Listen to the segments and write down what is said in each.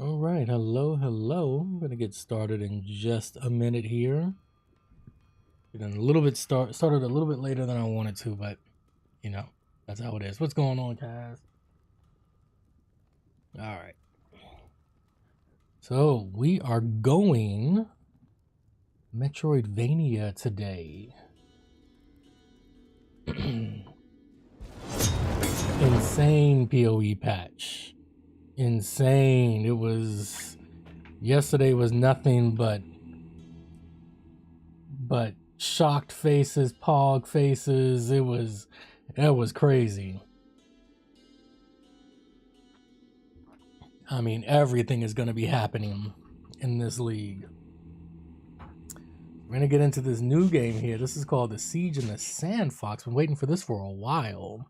All right, hello, hello. I'm gonna get started in just a minute here. We're gonna a little bit started a little bit later than I wanted to, but you know that's how it is. What's going on, guys? All right. So we are going Metroidvania today. Insane PoE patch. Insane. It was yesterday was nothing but shocked faces, pog faces. That was crazy. I mean, everything is going to be happening in this league. We're going to get into this new game here. This is called The Siege in the Sandfox. Been waiting for this for a while.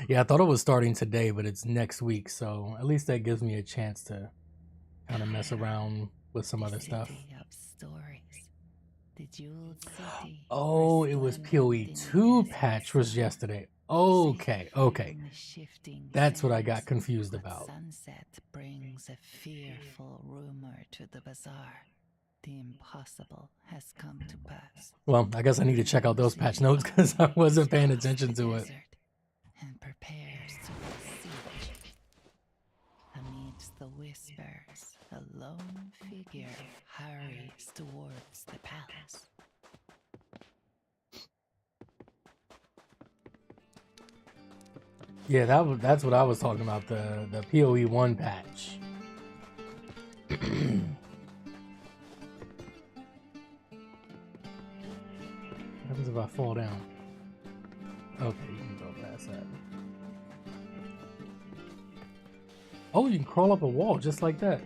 Yeah, I thought it was starting today, but it's next week, so at least that gives me a chance to kind of mess around with some other stuff. Oh, it was PoE 2 patch was yesterday. Okay. That's what I got confused about. Sunset brings a fearful rumor to the bazaar. The impossible has come to pass. Well, I guess I need to check out those patch notes because I wasn't paying attention to it. And prepares to besiege. Amidst the whispers, a lone figure hurries towards the palace. Yeah, that's what I was talking about, the PoE 1 patch. What happens if I fall down? Okay, you can go past that. Oh, you can crawl up a wall just like that.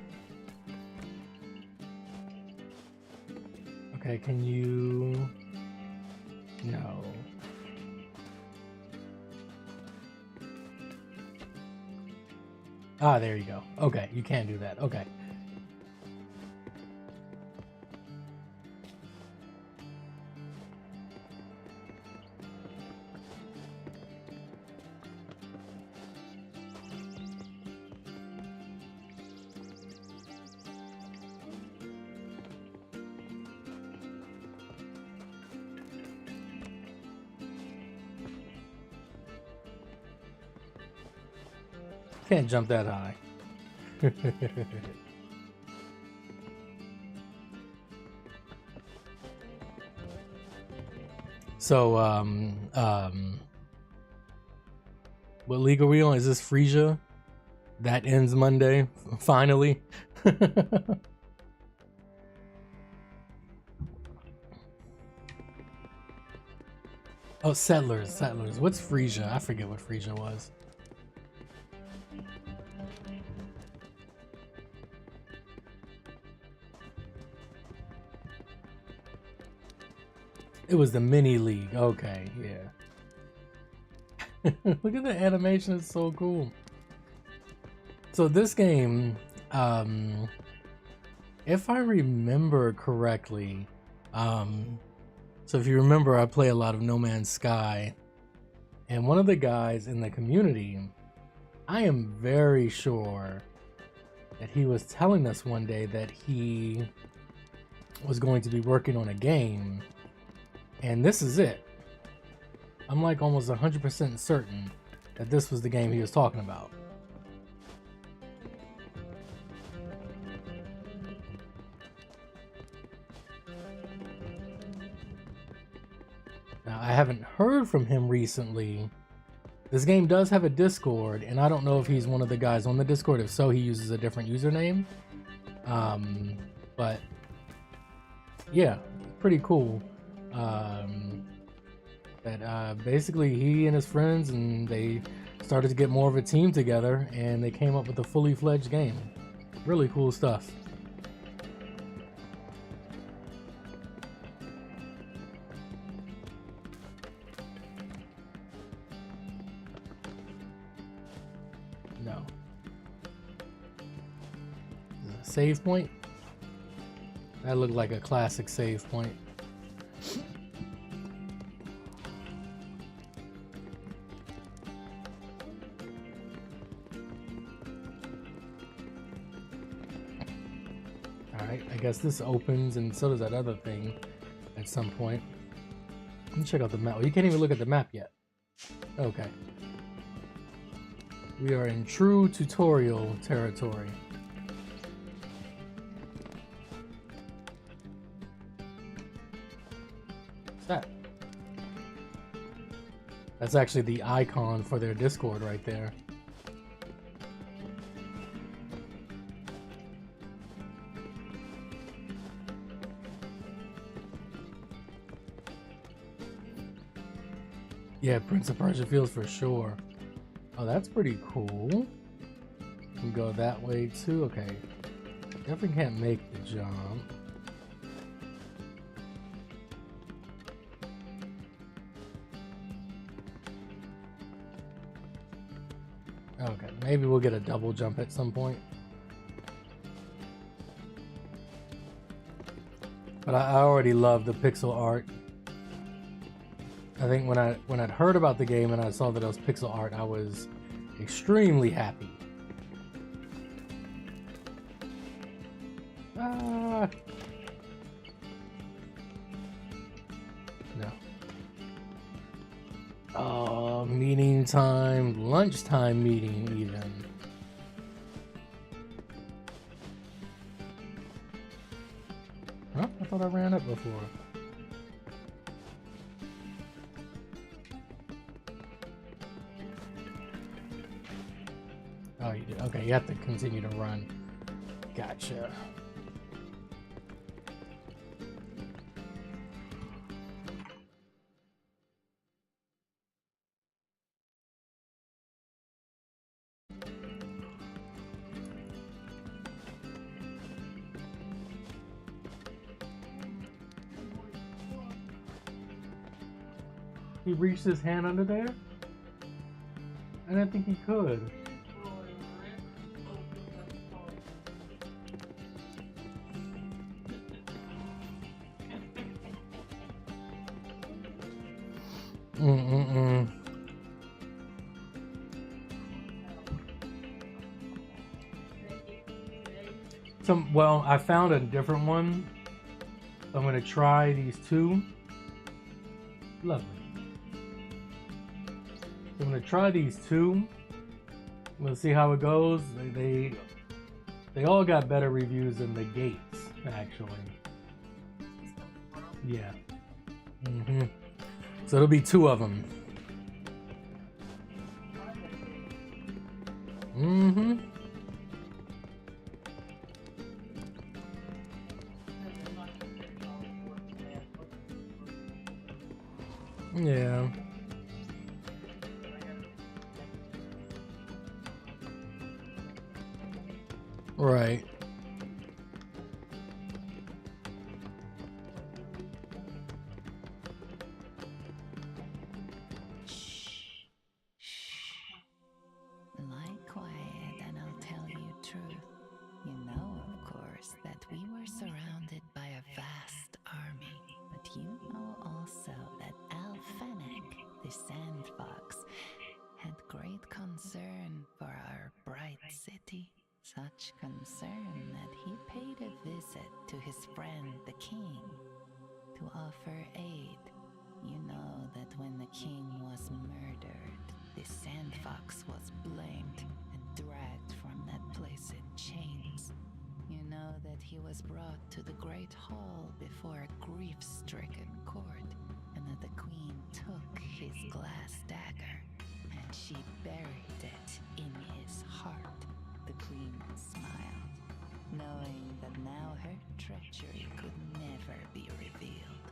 Okay, can you... No. Ah, there you go. Okay, you can do that. Okay. Can't jump that high. So, what league are we on? Is this Frisia? That ends Monday, finally. Oh, Settlers. What's Frisia? I forget what Frisia was. It was the mini league. Okay, yeah. Look at the animation, it's so cool. So this game, if I remember correctly, so if you remember, I play a lot of No Man's Sky, and one of the guys in the community, I am very sure that he was telling us one day that he was going to be working on a game, and this is it. I'm like almost 100% certain that this was the game he was talking about. Now, I haven't heard from him recently. This game does have a Discord, and I don't know if he's one of the guys on the Discord. If so, he uses a different username. But yeah, pretty cool. That basically he and his friends, and they started to get more of a team together, and they came up with a fully fledged game. Really cool stuff. No. Save point? That looked like a classic save point. Alright, I guess this opens and so does that other thing at some point. Let me check out the map. Oh, you can't even look at the map yet. Okay. We are in true tutorial territory. What's that? That's actually the icon for their Discord right there. Yeah, Prince of Persia feels for sure. Oh, that's pretty cool. We can go that way too. Okay. Definitely can't make the jump. Okay, maybe we'll get a double jump at some point. But I already love the pixel art. I think when I'd heard about the game and I saw that it was pixel art, I was extremely happy. Ah. No. Oh, meeting time, lunchtime meeting even. Huh? I thought I ran up before. Oh, you did. Okay, you have to continue to run. Gotcha. He reached his hand under there? I didn't think he could. Well, I found a different one. I'm gonna try these two. Lovely. So I'm gonna try these two. We'll see how it goes. They all got better reviews than the Gates, actually. Yeah. So it'll be two of them. Yeah. Right. Lie quiet and I'll tell you truth. You know, of course, that we were surrounded by a vast army. But you know also that Al Fennec, the Sand Fox, had great concern for our bright city. Such concern that he paid a visit to his friend the king to offer aid. You know that when the king was murdered, the Sand Fox was blamed and dragged from that place in chains. You know that he was brought to the great hall before a grief-stricken court, and that the queen took his glass dagger, and she buried it in his heart. The queen smiled, knowing that now her treachery could never be revealed.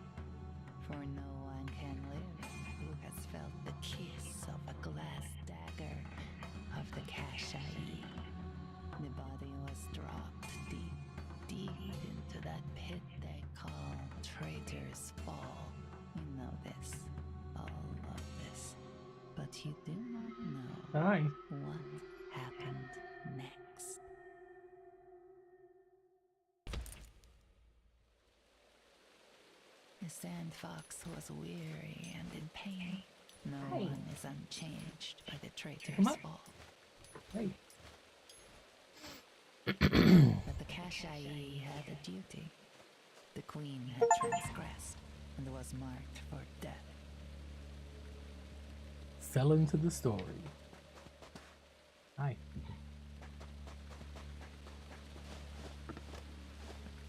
For no one can live who has felt the kiss of a glass dagger of the Kashai. The body was dropped deep, deep into that pit they call Traitor's Fall. You know this, all of this, but you do not know Hi. what happened next. The Sand Fox was weary and in pain. No one is unchanged by the Traitor's Come up. Fall. Hey. But the Kashai had a duty. The queen had transgressed and was marked for death. Fell into the story. Hi.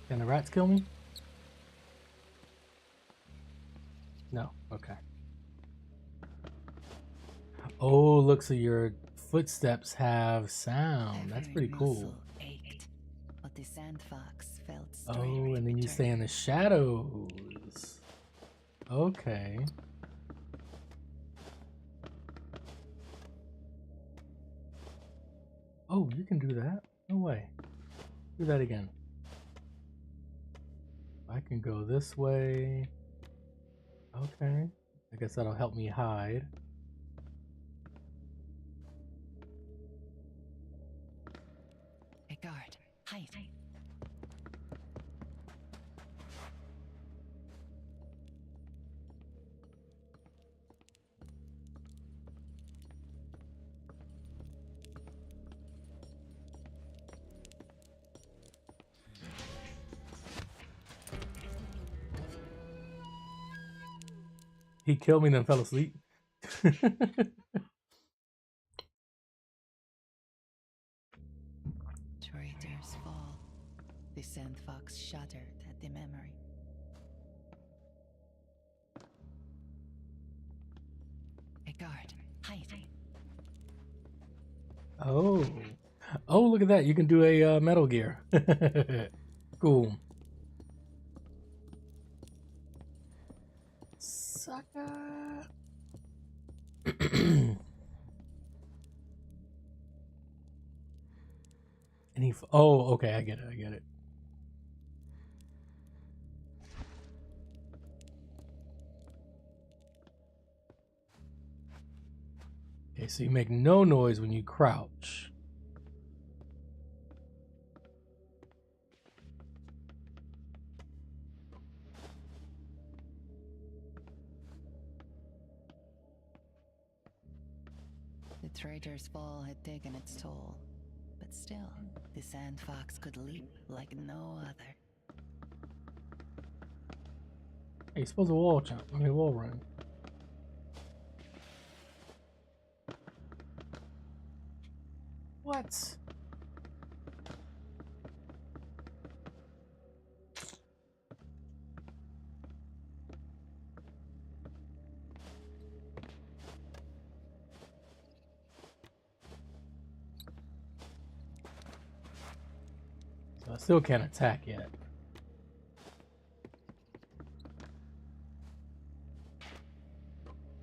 Can the rats kill me? No. Okay. Oh, look, so your footsteps have sound. That's Every pretty cool. muscle ached, but the sand fox felt Oh, strength and then you stay in return. the shadows. Okay. Oh, you can do that? No way. Do that again. I can go this way. Okay. I guess that'll help me hide. A guard, hide. He killed me and then fell asleep. Traitors fall. The sand fox shuddered at the memory. A guard, hide. Oh. Oh, look at that. You can do a Metal Gear. Cool. Sucker. And he. Oh, okay. I get it. I get it. Okay, so you make no noise when you crouch. The traitor's fall had taken its toll, but still, the sand fox could leap like no other. Hey, you're supposed to wall jump. I mean, wall run. What? So I still can't attack yet.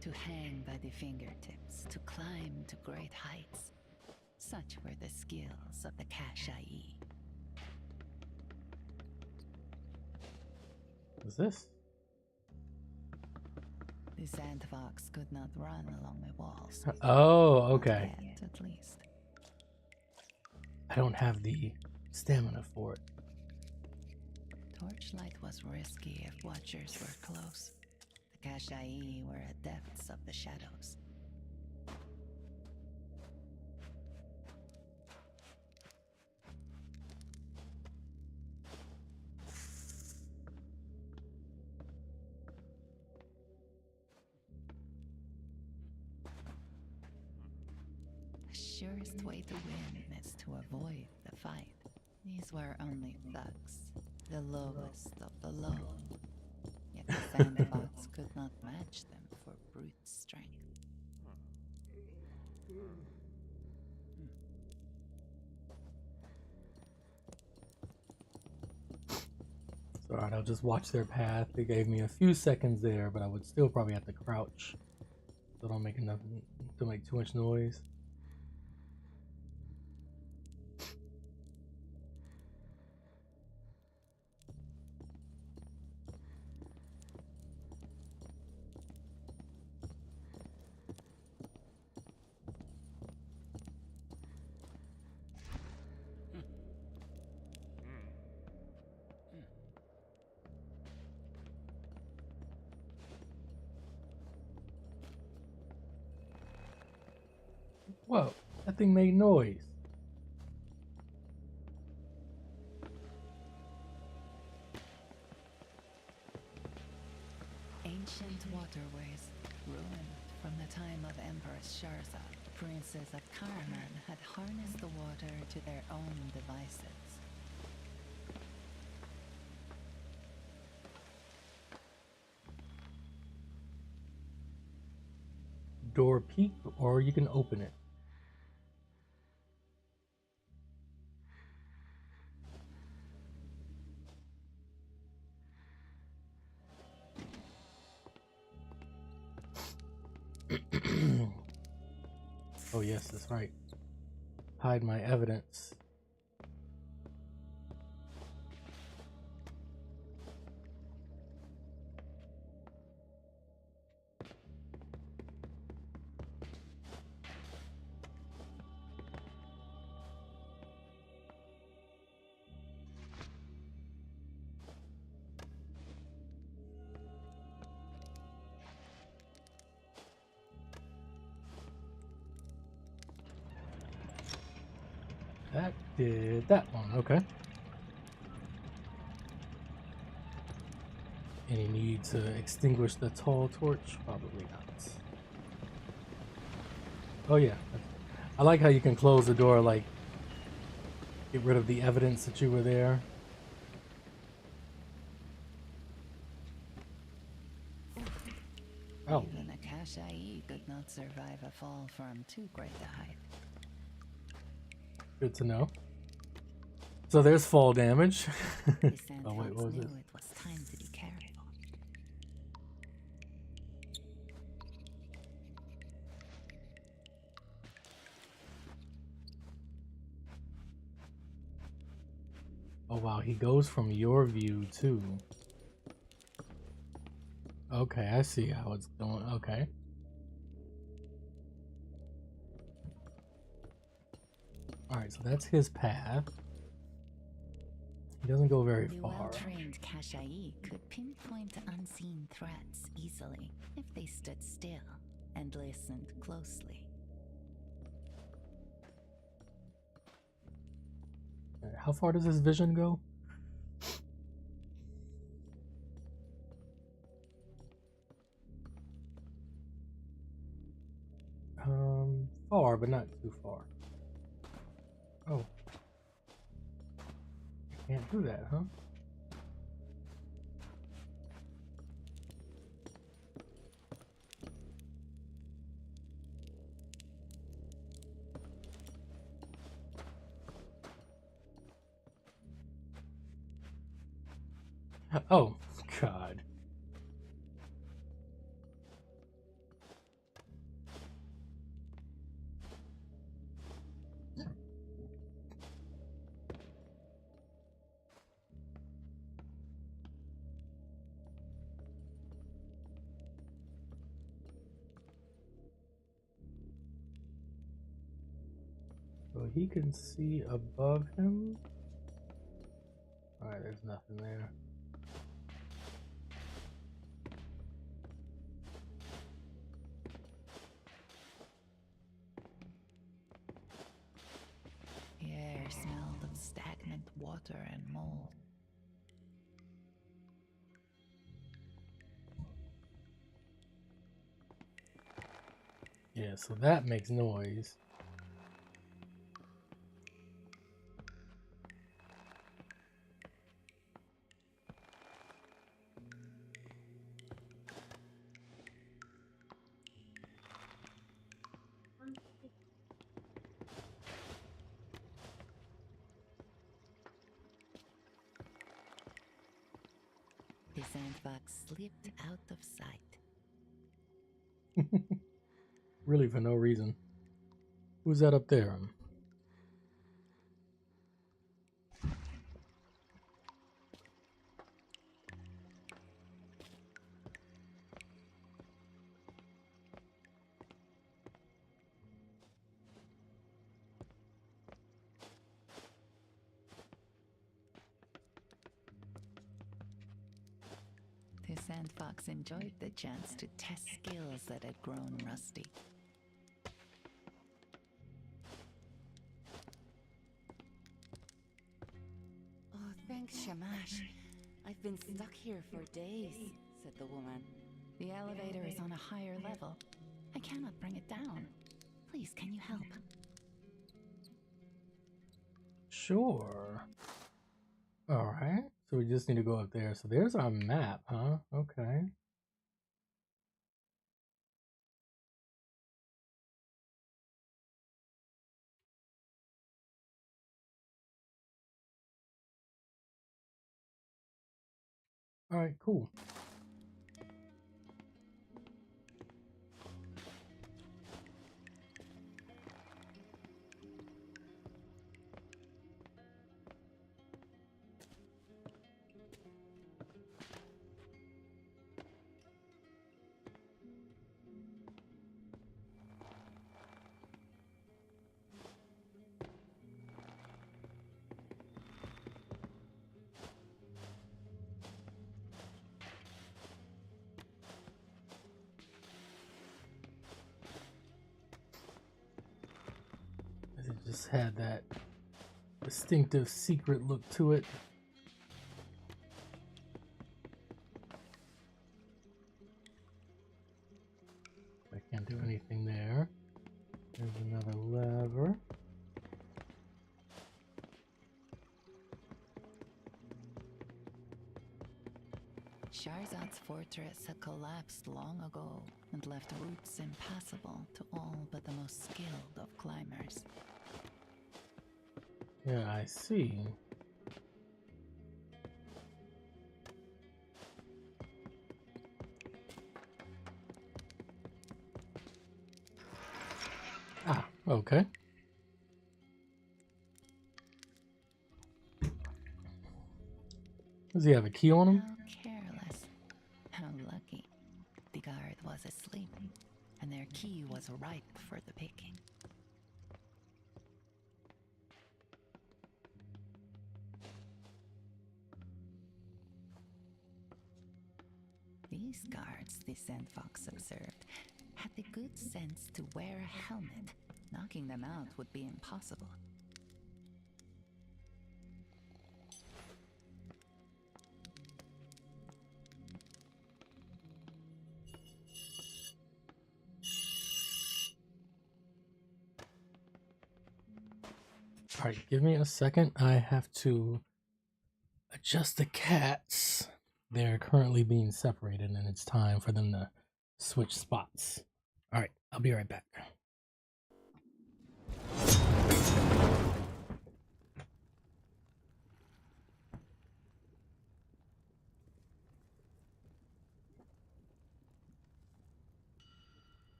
To hang by the fingertips, to climb to great heights. Such were the skills of the Kashai. What's this? The sand fox could not run along the walls. Oh, Not okay. yet, at least. I don't have the stamina for it. Torchlight was risky if watchers were close. The Kashai were at depths of the shadows. The surest way to win is to avoid the fight. These were only thugs, the lowest of the low. Yet the sand fox could not match them for brute strength. It's alright, I'll just watch their path. They gave me a few seconds there, but I would still probably have to crouch. So I don't make enough to make too much noise. Whoa, that thing made noise. waterways, ruined from the time of Empress Sharza. Princes of Karaman had harnessed the water to their own devices. Door peak, or you can open it. Oh yes, that's right. Hide my evidence. That did that one, okay. Any need to extinguish the tall torch? Probably not. Oh yeah. I like how you can close the door, like, get rid of the evidence that you were there. Oh. Even a Kashai could not survive a fall from too great a height. Good to know. So there's fall damage. The Oh wait, what was knew this? it was time to be careful. Oh wow, he goes from your view too. Okay, I see how it's going. Okay. Alright, so that's his path. He doesn't go very The far. well-trained Kashai could pinpoint unseen threats easily if they stood still and listened closely. How far does his vision go? Far, but not too far. Oh. I can't do that, huh? Oh, God. So he can see above him. Alright, there's nothing there. The air smelled of stagnant water and mold. Yeah, so that makes noise. The sandbox slipped out of sight. Really for no reason. Who's that up there? The sandfox enjoyed the chance to test skills that had grown rusty. Oh, thanks, Shamash. I've been stuck here for days, said the woman. The elevator is on a higher level. I cannot bring it down. Please, can you help? Sure. Alright. So we just need to go up there. So there's our map, huh? Okay. Alright, cool. It just had that distinctive secret look to it. I can't do anything there. There's another lever. Sharzad's fortress had collapsed long ago and left routes impassable to all but the most skilled of climbers. Yeah, I see. Ah, okay. Does he have a key on him? How careless. How lucky. The guard was asleep, and their key was ripe for the picking. These guards, the Sandfox observed, had the good sense to wear a helmet. Knocking them out would be impossible. All right, give me a second. I have to adjust the cats. They're currently being separated, and it's time for them to switch spots. All right, I'll be right back.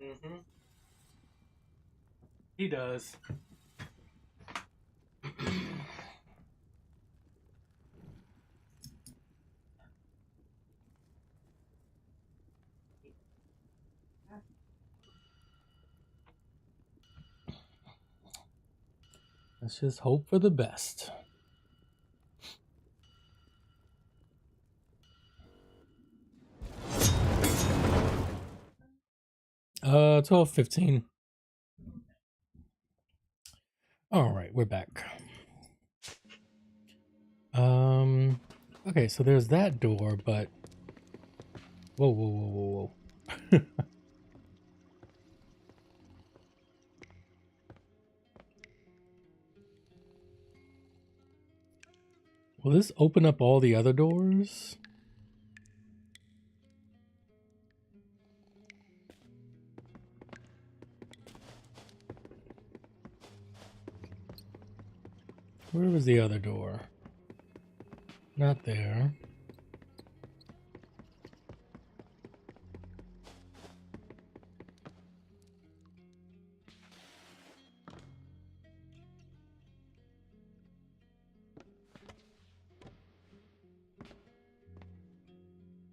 Mm-hmm. He does. Let's just hope for the best. 12:15. All right, we're back. Okay, so there's that door, but whoa, whoa, whoa, whoa, whoa. Will this open up all the other doors? Where was the other door? Not there.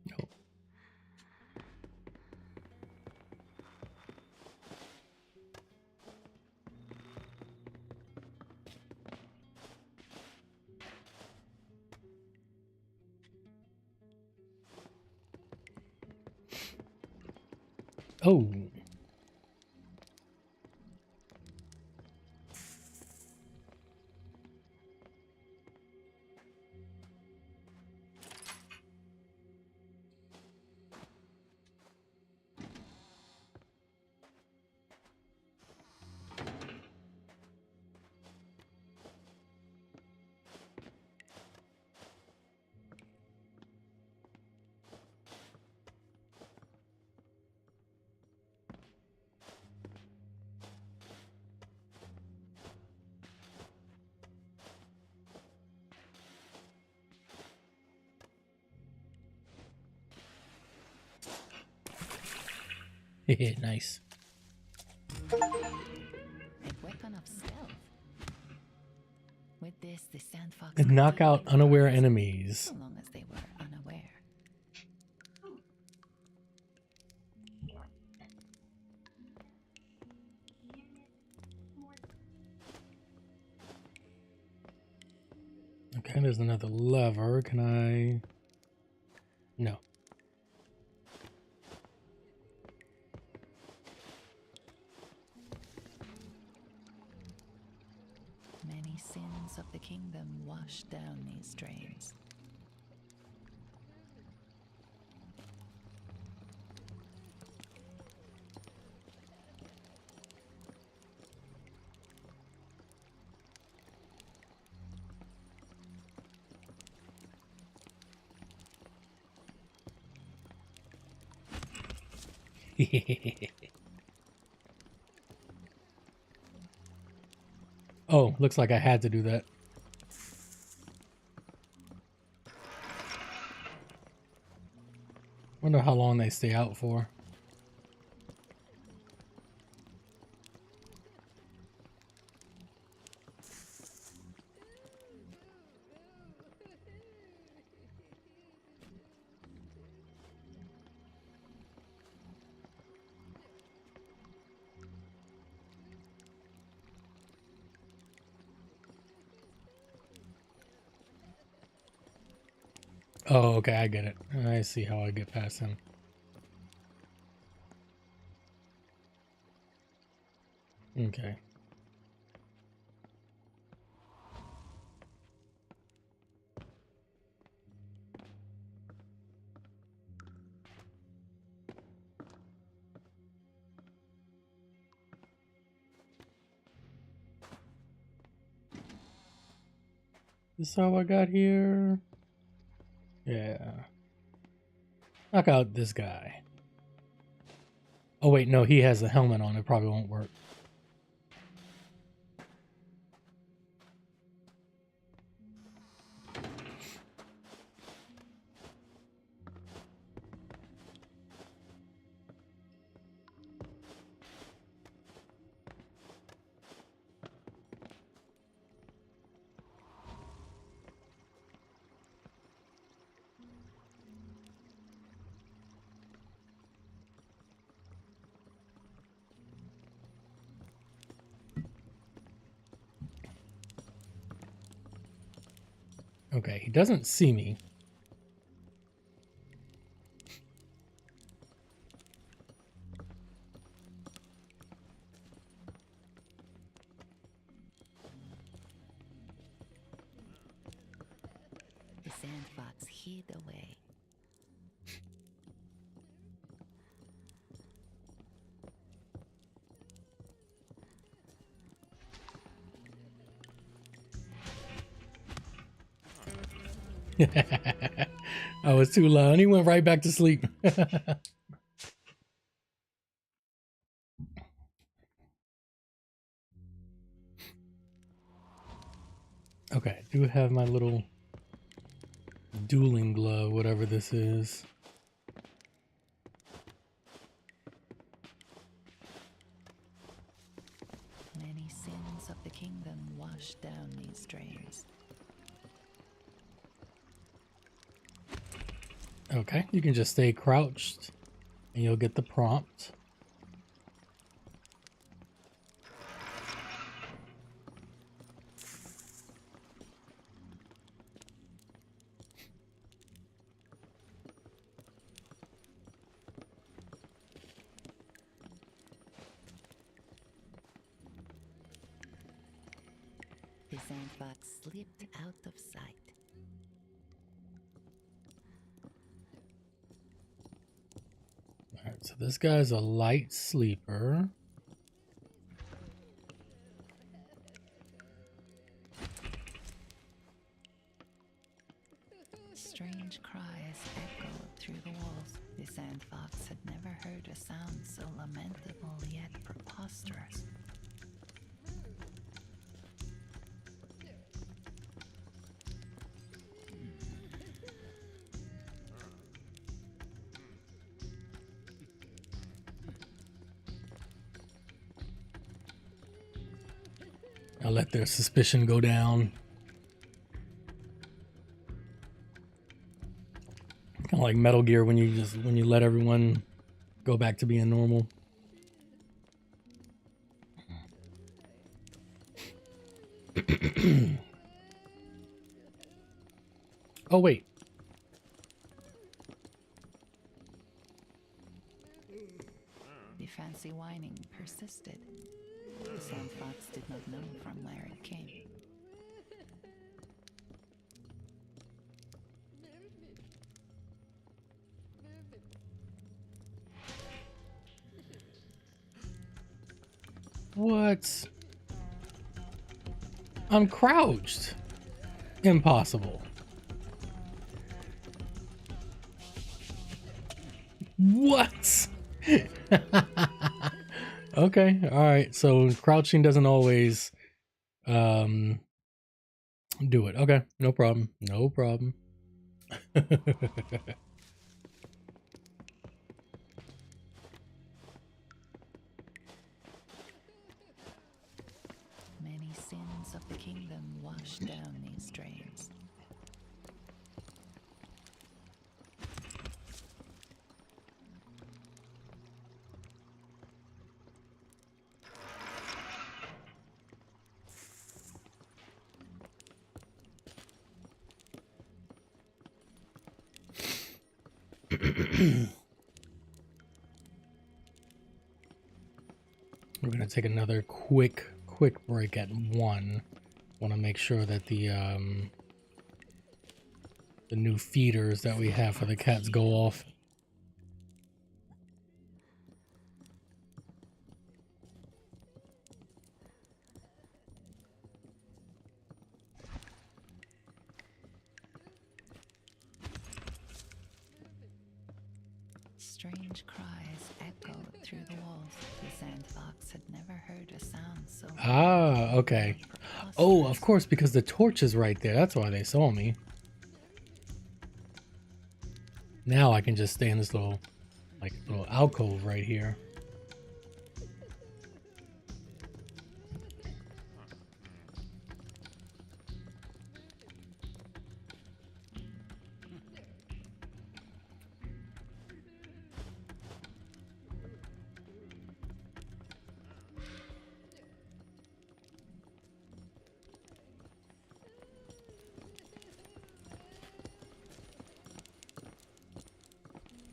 No. Oh. Nice. A weapon of stealth. With this, the Sandfox And could knock be out in unaware guards, enemies. so long as they were unaware. Okay, there's another lever. Can I? No. Many sins of the kingdom washed down these drains. Oh, looks like I had to do that. Wonder how long they stay out for. Oh, okay, I get it. I see how I get past him. Okay. This is how I got here. Yeah. Knock out this guy. Oh wait, no, he has a helmet on. It probably won't work. Okay, he doesn't see me. The sand fox hid away. I was too loud. He went right back to sleep. Okay, I do have my little dueling glove, whatever this is. Many sins of the kingdom wash down these drains. Okay, you can just stay crouched and you'll get the prompt. The sand fox slipped out of sight. Alright, so this guy's a light sleeper. Strange cries echoed through the walls. The sand fox had never heard a sound so lamentable yet preposterous. I'll let their suspicion go down. Kind of like Metal Gear when you let everyone go back to being normal. Oh wait. The fancy whining persisted. The sand fox did not know from where it came. What? I'm crouched. Impossible. What? Okay, all right. So crouching doesn't always do it. Okay, no problem. No problem. Many sins of the kingdom wash down these drains. We're gonna take another quick break at 1. Want to make sure that the new feeders that we have for the cats go off. Strange cries echoed through the walls. The sand fox had never heard a sound so Ah, okay. Oh, of course, because the torch is right there. That's why they saw me. Now I can just stay in this little alcove right here.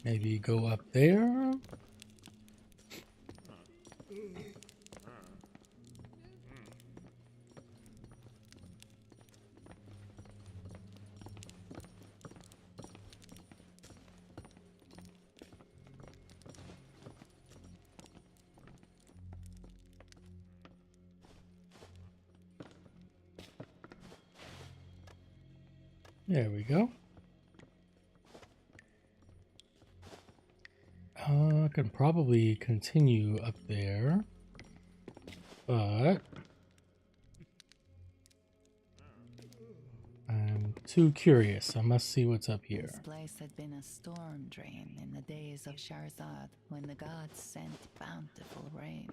Maybe go up there. There we go. I can probably continue up there, but I'm too curious. I must see what's up here. This place had been a storm drain in the days of Sharzad, when the gods sent bountiful rain.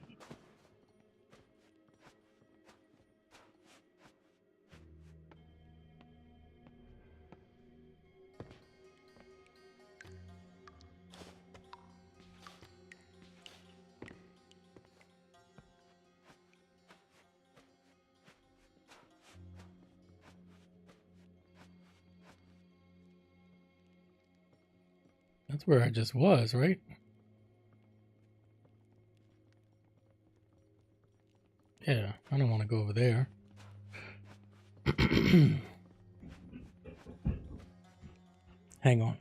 That's where I just was, right? Yeah, I don't want to go over there. Hang on.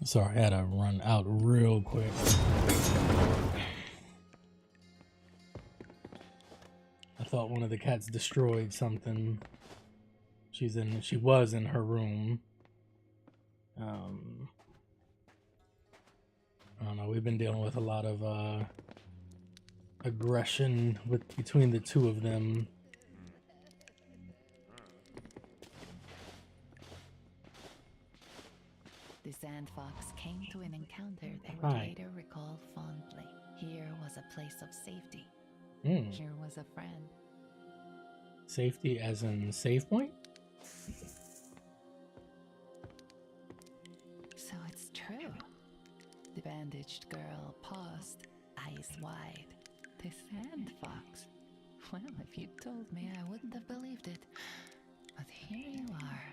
Sorry, I had to run out real quick. I thought one of the cats destroyed something. She was in her room. I don't know, we've been dealing with a lot of aggression between the two of them. The Sand Fox came to an encounter they would later recall fondly. Here was a place of safety. Here was a friend. Safety as in save point? So it's true. The bandaged girl paused, eyes wide. The Sand Fox. Well, if you'd told me, I wouldn't have believed it. But here you are.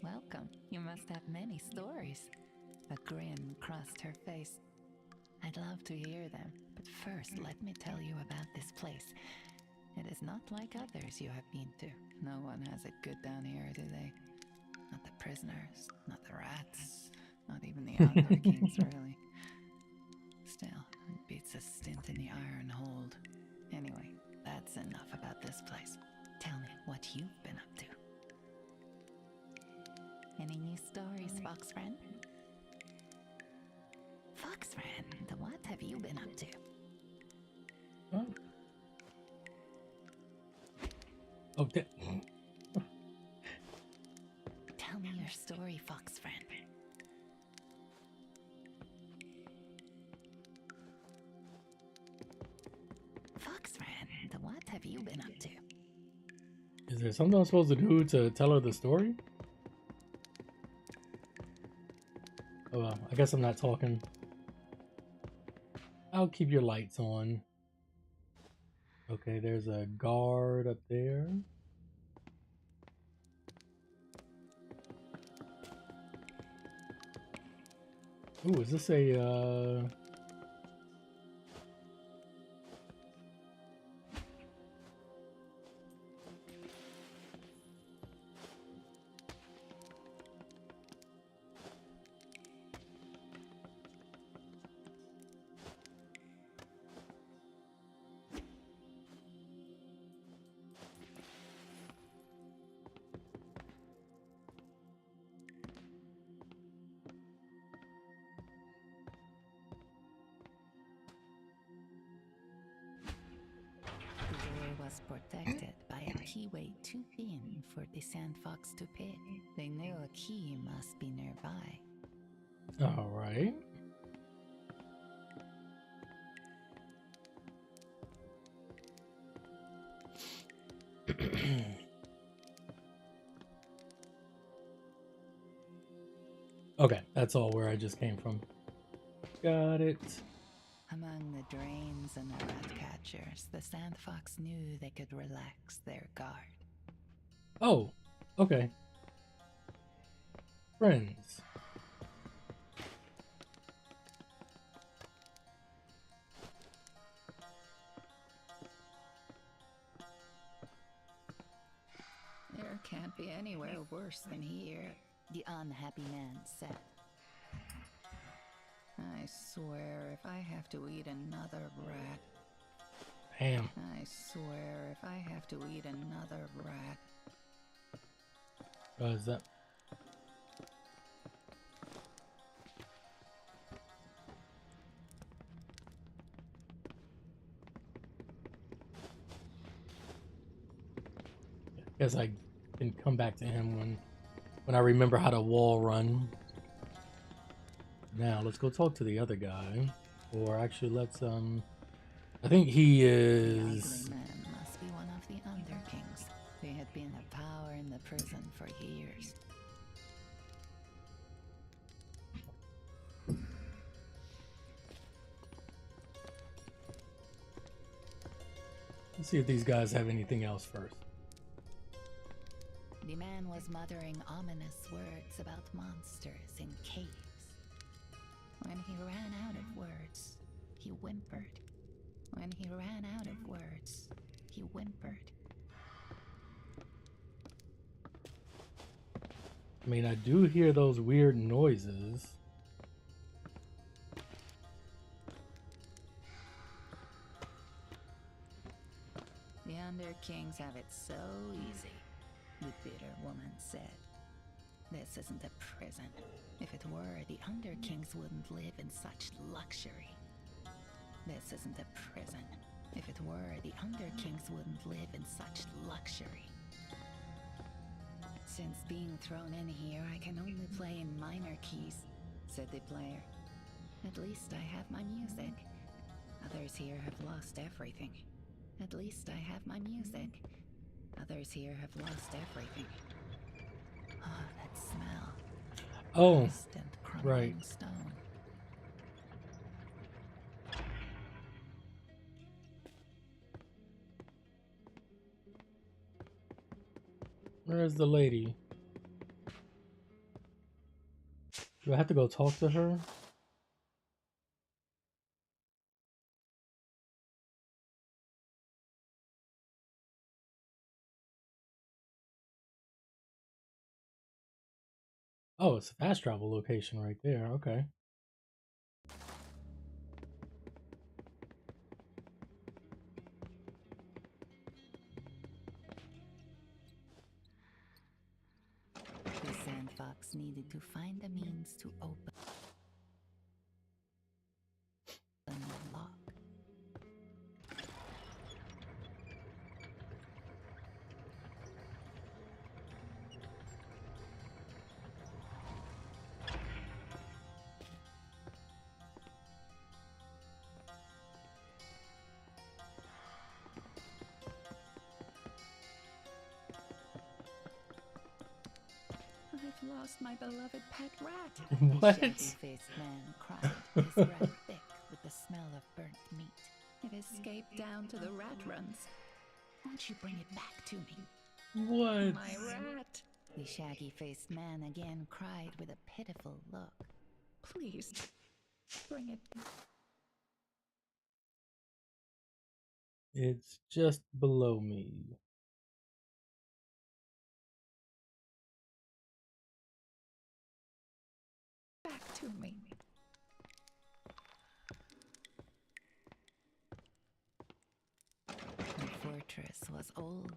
Welcome. You must have many stories. A grin crossed her face. I'd love to hear them, but first let me tell you about this place. It is not like others you have been to. No one has it good down here, do they? Not the prisoners, not the rats, not even the Underkings, really. Still, it beats a stint in the Iron Hold. Anyway, that's enough about this place. Tell me what you've been up to. Any new stories, Fox friend? Fox friend, what have you been up to? Oh. Okay. Tell me your story, Fox friend. Fox friend, what have you been up to? Is there something I'm supposed to do to tell her the story? Oh well, I guess I'm not talking. I'll keep your lights on. Okay, there's a guard up there. Ooh, is this a protected by a keyway too thin for the Sand Fox to pick. They knew a key must be nearby. all right. Okay, that's all where I just came from. Got it. Among the drains and the rat catchers, the Sand Fox knew they could relax their guard. Oh, okay. Friends. There can't be anywhere worse than here, the unhappy man said. I swear if I have to eat another rat. Damn. I swear if I have to eat another rat. Is that? Guess I can come back to him when I remember how to wall run. Now let's go talk to the other guy, or actually let's I think he is. The ugly man must be one of the Underkings. They had been a power in the prison for years. Let's see if these guys have anything else first. The man was muttering ominous words about monsters in caves. When he ran out of words, he whimpered. When he ran out of words, he whimpered. I mean, I do hear those weird noises. The Underkings have it so easy, the bitter woman said. This isn't a prison. If it were, the Underkings wouldn't live in such luxury. This isn't a prison. If it were, the Underkings wouldn't live in such luxury. Since being thrown in here, I can only play in minor keys, said the player. At least I have my music. Others here have lost everything. At least I have my music. Others here have lost everything. Oh, that smell. Oh, Rust and crumbling right. stone. Where's the lady? Do I have to go talk to her? Oh, it's a fast travel location right there. Okay. The Sandfox needed to find a means to open the lock. I've lost my beloved pet rat. What? The shaggy-faced man cried, his breath thick with the smell of burnt meat. It escaped down to the rat runs. Won't you bring it back to me? What? My rat! The shaggy-faced man again cried with a pitiful look. Please, bring it It's just below me. back to me. The fortress was old,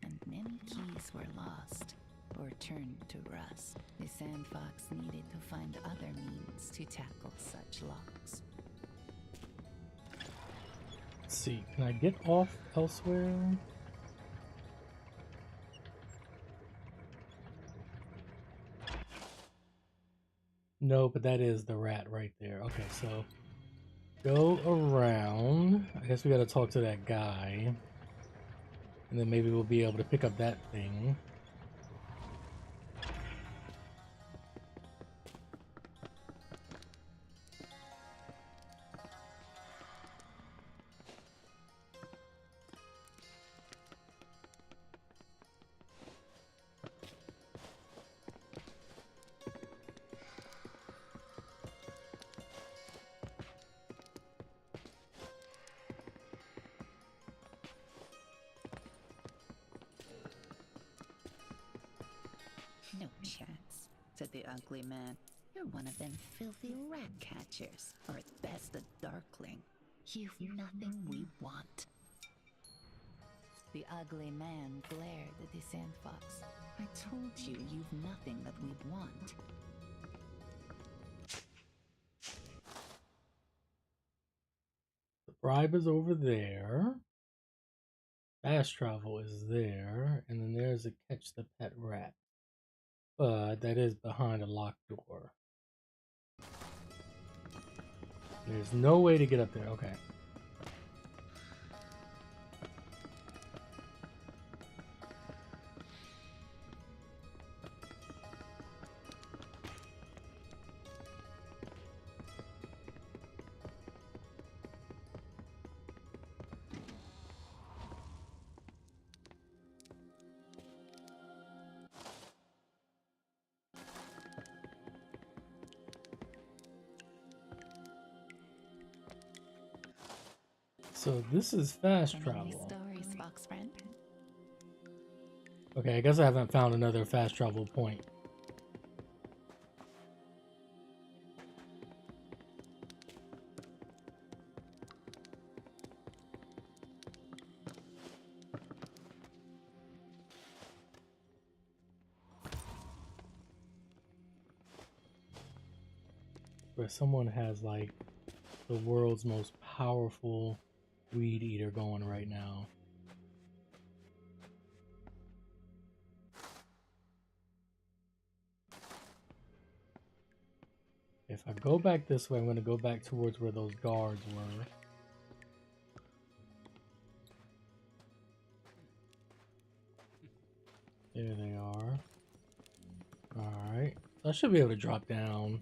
and many keys were lost or turned to rust. The Sandfox needed to find other means to tackle such locks. Let's see. Can I get off elsewhere? No, but that is the rat right there. Okay, so go around. I guess we gotta talk to that guy. And then maybe we'll be able to pick up that thing. No chance, said the ugly man. You're one of them filthy rat catchers, or at best a darkling. You've nothing we want. The ugly man glared at the Sandfox. I told you you've nothing that we want. The bribe is over there. Fast travel is there. And then there's a catch the pet rat. But that is behind a locked door. There's no way to get up there. Okay. So this is fast Any travel. stories, fox friend? Okay, I guess I haven't found another fast travel point. where someone has like the world's most powerful weed eater going right now. If I go back this way, I'm going to go back towards where those guards were. There they are. Alright. I should be able to drop down.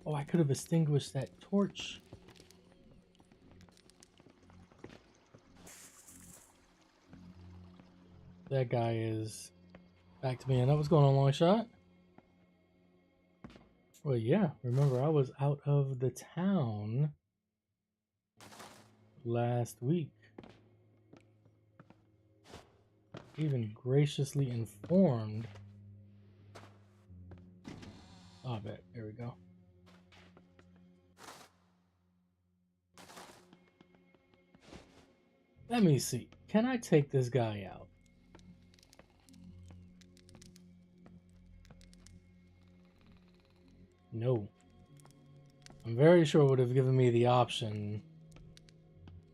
Oh, I could have extinguished that torch. That guy is back to me. And what's going on, long shot? Well, yeah. Remember, I was out of the town last week. Even graciously informed. Oh, I bet. There we go. Let me see. Can I take this guy out? No. I'm very sure it would have given me the option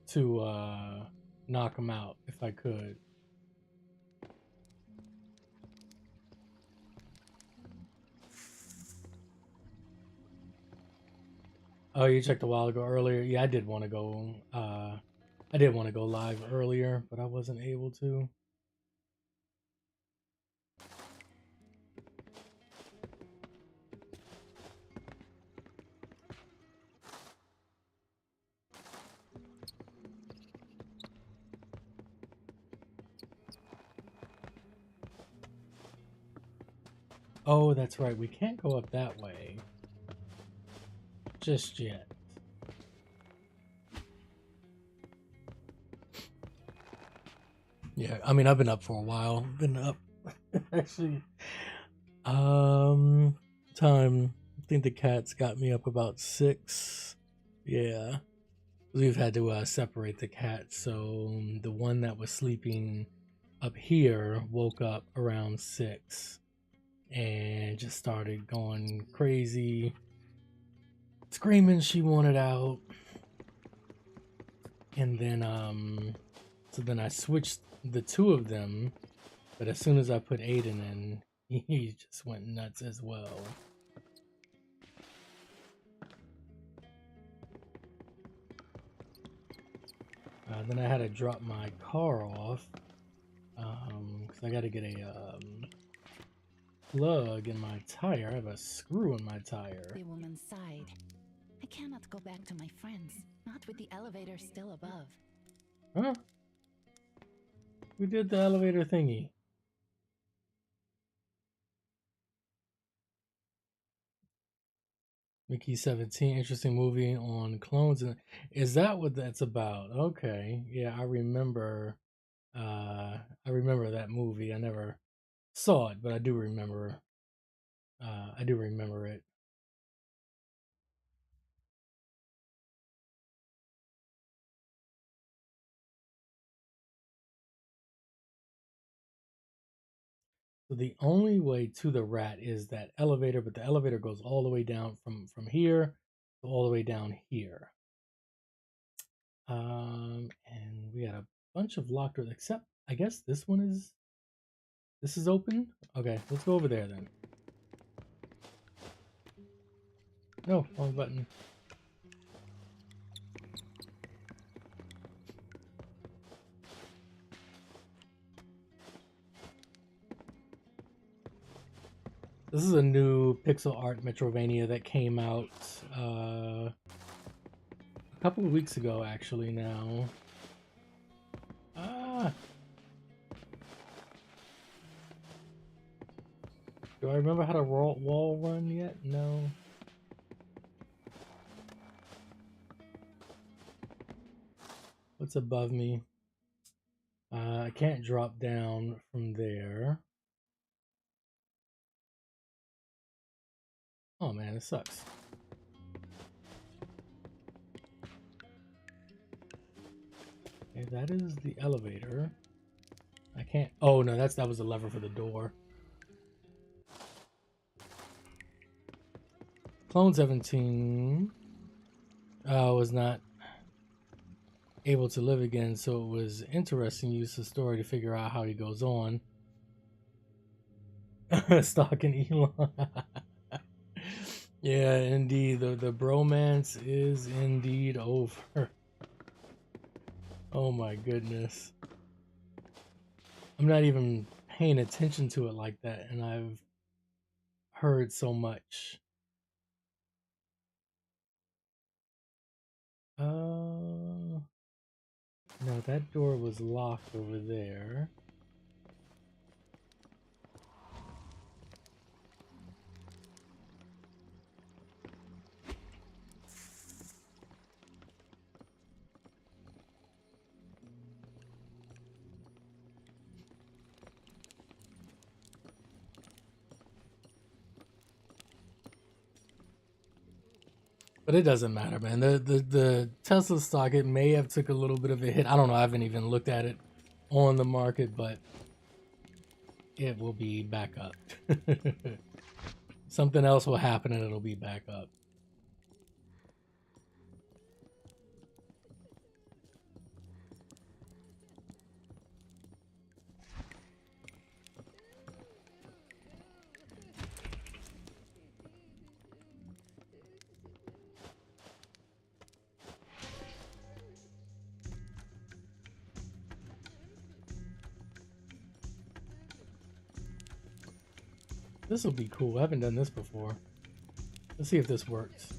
to knock him out if I could. Oh, you checked a while ago earlier? Yeah, I did want to go live earlier, but I wasn't able to. Oh, that's right. We can't go up that way just yet. Yeah, I mean, I've been up for a while. Been up actually. Time. I think the cats got me up about 6. Yeah, we've had to separate the cats. So the one that was sleeping up here woke up around 6 and just started going crazy, screaming she wanted out. And then so then I switched the 2 of them, but as soon as I put Aiden in, he just went nuts as well. Then I had to drop my car off because I got to get a plug in my tire. I have a screw in my tire. The woman sighed. I cannot go back to my friends, not with the elevator still above. Huh? We did the elevator thingy. Mickey 17, interesting movie on clones. And is that what that's about? Okay. Yeah, I remember that movie. I never saw it, but I do remember it. So the only way to the rat is that elevator, but the elevator goes all the way down from here to all the way down here. And we had a bunch of locked doors, except I guess this is open. Okay, let's go over there then. No, wrong button. This is a new pixel art Metrovania that came out a couple of weeks ago, actually. Now, do I remember how to wall run yet? No. What's above me? I can't drop down from there. Oh man, it sucks. Okay, that is the elevator. I can't. Oh no, that was the lever for the door. Clone 17 was not able to live again, so it was interesting use of story to figure out how he goes on. Stalking Elon. Yeah, indeed. The bromance is indeed over. Oh my goodness. I'm not even paying attention to it like that, and I've heard so much. No, that door was locked over there. But it doesn't matter, man. The Tesla stock, it may have took a little bit of a hit. I don't know. I haven't even looked at it on the market, but it will be back up. Something else will happen and it'll be back up. This will be cool. I haven't done this before. Let's see if this works.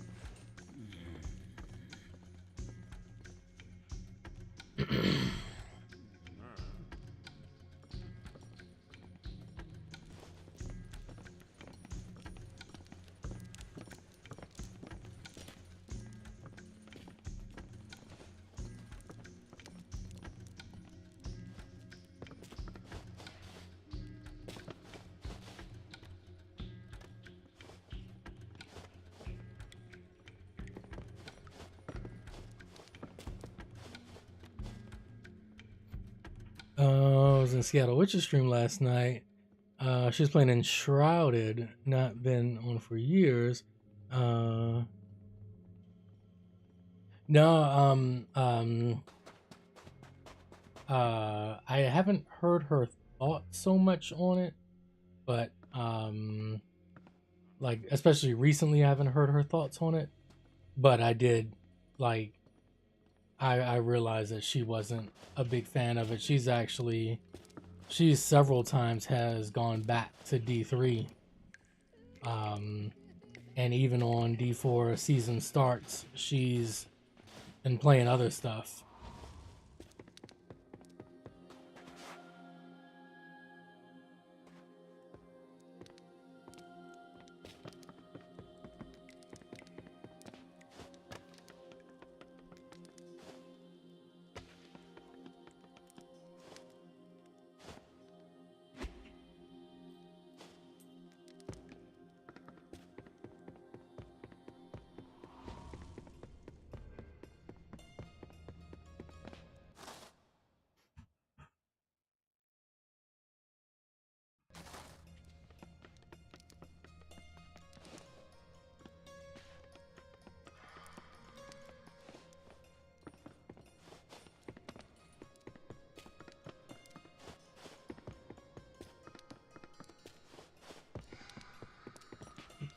I was in Seattle Witcher stream last night. She was playing Enshrouded, not been on for years. No, I haven't heard her thoughts so much on it, but like especially recently, I haven't heard her thoughts on it. But I did, like, I realized that she wasn't a big fan of it. She's several times has gone back to D3, and even on D4 season starts, she's been playing other stuff.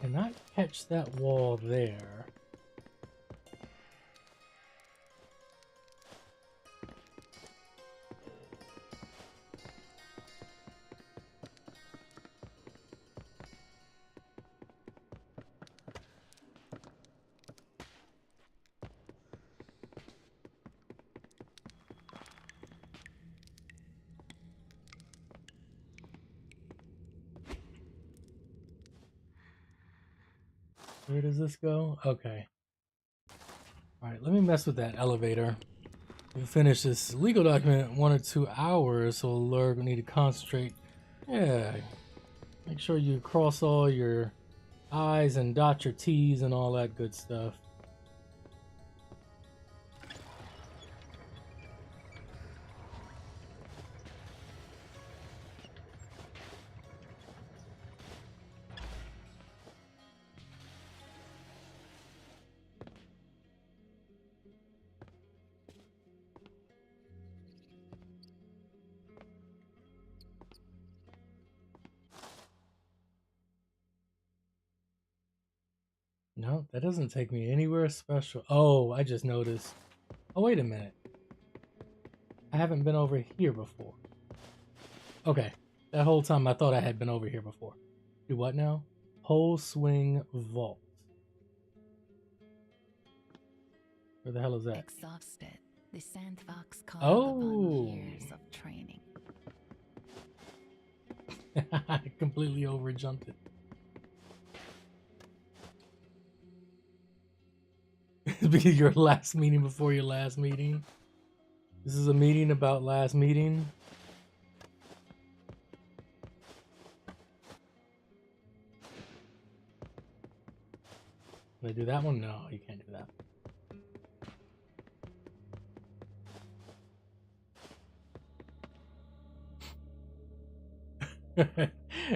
Cannot catch that wall there. Where does this go? Okay. Alright, let me mess with that elevator. We finish this legal document in 1 or 2 hours, so Lurg will need to concentrate. Yeah. Make sure you cross all your I's and dot your T's and all that good stuff. No, that doesn't take me anywhere special. Oh, I just noticed. Oh, wait a minute. I haven't been over here before. Okay. That whole time I thought I had been over here before. Do what now? Pole swing vault. Where the hell is that? Exhausted, the sandfox called Oh. upon years of training. I completely overjumped it. Be your last meeting before your last meeting. This is a meeting about last meeting. Can I do that one? No, you can't do that.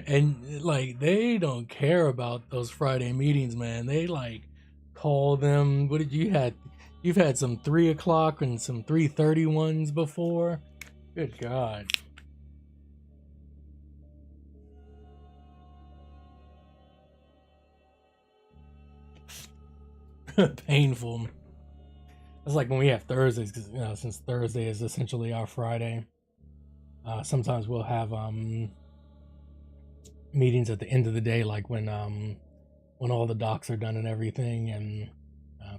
And like they don't care about those Friday meetings, man. They like call them. What did you had? You've had some 3 o'clock and some 3:30 ones before. Good God. Painful. It's like when we have Thursdays, because you know, since Thursday is essentially our Friday. Sometimes we'll have meetings at the end of the day, like when all the docs are done and everything, and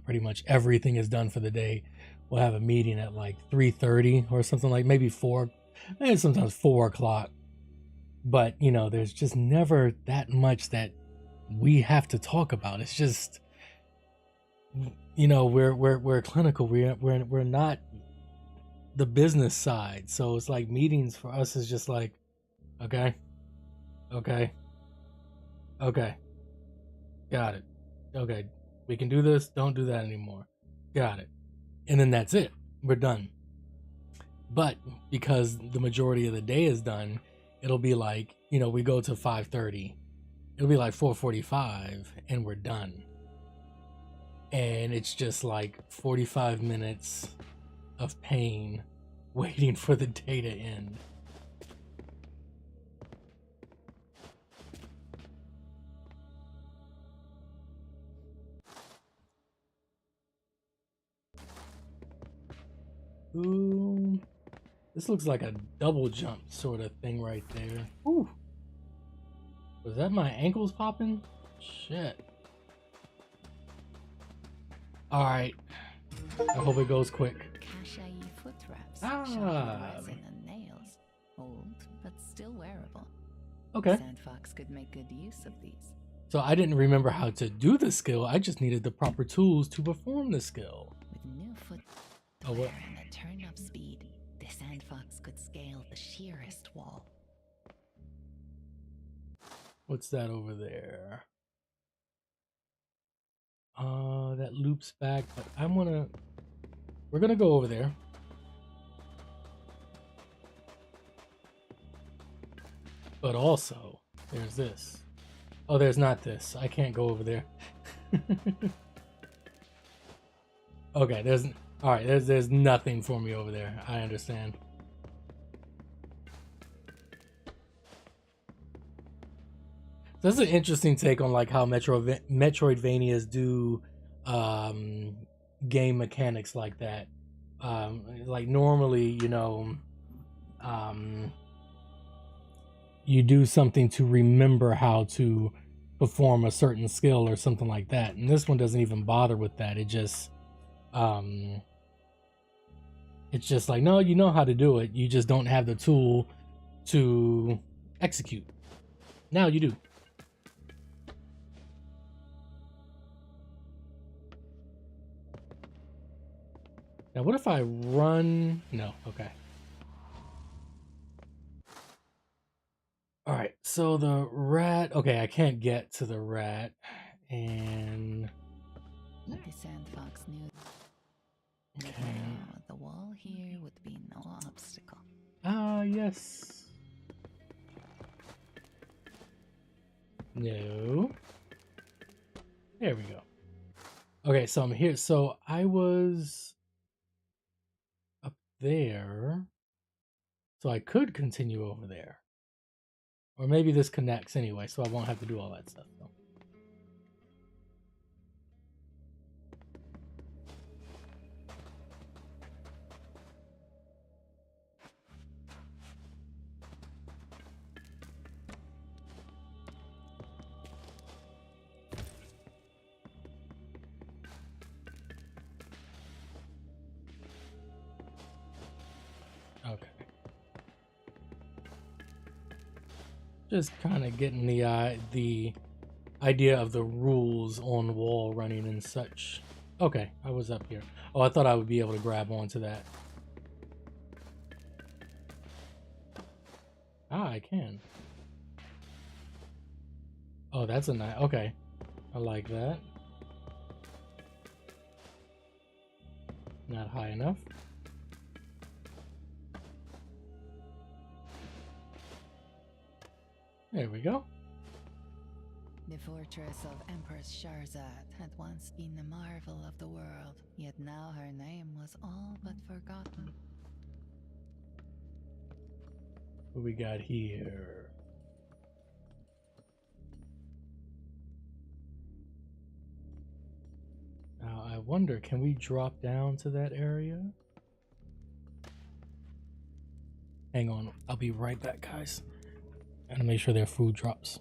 pretty much everything is done for the day. We'll have a meeting at like 3:30 or something, like maybe 4, and sometimes 4 o'clock. But you know, there's just never that much that we have to talk about. It's just, you know, we're clinical. We're not the business side, so it's like meetings for us is just like, okay, okay, okay, got it, okay, we can do this, don't do that anymore, got it, and then that's it, we're done. But because the majority of the day is done, it'll be like, you know, we go to 5:30, it'll be like 4:45 and we're done, and it's just like 45 minutes of pain waiting for the day to end. Ooh, this looks like a double jump sort of thing right there. Ooh, was that my ankles popping? Shit. All right, I hope it goes quick. Kashai foot wraps, Ah. sharpened resin and nails. Old, but still wearable. Okay. Sandfox could make good use of these. So I didn't remember how to do the skill. I just needed the proper tools to perform the skill. With new Oh, what? footwear and a turn of speed, the Sandfox could scale the sheerest wall. What's that over there? That loops back, but we're gonna go over there. But also, there's this. Oh, there's not this. I can't go over there. Okay, there's nothing for me over there. I understand. That's an interesting take on like how Metroidvanias do game mechanics like that. Like normally, you know, you do something to remember how to perform a certain skill or something like that, and this one doesn't even bother with that. It's just like, no, you know how to do it, you just don't have the tool to execute. Now you do. Now what if I run? No, okay. All right, so the rat, okay, I can't get to the rat, and The Sandfox knew that okay. now the wall here would be no obstacle. Ah, yes. No. There we go. Okay, so I'm here. So I was up there. So I could continue over there. Or maybe this connects anyway, so I won't have to do all that stuff. So. Just kind of getting the idea of the rules on wall running and such. Okay, I was up here. Oh, I thought I would be able to grab onto that. Ah, I can. Oh, that's a nice. Okay, I like that. Not high enough. There we go. The fortress of Empress Sharzad had once been the marvel of the world, yet now her name was all but forgotten. What we got here? Now I wonder, can we drop down to that area? Hang on, I'll be right back, guys. Gotta make sure their food drops.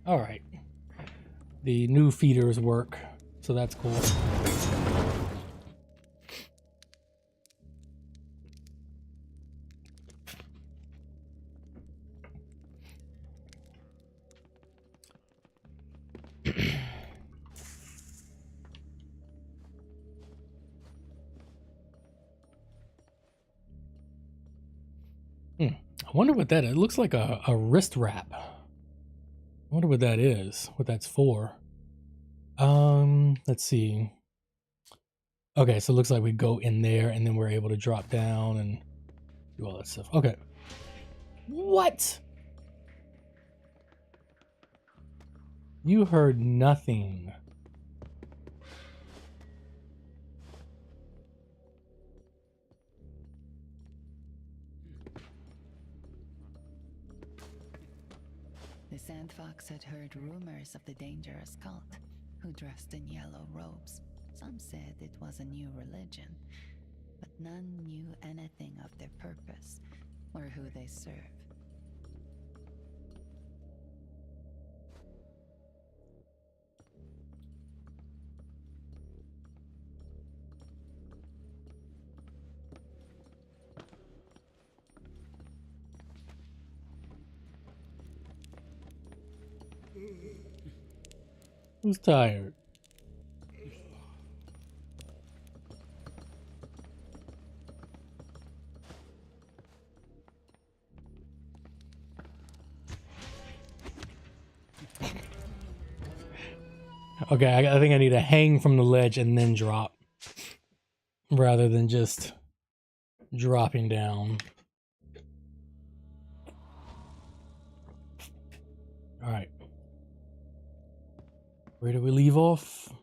All right. The new feeders work, so that's cool. I wonder what that is. It looks like a wrist wrap. I wonder what that is, what that's for. Let's see. Okay, so it looks like we go in there and then we're able to drop down and do all that stuff. Okay. What? You heard nothing. The Sandfox had heard rumors of the dangerous cult, who dressed in yellow robes. Some said it was a new religion, but none knew anything of their purpose or who they serve. Who's tired? Okay, I think I need to hang from the ledge and then drop, rather than just dropping down. All right. Where do we leave off?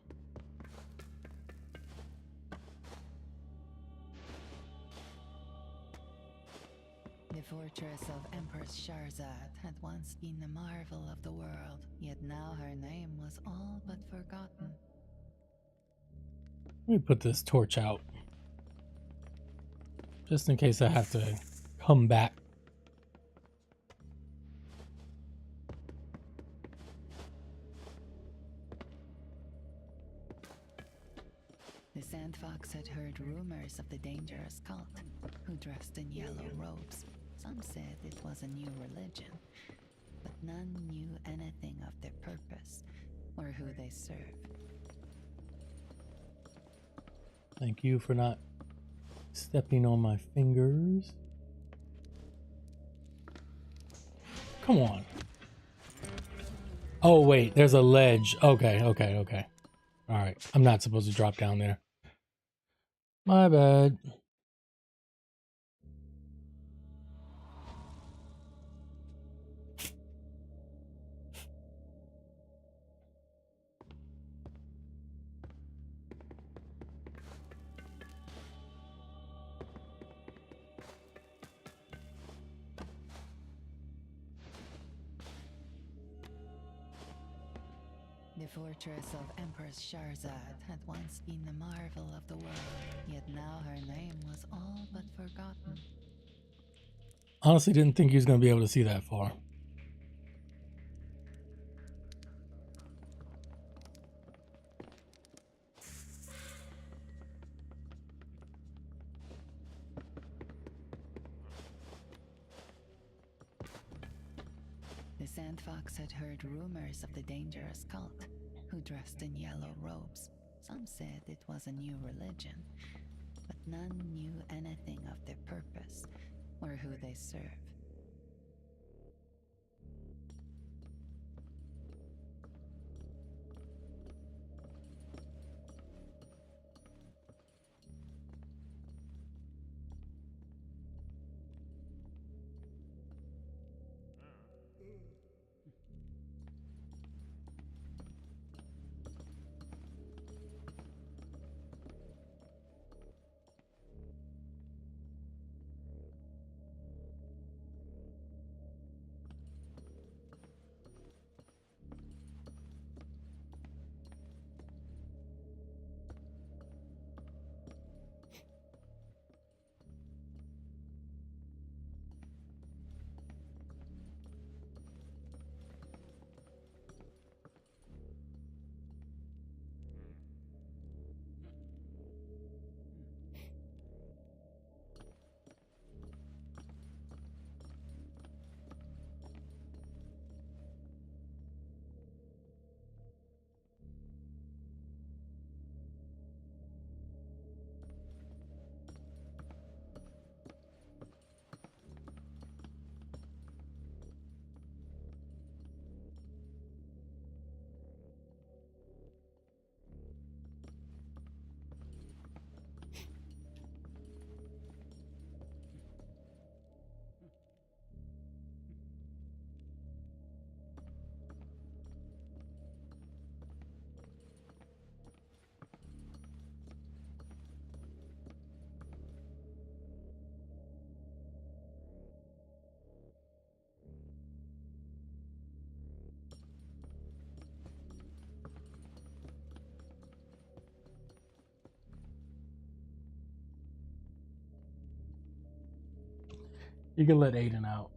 The fortress of Empress Sharzad had once been the marvel of the world, yet now her name was all but forgotten. Let me put this torch out. Just in case I have to come back. The Sandfox had heard rumors of the dangerous cult, who dressed in yellow robes. Some said it was a new religion, but none knew anything of their purpose or who they served. Thank you for not stepping on my fingers. Come on. Oh, wait, there's a ledge. Okay. All right. I'm not supposed to drop down there. My bad. The fortress of Empress Sharzad had once been the marvel of the world, yet now her name was all but forgotten. Honestly, didn't think he was going to be able to see that far. The Sandfox had heard rumors of the dangerous cult, who dressed in yellow robes. Some said it was a new religion, but none knew anything of their purpose or who they served. You can let Aiden out.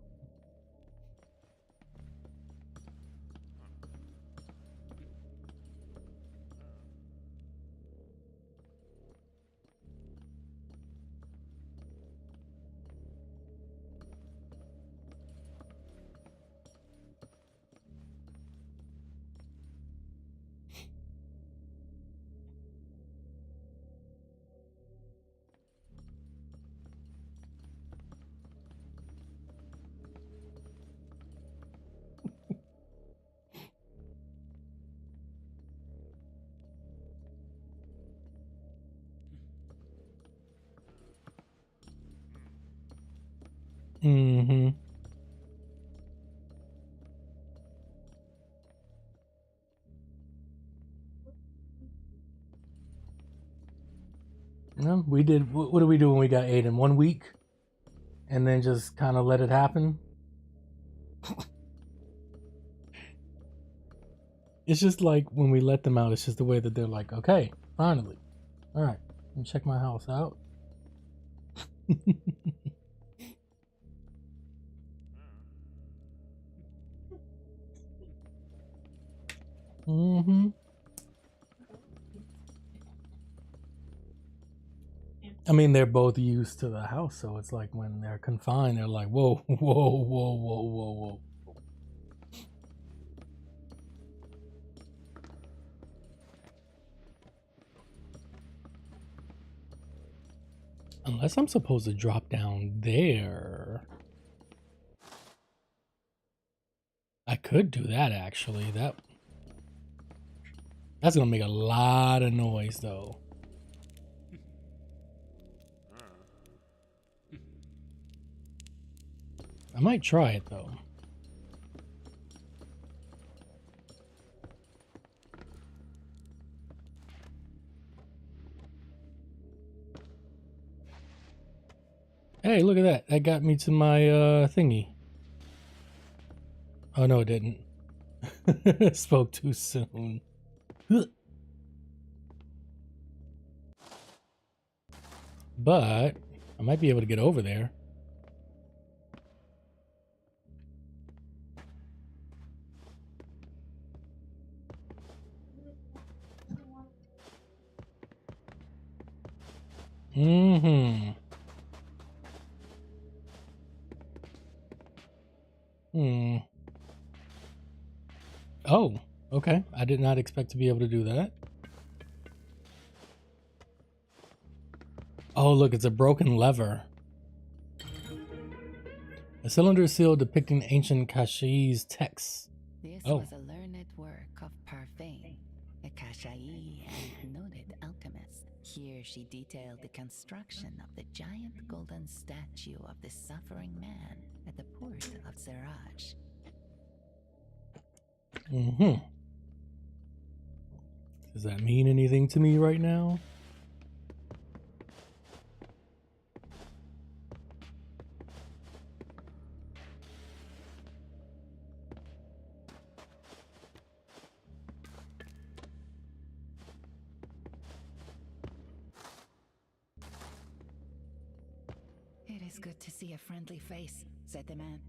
Mm-hmm. No, we did. What did we do when we got Aiden? 1 week? and then just kind of let it happen. It's just like when we let them out, it's just the way that they're like, okay, finally. All right, let me check my house out. Mm-hmm. I mean, they're both used to the house, so it's like when they're confined, they're like, whoa, whoa, whoa, whoa, whoa, whoa. Unless I'm supposed to drop down there. I could do that, actually. That's gonna make a lot of noise, though. I might try it, though. Hey, look at that. That got me to my thingy. Oh, no, it didn't. Spoke too soon. But I might be able to get over there. Mm-hmm. Hmm. Oh, okay. I did not expect to be able to do that. Oh, look, it's a broken lever. A cylinder seal depicting ancient Kashai's texts. This Oh. was a learned work of Parfait, a Kashai and noted alchemist. Here she detailed the construction of the giant golden statue of the suffering man at the port of Zeraj. Mm-hmm. Does that mean anything to me right now? It is good to see a friendly face, said the man.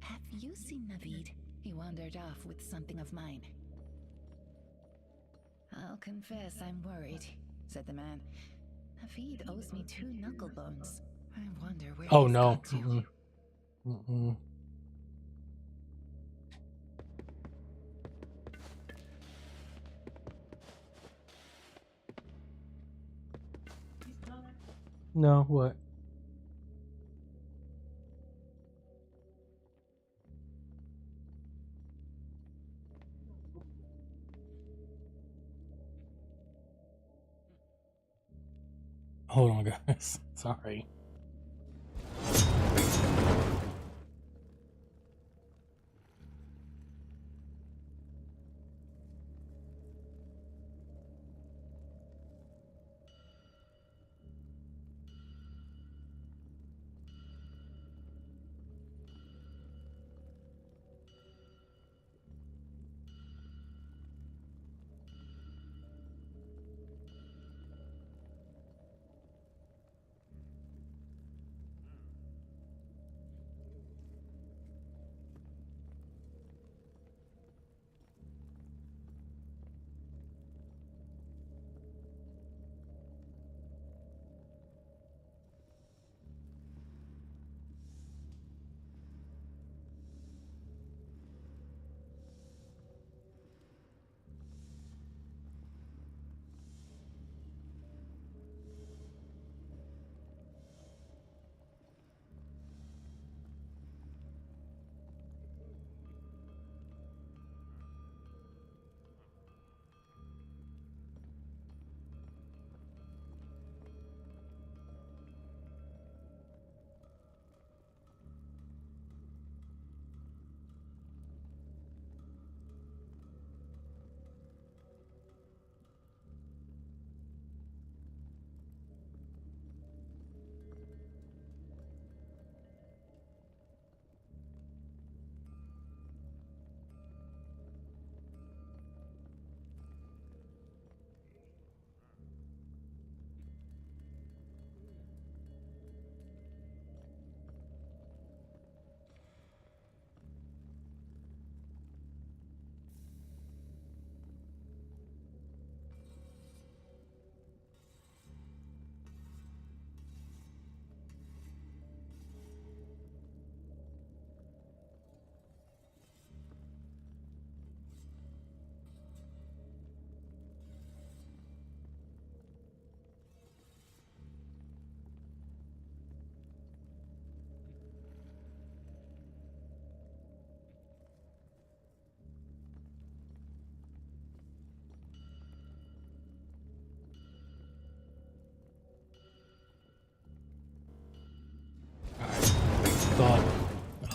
Have you seen Navid? He wandered off with something of mine. I'll confess I'm worried, said the man. Navid owes me 2 knuckle bones. I wonder where Oh, he's no. got to. Mm-mm. Mm-mm. No, what? Hold on, guys. Sorry.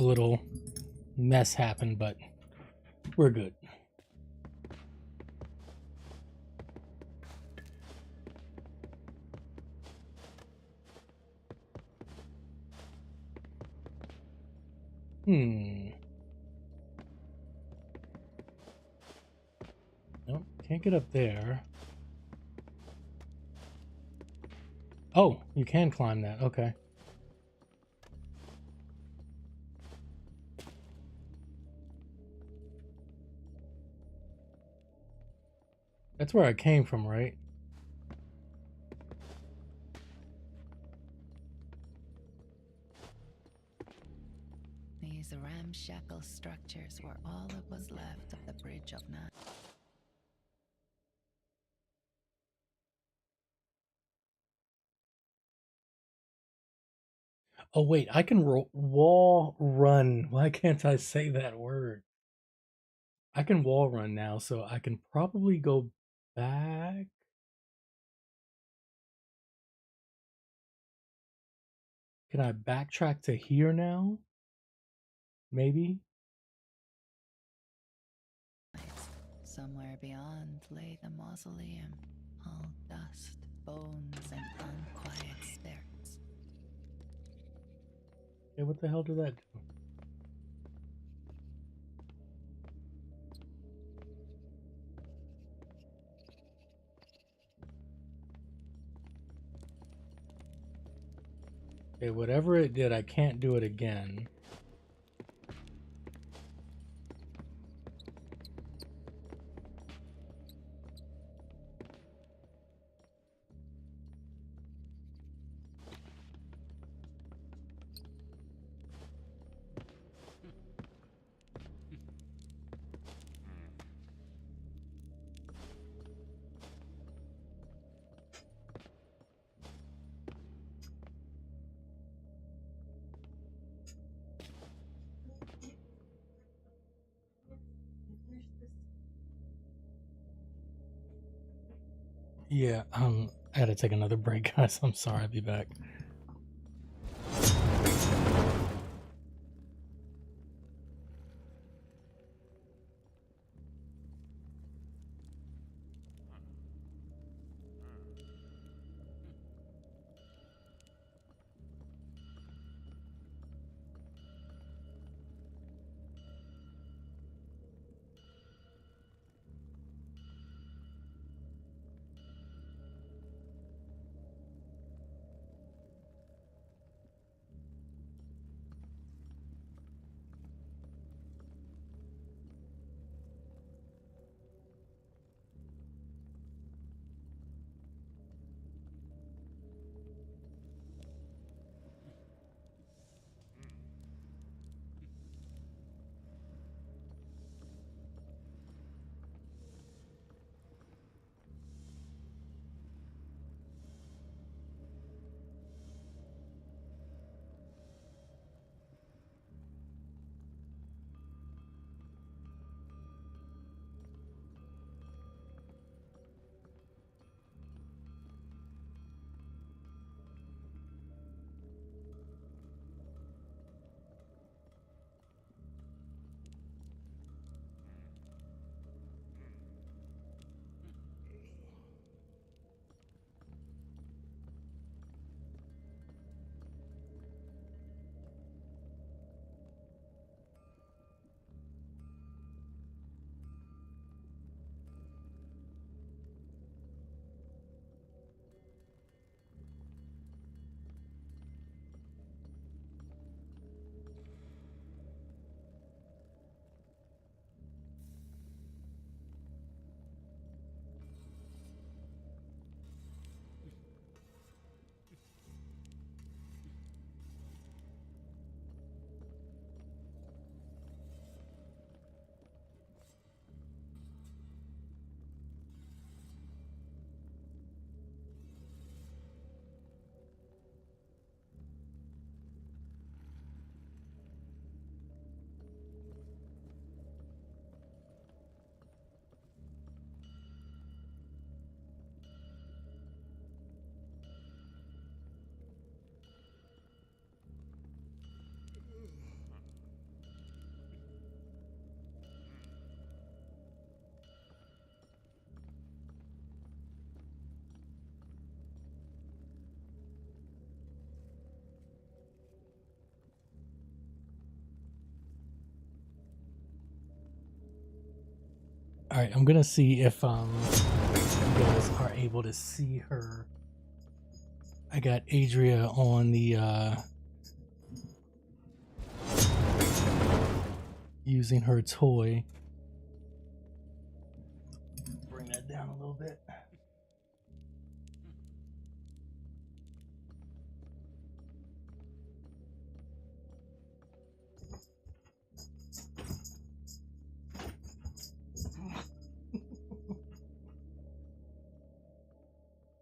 little mess happened, but we're good. Nope, can't get up there. Oh, you can climb that. Okay. That's where I came from, right? These ramshackle structures were all that was left of the Bridge of Nine. Oh wait, I can wall run. Why can't I say that word? I can wall run now, so I can probably go back. Can I backtrack to here now? Maybe? Somewhere beyond lay the mausoleum, all dust, bones, and unquiet spirits. Hey, what the hell did that do? Okay, whatever it did, I can't do it again. Yeah, I had to take another break, guys. I'm sorry, I'll be back. right, I'm gonna see if you guys are able to see her. I got Adria on the using her toy. Bring that down a little bit.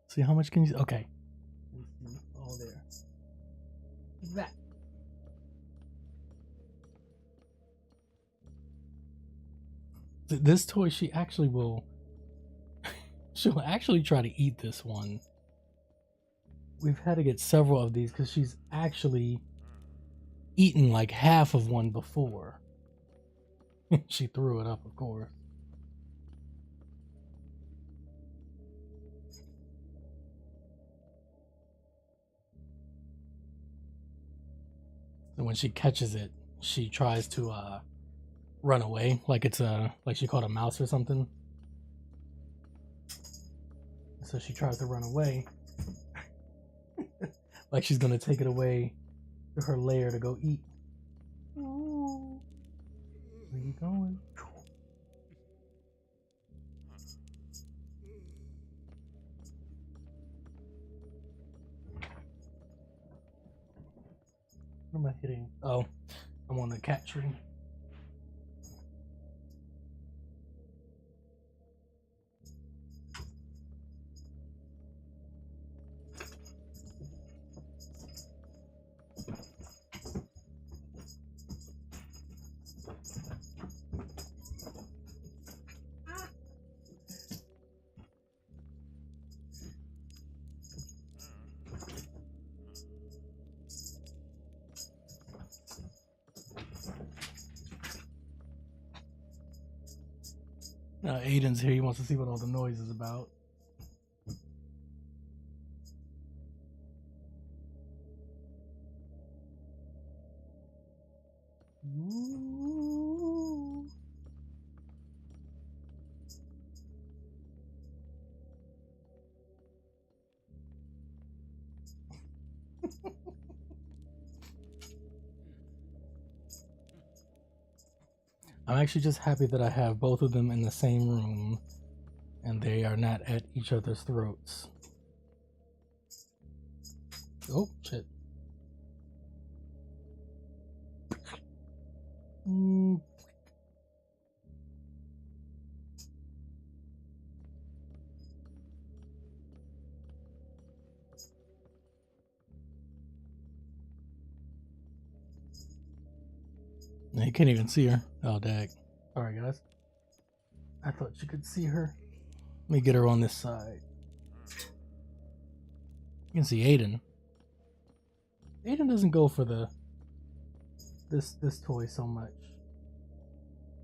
See how much can you? Okay. All there. That. This toy, she actually will. She'll actually try to eat this one. We've had to get several of these because she's actually eaten like half of one before. She threw it up, of course. And when she catches it, she tries to run away like it's like she caught a mouse or something. So she tries to run away like she's gonna take it away to her lair to go eat. Oh, where you going? What am I hitting? Oh, I'm on the cat tree. Aiden's here. He wants to see what all the noise is about. Ooh. I'm actually just happy that I have both of them in the same room and they are not at each other's throats. Oh, shit. You can't even see her. Oh, dag. Sorry, guys. I thought you could see her. Let me get her on this side. You can see Aiden. Aiden doesn't go for this toy so much.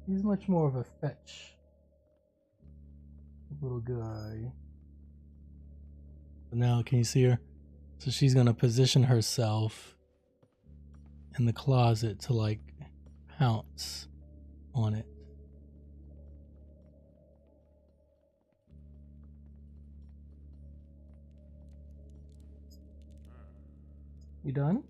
He's much more of a fetch little guy. Now, can you see her? So she's gonna position herself in the closet to like pounce on it. You done?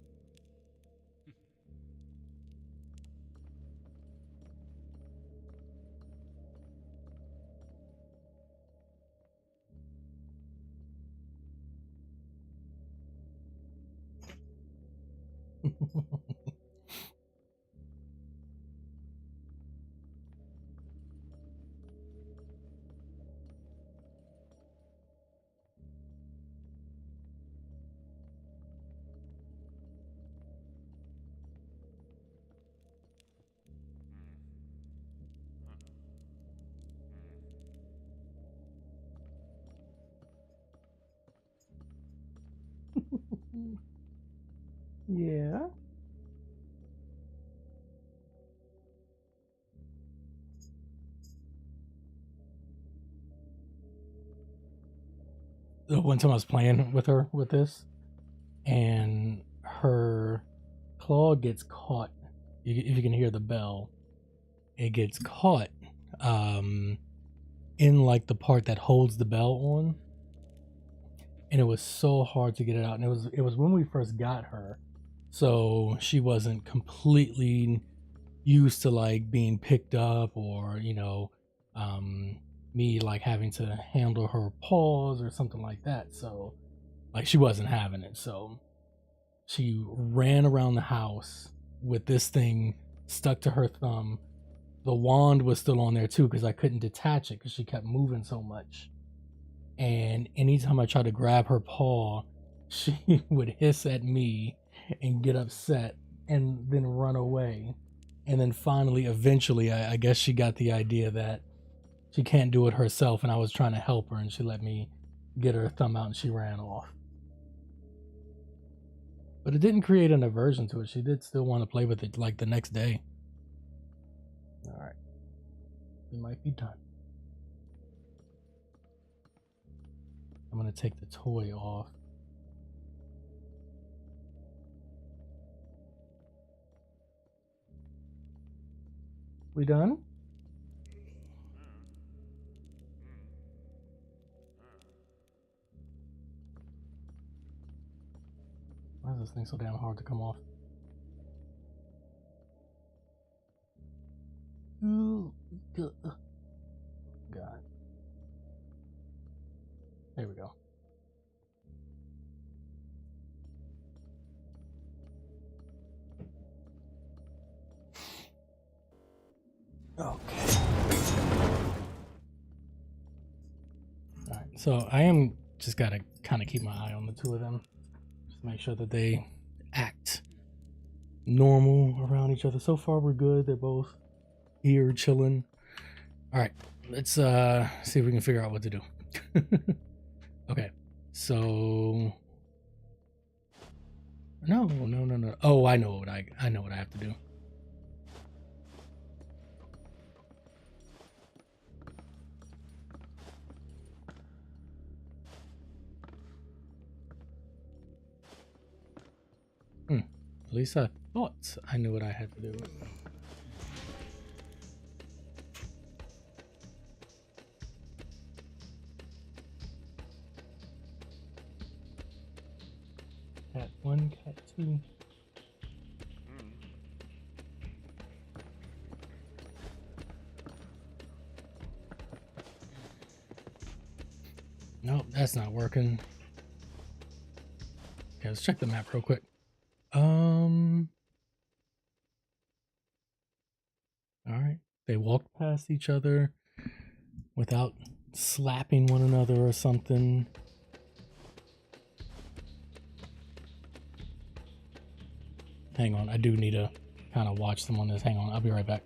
Yeah. One time I was playing with her with this, and her claw gets caught. If you can hear the bell, it gets caught in like the part that holds the bell on, and it was so hard to get it out. And it was when we first got her, so she wasn't completely used to like being picked up, or me like having to handle her paws or something like that. So like she wasn't having it. So she ran around the house with this thing stuck to her thumb. The wand was still on there too because I couldn't detach it because she kept moving so much. And anytime I tried to grab her paw, she would hiss at me and get upset and then run away. And then finally, eventually, I guess she got the idea that she can't do it herself, and I was trying to help her, and she let me get her thumb out and she ran off. But it didn't create an aversion to it. She did still want to play with it like the next day. Alright. We might be done. I'm going to take the toy off. We done? Why is this thing so damn hard to come off? Oh, God. There we go. Okay. Alright, so I am just gotta kind of keep my eye on the two of them. Just make sure that they act normal around each other. So far we're good. They're both here chilling. Alright, let's see if we can figure out what to do. Okay, so no. Oh, I know what I know what I have to do. At least I thought I knew what I had to do. Cat 1, cat 2. Nope, that's not working. Okay, let's check the map real quick. Alright. They walked past each other without slapping one another or something. Hang on, I do need to kind of watch them on this. Hang on, I'll be right back.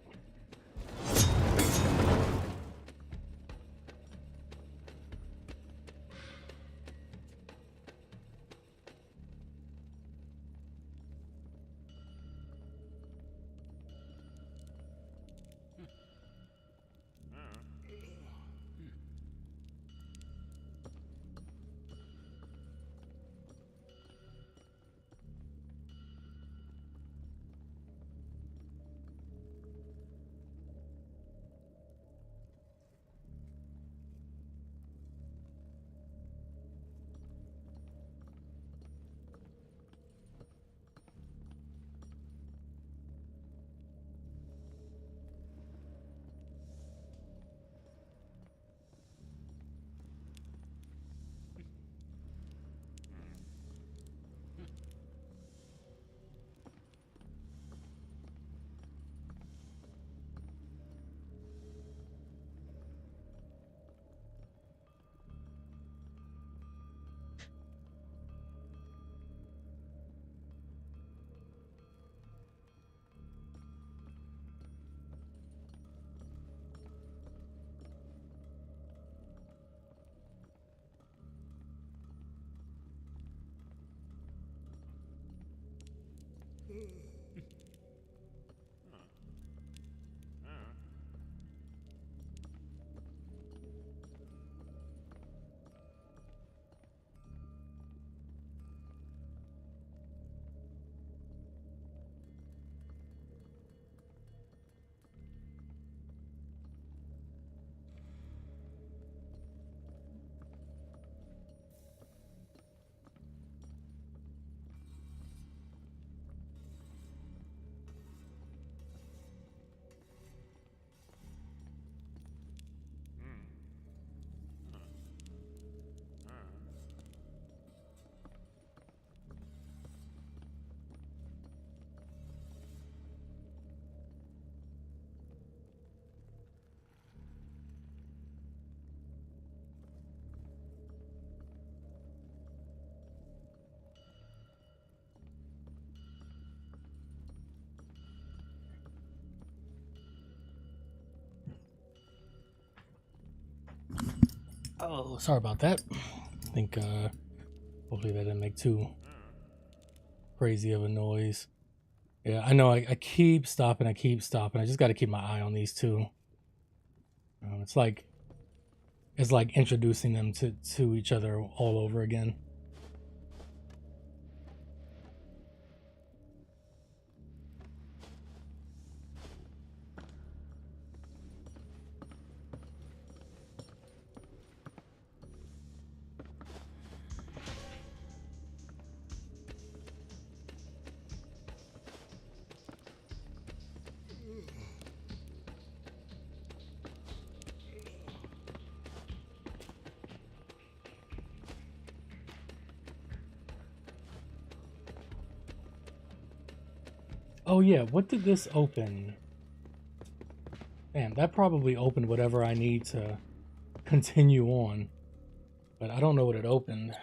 Oh, sorry about that. I think hopefully that didn't make too crazy of a noise. Yeah, I know I keep stopping, I just got to keep my eye on these two. It's like introducing them to each other all over again. Oh yeah, what did this open? Damn, that probably opened whatever I need to continue on. But I don't know what it opened.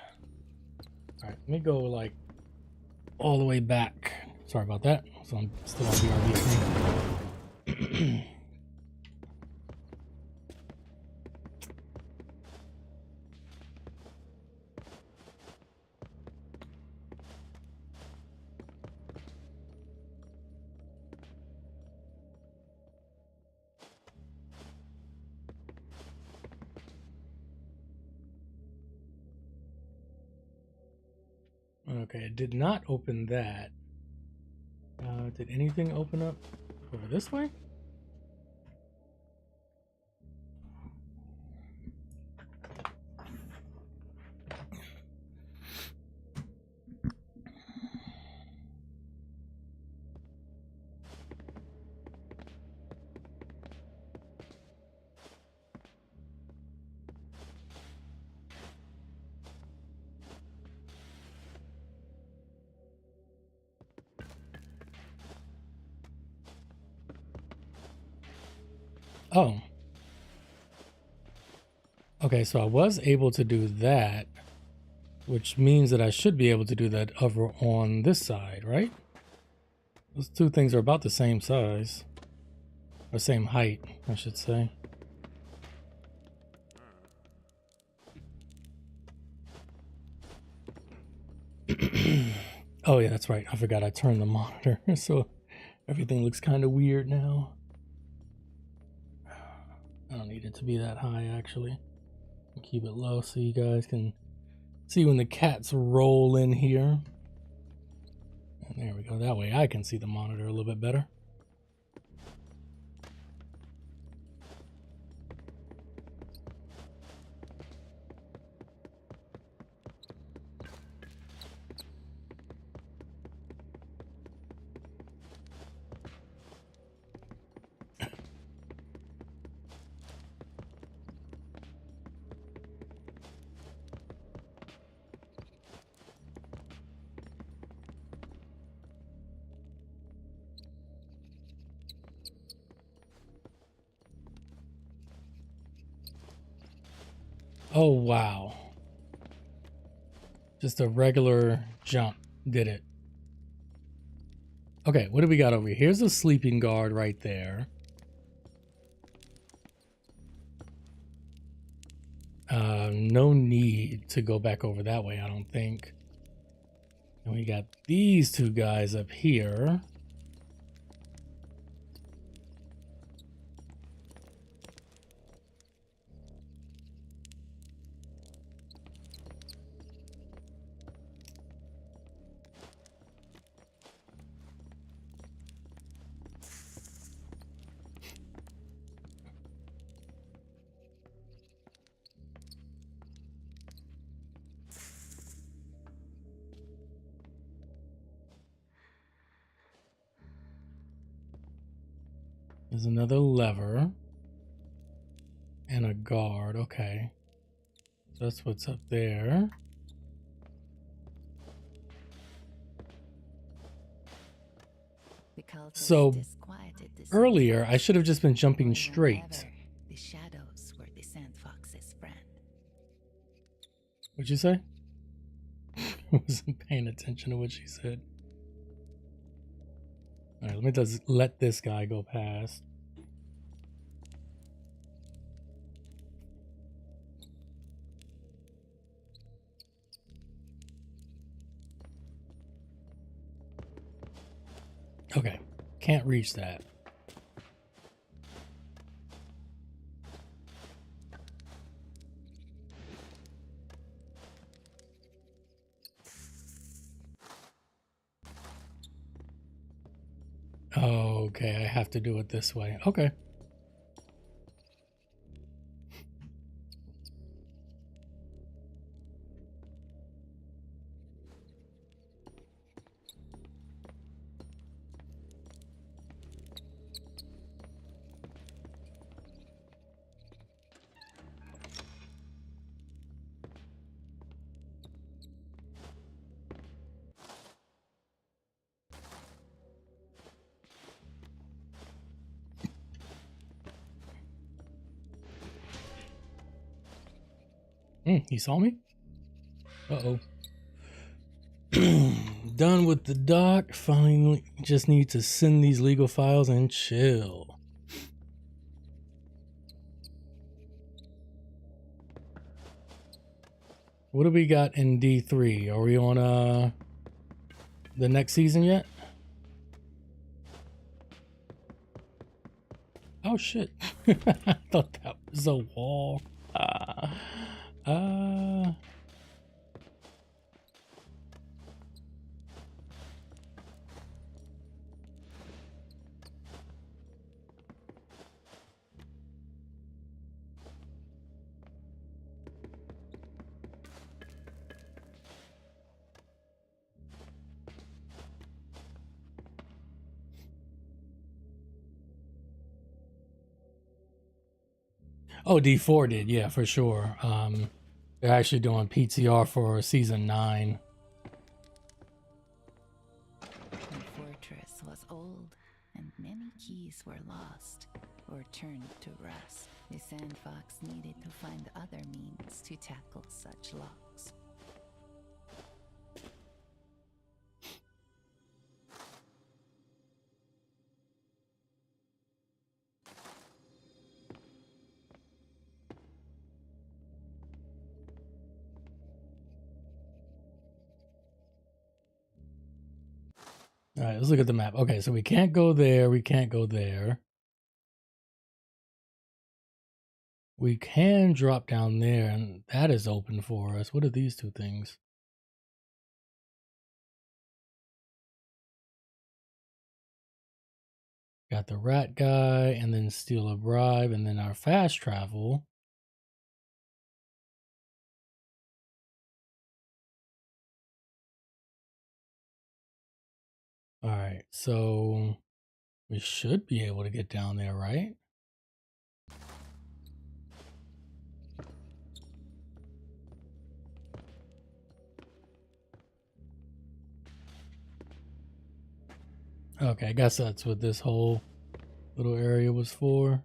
Alright, let me go like all the way back. Sorry about that. So I'm still on BRB. Okay, it did not open that. Did anything open up over this way? Oh. Okay, so I was able to do that, which means that I should be able to do that over on this side, right? Those two things are about the same size. Or same height, I should say. Oh yeah, that's right. I forgot I turned the monitor, so everything looks kind of weird now. I don't need it to be that high, actually. Keep it low so you guys can see when the cats roll in here. And there we go. That way I can see the monitor a little bit better. Oh, wow. Just a regular jump did it. Okay, what do we got over here? Here's a sleeping guard right there. No need to go back over that way, I don't think. And we got these two guys up here. There's another lever. And a guard, okay. So that's what's up there. So earlier, I should have just been jumping straight. The shadows were the Sandfox's friend. What'd you say? I wasn't paying attention to what she said. Alright, let me just let this guy go past. Okay, can't reach that. Okay, I have to do it this way. Okay. He saw me? Uh-oh. Done with the doc. Finally, just need to send these legal files and chill. What do we got in D3? Are we on the next season yet? Oh shit. I thought that was a wall. Oh, D4 did, yeah, for sure. They're actually doing PTR for season 9. The fortress was old, and many keys were lost or turned to rust. The Sand Fox needed to find other means to tackle such locks. All right, let's look at the map. Okay, so we can't go there. We can't go there. We can drop down there, and that is open for us. What are these two things? Got the rat guy, and then steal a bribe, and then our fast travel. All right, so we should be able to get down there, right? Okay, I guess that's what this whole little area was for.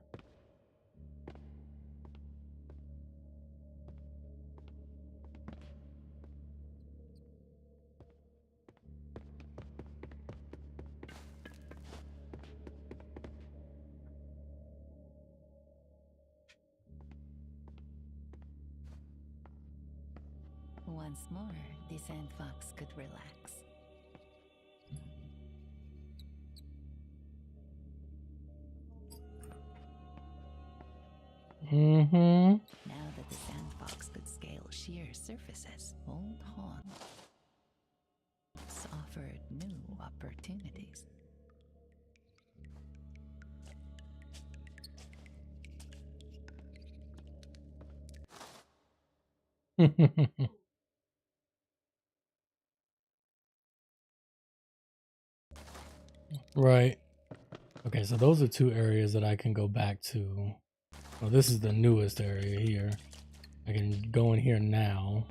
Once more, the Sand Fox could relax. Mm-hmm. Now that the Sand Fox could scale sheer surfaces, Old Haunts offered new opportunities. Right. Okay, so those are two areas that I can go back to. Well, this is the newest area here. I can go in here now.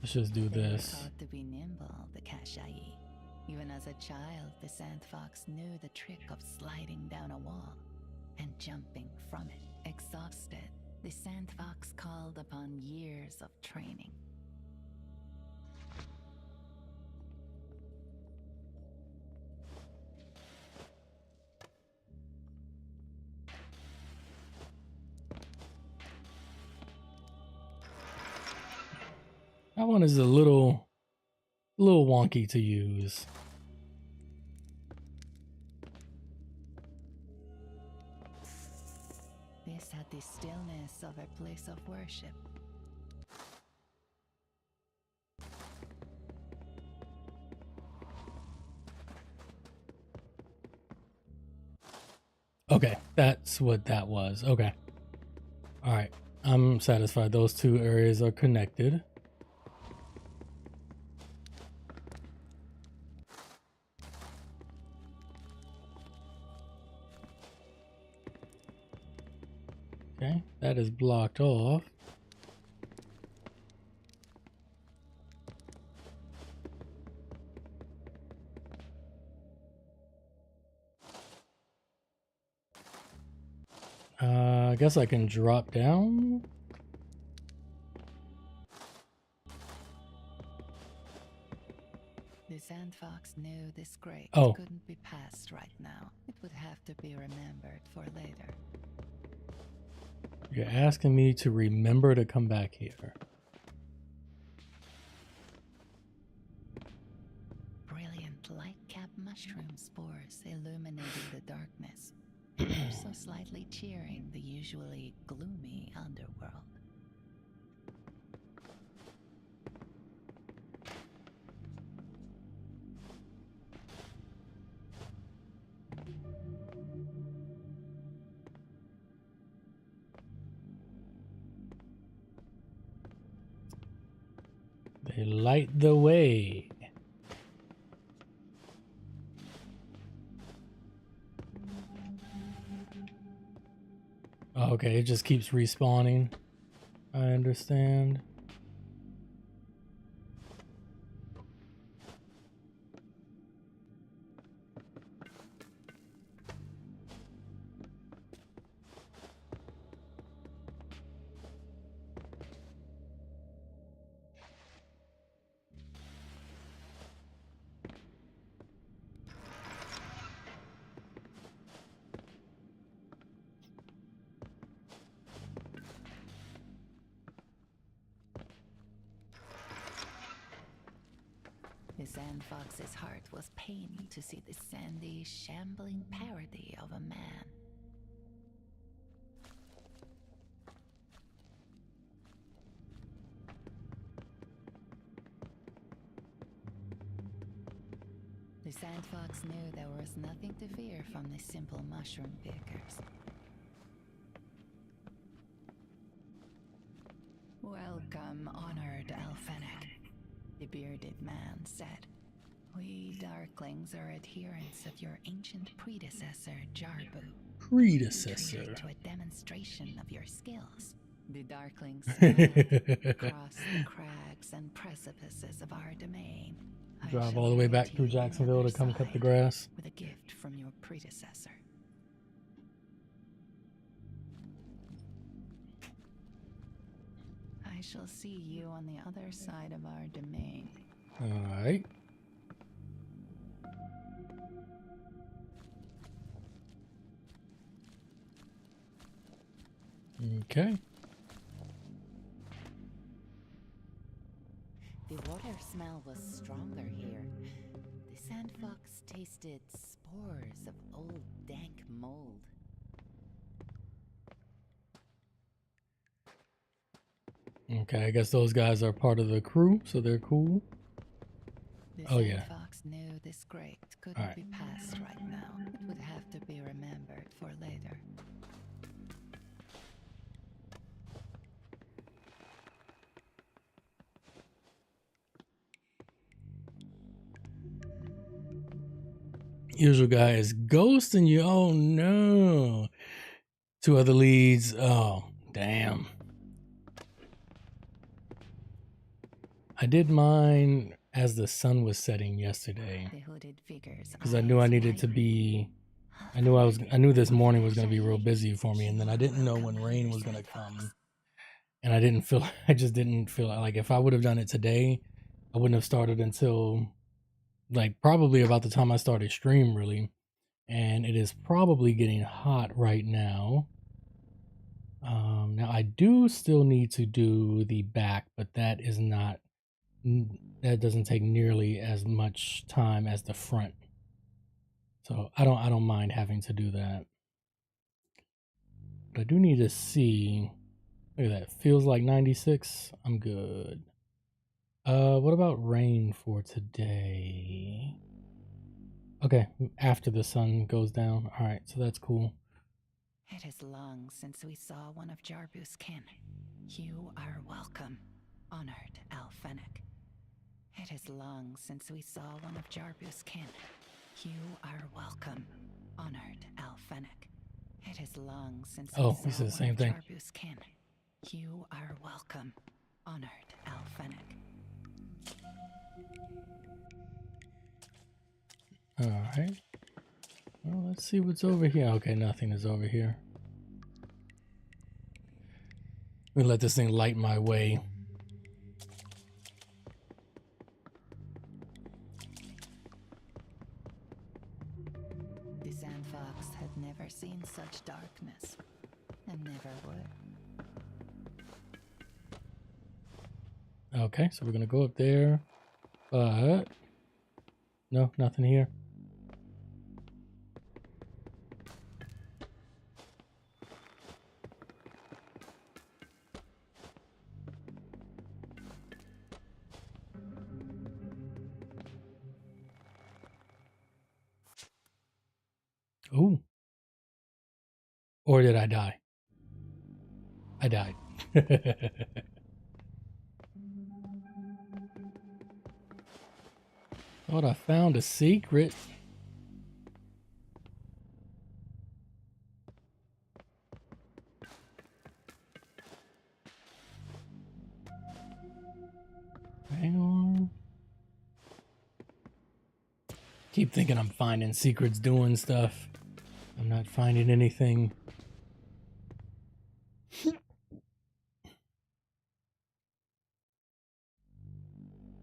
Let's just do They were this. taught to be nimble, the Kashai. Even as a child, the Sand Fox knew the trick of sliding down a wall and jumping from it. Exhausted, the Sand Fox called upon years of training. That one is a little a little wonky to use. This had the stillness of a place of worship. Okay, that's what that was. Okay. All right. I'm satisfied those two areas are connected. Okay, that is blocked off. I guess I can drop down. The Sand Fox knew this grate Oh. couldn't be passed right now. It would have to be remembered for later. You're asking me to remember to come back here. Brilliant light-cap mushroom spores illuminating the darkness, so slightly cheering the usually gloomy underworld. They light the way. Okay, it just keeps respawning. I understand. The Sand Fox's heart was pained to see the sandy, shambling parody of a man. The Sand Fox knew there was nothing to fear from the simple mushroom pickers. Welcome, honored Alphenet, the bearded man said. We Darklings are adherents of your ancient predecessor, Jarbu. Predecessor. Treated to a demonstration of your skills. The Darklings smiled across the crags and precipices of our domain. I Drive shall all the way meet back you through on the Jacksonville other to come cut the side grass. with a gift from your predecessor. I shall see you on the other side of our domain. All right. Okay. The water smell was stronger here. The Sand Fox tasted spores of old dank mold. Okay, I guess those guys are part of the crew, so they're cool. The Oh, Sand yeah. Fox knew this grate couldn't Alright. be passed right now. It would have to be remembered for later. Usual guy is ghosting you. Oh no. Two other leads. Oh, damn. I did mine as the sun was setting yesterday The hooded figures because I knew I needed to be. I knew this morning was going to be real busy for me, and then I didn't know when rain was going to come, and I just didn't feel like if I would have done it today, I wouldn't have started until like probably about the time I started stream really, and it is probably getting hot right now. Now I do still need to do the back, but that is not that doesn't take nearly as much time as the front. So I don't mind having to do that. But I do need to see. Look at that. Feels like 96. I'm good. What about rain for today? Okay, after the sun goes down. All right, so that's cool. It is long since we saw one of Jarbu's kin. You are welcome, honored Alfenic. It is long since we saw one of Jarbu's kin. You are welcome, honored Alfenic. It is long since we He saw said the same thing. Jarbu's kin. You are welcome, honored Alfenic. All right. Well, let's see what's over here. Okay, nothing is over here. Let me let this thing light my way. The Sandfox had never seen such darkness, and never would. Okay, so we're gonna go up there, but no, nothing here. Ooh. Or did I die? I died. Thought I found a secret. Hang on. Keep thinking I'm finding secrets doing stuff. I'm not finding anything.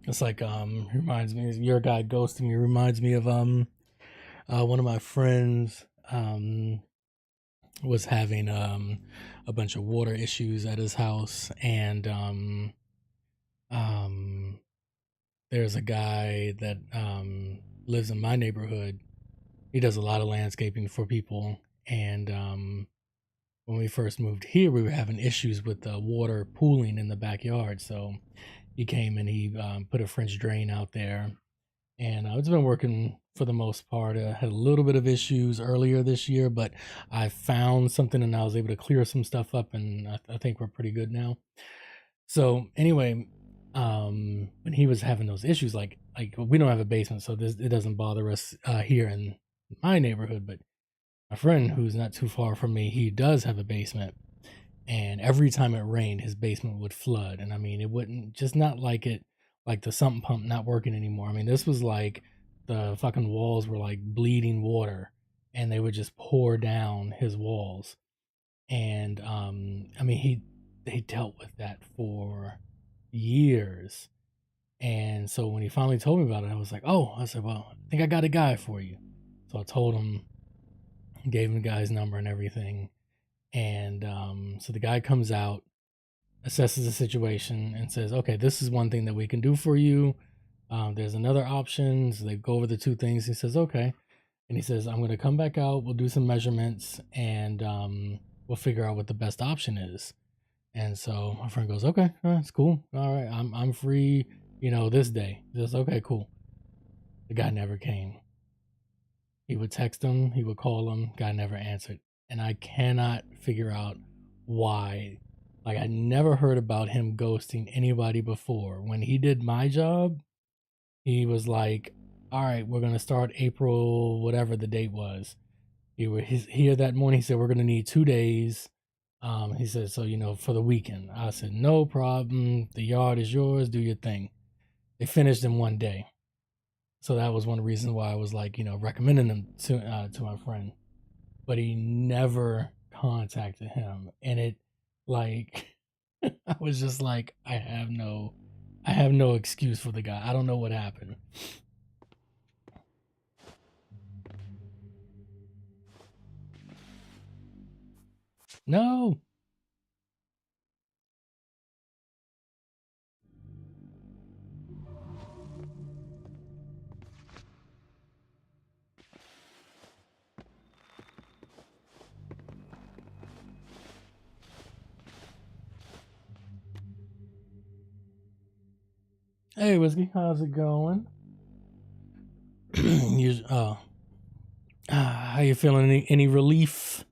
It's like reminds me, your guy ghosting me reminds me of one of my friends was having a bunch of water issues at his house, and there's a guy that lives in my neighborhood. He does a lot of landscaping for people, and when we first moved here, we were having issues with the water pooling in the backyard. So he came and he put a French drain out there, and it's been working for the most part. I had a little bit of issues earlier this year, but I found something and I was able to clear some stuff up, and I think we're pretty good now. So anyway, when he was having those issues, like we don't have a basement, so it doesn't bother us here in my neighborhood, but my friend who's not too far from me, he does have a basement, and every time it rained, his basement would flood. And I mean, it wouldn't just not like it, like the sump pump not working anymore. I mean, this was like the fucking walls were like bleeding water, and they would just pour down his walls. And I mean, they dealt with that for years. And so when he finally told me about it, I was like, oh, I said, well, I think I got a guy for you. So I told him, gave him the guy's number and everything. And so the guy comes out, assesses the situation, and says, okay, this is one thing that we can do for you. There's another option. So they go over the two things. He says, okay. And he says, I'm going to come back out. We'll do some measurements, and we'll figure out what the best option is. And so my friend goes, okay, that's cool. All right, I'm free, this day. Just okay, cool. The guy never came. He would text him, he would call him, guy never answered. And I cannot figure out why. Like, I never heard about him ghosting anybody before. When he did my job, he was like, all right, we're going to start April, whatever the date was. He was here that morning. He said, we're going to need 2 days. He said, so, for the weekend. I said, no problem. The yard is yours. Do your thing. They finished in 1 day. So that was one reason why I was like, recommending him to my friend. But he never contacted him. And it, like, I was just like, I have no excuse for the guy. I don't know what happened. No. Hey, Whiskey, how's it going? you, how you feeling? Any relief?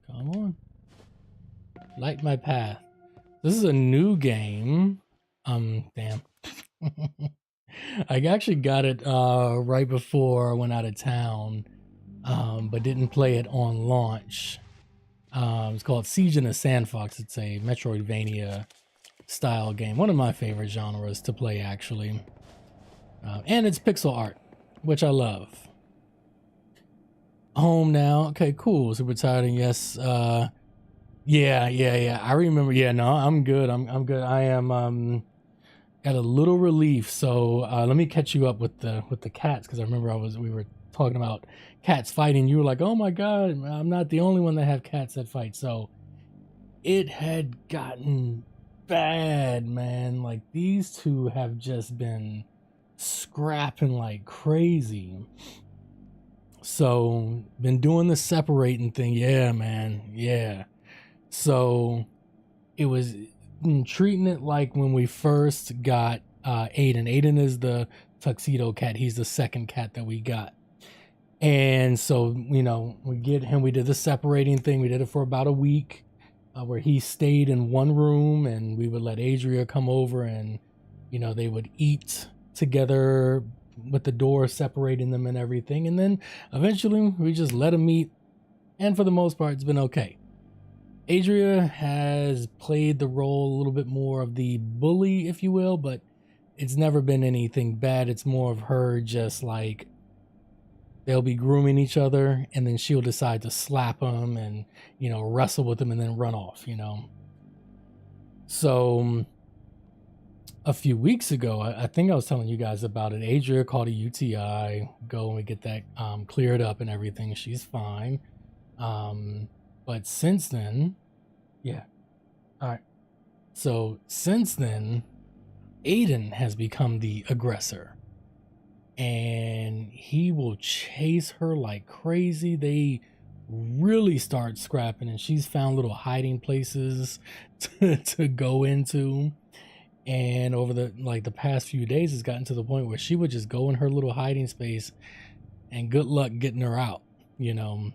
Come on, light my path. This is a new game. Damn. I actually got it right before I went out of town, but didn't play it on launch. It's called Siege in the Sandfox. It's a Metroidvania style game. One of my favorite genres to play, actually. And it's pixel art, which I love. Home now. Okay, cool. Super tired, and yes, yeah. I remember. Yeah, no, I'm good. I'm good. I am got a little relief. So let me catch you up with the cats, because I remember we were talking about cats fighting. You were like, oh my god, I'm not the only one that have cats that fight. So it had gotten bad, man. Like, these two have just been scrapping like crazy. So been doing the separating thing. Yeah, man. Yeah. So it was treating it like when we first got Aiden. Aiden is the tuxedo cat. He's the second cat that we got. And so, you know, we get him, we did the separating thing. We did it for about a week, where he stayed in one room, and we would let Adria come over, and, you know, they would eat together with the door separating them and everything. And then eventually we just let him eat. And for the most part, it's been okay. Adria has played the role a little bit more of the bully, if you will, but it's never been anything bad. It's more of her just like, they'll be grooming each other, and then she'll decide to slap him and, you know, wrestle with him and then run off, you know. So a few weeks ago, I think I was telling you guys about it. Adria called a UTI, go and we get that cleared up and everything. She's fine. But since then, yeah. All right. So since then, Aiden has become the aggressor, and he will chase her like crazy. They really start scrapping, and she's found little hiding places to go into. And over the past few days, it's gotten to the point where she would just go in her little hiding space, and good luck getting her out, you know.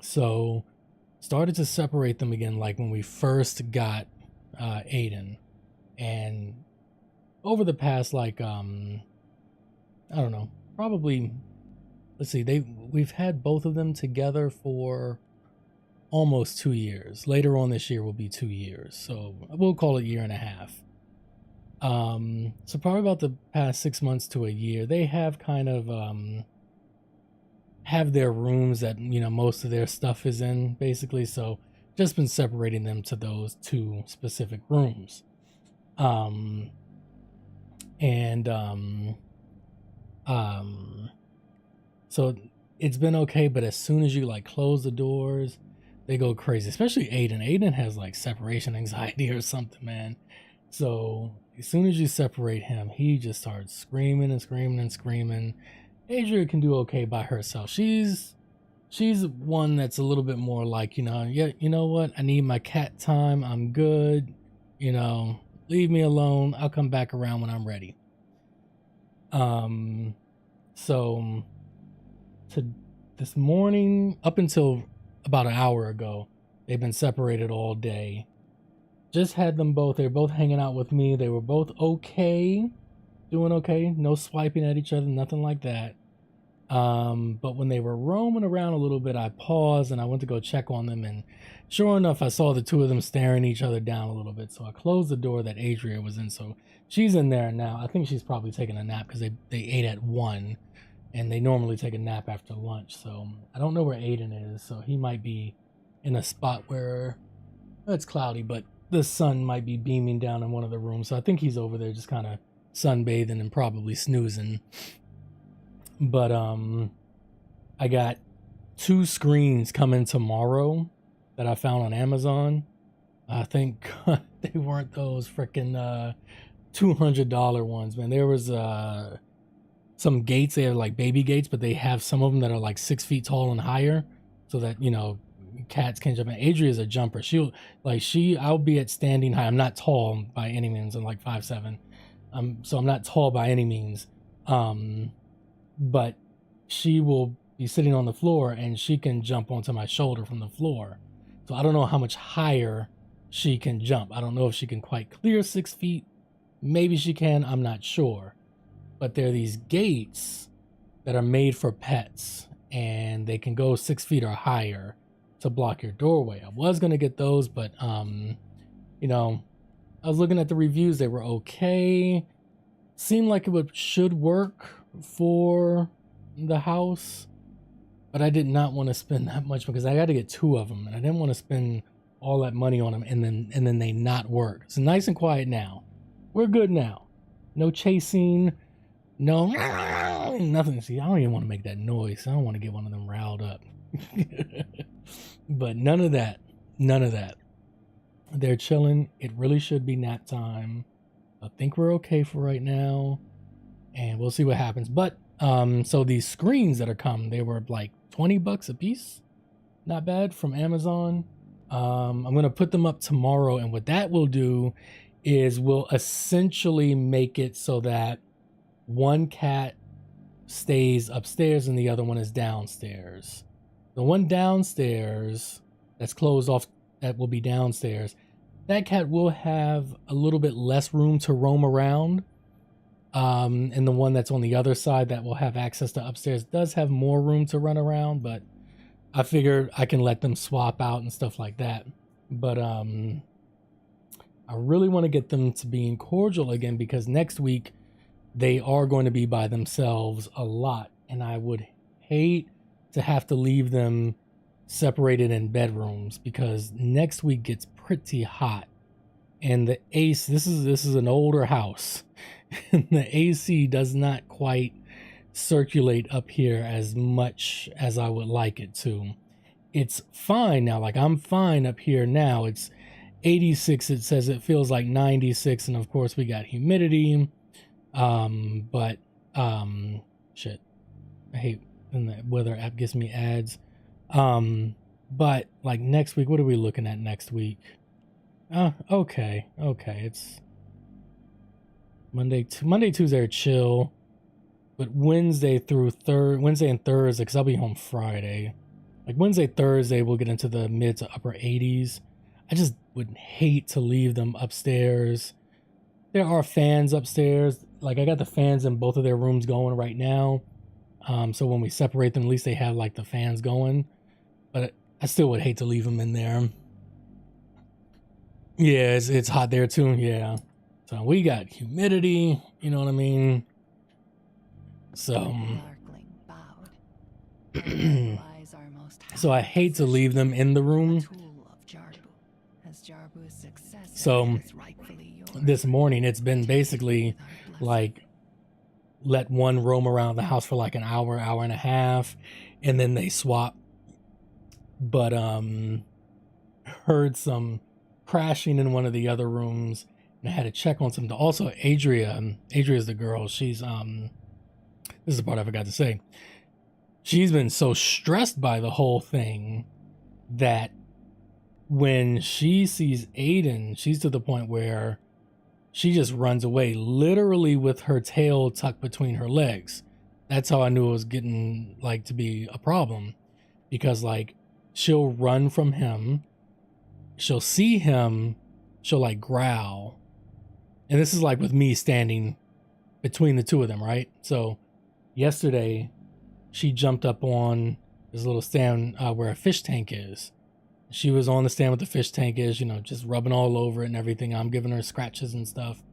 So started to separate them again, like when we first got Aiden. And over the past, like, I don't know, probably, let's see, we've had both of them together for almost 2 years. Later on this year will be 2 years, so we'll call it 1.5 years. So probably about the past 6 months to a year, they have kind of have their rooms that, you know, most of their stuff is in, basically. So just been separating them to those two specific rooms. So it's been okay, but as soon as you like close the doors, they go crazy. Especially Aiden. Aiden has like separation anxiety or something, man. So as soon as you separate him, he just starts screaming and screaming and screaming. Adria can do okay by herself. She's one that's a little bit more like, you know, yeah, you know what? I need my cat time. I'm good. You know, leave me alone. I'll come back around when I'm ready. So to this morning, up until about an hour ago, they've been separated all day. Just had them both. They were both hanging out with me. They were both okay, doing okay. No swiping at each other, nothing like that. But when they were roaming around a little bit, I paused and I went to go check on them, and sure enough, I saw the two of them staring each other down a little bit. So I closed the door that Adria was in. So she's in there now. I think she's probably taking a nap, because they ate at 1, and they normally take a nap after lunch. So I don't know where Aiden is. So he might be in a spot where it's cloudy, but the sun might be beaming down in one of the rooms. So I think he's over there just kind of sunbathing and probably snoozing. But I got 2 screens coming tomorrow that I found on Amazon. I think they weren't those freaking $200 ones, man. There was some gates. They have like baby gates, but they have some of them that are like 6 feet tall and higher, so that cats can jump. And Adria's a jumper. I'll be at standing height. I'm not tall by any means. I'm like 5'7". So I'm not tall by any means. But she will be sitting on the floor and she can jump onto my shoulder from the floor. So I don't know how much higher she can jump. I don't know if she can quite clear 6 feet. Maybe she can, I'm not sure. But there are these gates that are made for pets, and they can go 6 feet or higher to block your doorway. I was gonna get those, but I was looking at the reviews. They were okay. Seemed like should work for the house, but I did not want to spend that much because I got to get 2 of them, and I didn't want to spend all that money on them and then they not work. It's nice and quiet now. We're good now. No chasing. No, nothing. See, I don't even want to make that noise. I don't want to get one of them riled up. But none of that. None of that. They're chilling. It really should be nap time. I think we're okay for right now, and we'll see what happens. But so these screens that are coming, they were like $20 a piece. Not bad, from Amazon. I'm gonna put them up tomorrow, and what that will do is we'll essentially make it so that one cat stays upstairs and the other one is downstairs. The one downstairs that's closed off, that will be downstairs, that cat will have a little bit less room to roam around. And the one that's on the other side that will have access to upstairs does have more room to run around, but I figured I can let them swap out and stuff like that. But I really want to get them to being cordial again, because next week they are going to be by themselves a lot, and I would hate to have to leave them separated in bedrooms, because next week gets pretty hot, and the AC, this is an older house, and the AC does not quite circulate up here as much as I would like it to. It's fine now, like I'm fine up here now. It's 86. It says it feels like 96, and of course we got humidity. Shit, I hate when the weather app gives me ads. But like next week, what are we looking at next week? Okay, it's Monday, Tuesday are chill, but Wednesday and Thursday, because I'll be home Friday. Like Wednesday, Thursday, we'll get into the mid to upper 80s. I just would hate to leave them upstairs. There are fans upstairs. Like I got the fans in both of their rooms going right now. So when we separate them, at least they have like the fans going. But I still would hate to leave them in there. Yeah, it's hot there too. Yeah. So we got humidity. You know what I mean? So. So I hate to leave them in the room. So this morning it's been basically like let one roam around the house for like an hour and a half, and then they swap. But heard some crashing in one of the other rooms, and I had to check on some. Also, Adria's the girl. She's this is the part I forgot to say. She's been so stressed by the whole thing that when she sees Aiden, she's to the point where she just runs away, literally with her tail tucked between her legs. That's how I knew it was getting like to be a problem, because like she'll run from him, she'll see him, she'll like growl. And this is like with me standing between the two of them, right? So yesterday she jumped up on this little stand where a fish tank is. She was on the stand with the fish tank is, just rubbing all over it and everything. I'm giving her scratches and stuff.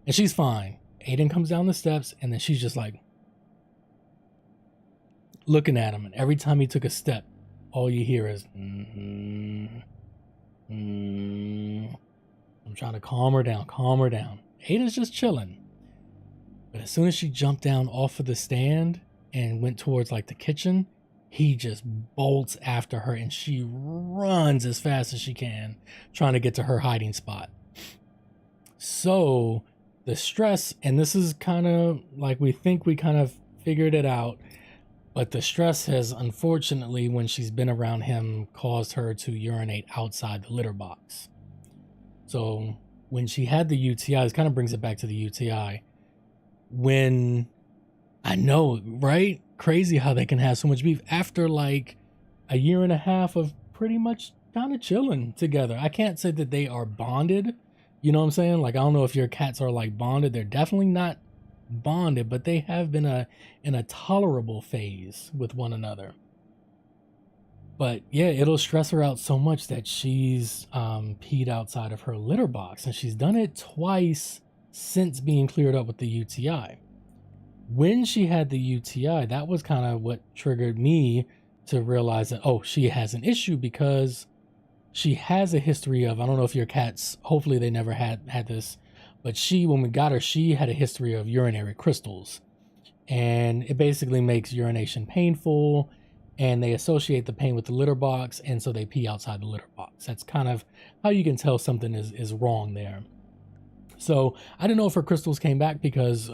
And she's fine. Aiden comes down the steps, and then she's just like looking at him. And every time he took a step, all you hear is, I'm trying to calm her down. Aiden's just chilling. But as soon as she jumped down off of the stand and went towards like the kitchen, he just bolts after her, and she runs as fast as she can, trying to get to her hiding spot. So the stress, and this is kind of like we think we kind of figured it out, but the stress has unfortunately, when she's been around him, caused her to urinate outside the litter box. So when she had the UTI, this kind of brings it back to the UTI. When I know, right? Crazy how they can have so much beef after like a year and a half of pretty much kind of chilling together. I can't say that they are bonded. You know what I'm saying? Like, I don't know if your cats are like bonded. They're definitely not bonded, but they have been in a tolerable phase with one another. But yeah, it'll stress her out so much that she's peed outside of her litter box, and she's done it twice since being cleared up with the UTI. When she had the UTI, that was kind of what triggered me to realize that, oh, she has an issue, because she has a history of, I don't know if your cats, hopefully they never had this, but when we got her, she had a history of urinary crystals, and it basically makes urination painful, and they associate the pain with the litter box, and so they pee outside the litter box. That's kind of how you can tell something is wrong there. So I didn't know if her crystals came back, because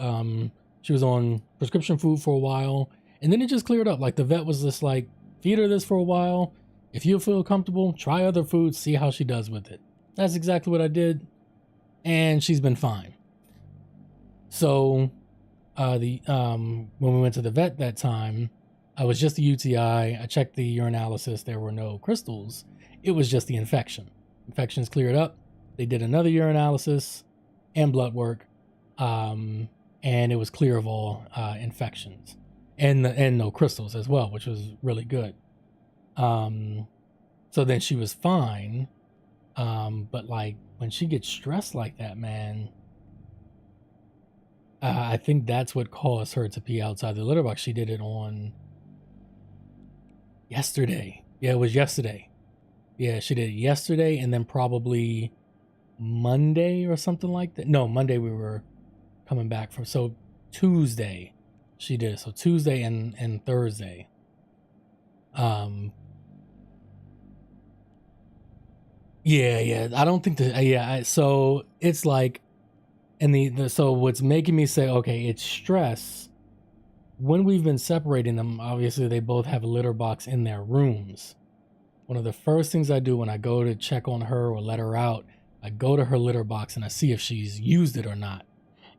she was on prescription food for a while, and then it just cleared up. Like, the vet was just like, feed her this for a while. If you feel comfortable, try other foods, see how she does with it. That's exactly what I did, and she's been fine. So when we went to the vet that time, I was just the UTI. I checked the urinalysis. There were no crystals. It was just the infection. Infection's cleared up. They did another urinalysis and blood work, and it was clear of all infections, and no crystals as well, which was really good. So then she was fine. But like, when she gets stressed like that, man, I think that's what caused her to pee outside the litter box. She did it on yesterday. Yeah, it was yesterday. Yeah, she did it yesterday, and then probably Monday or something like that. No, Monday we were coming back from. So Tuesday she did it. So Tuesday and Thursday. Yeah. I don't think that. So it's like, and so what's making me say, okay, it's stress. When we've been separating them, obviously they both have a litter box in their rooms. One of the first things I do when I go to check on her or let her out, I go to her litter box and I see if she's used it or not.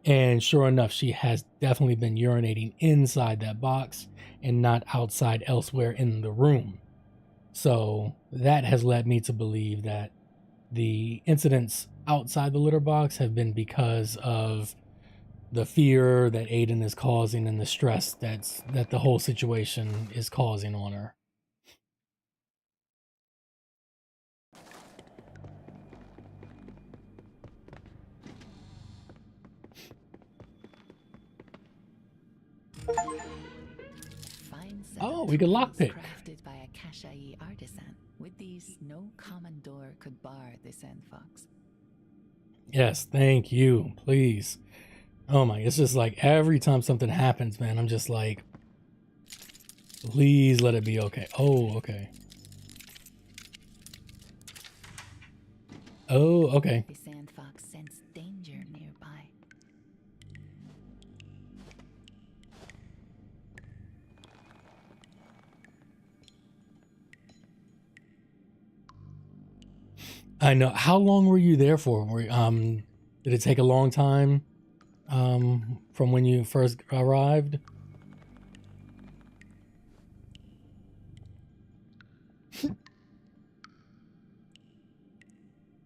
And sure enough, she has definitely been urinating inside that box and not outside elsewhere in the room. So that has led me to believe that the incidents outside the litter box have been because of the fear that Aiden is causing and the stress that the whole situation is causing on her. Oh, we can lockpick. Crafted by a Kashai artisan. With these, no common door could bar the Sandfox. Yes, thank you. Please. Oh my, it's just like every time something happens, man, I'm just like, please let it be okay. Oh, okay. Oh, okay. The Sandfox sensed danger nearby. I know. How long were you there for? Did it take a long time from when you first arrived?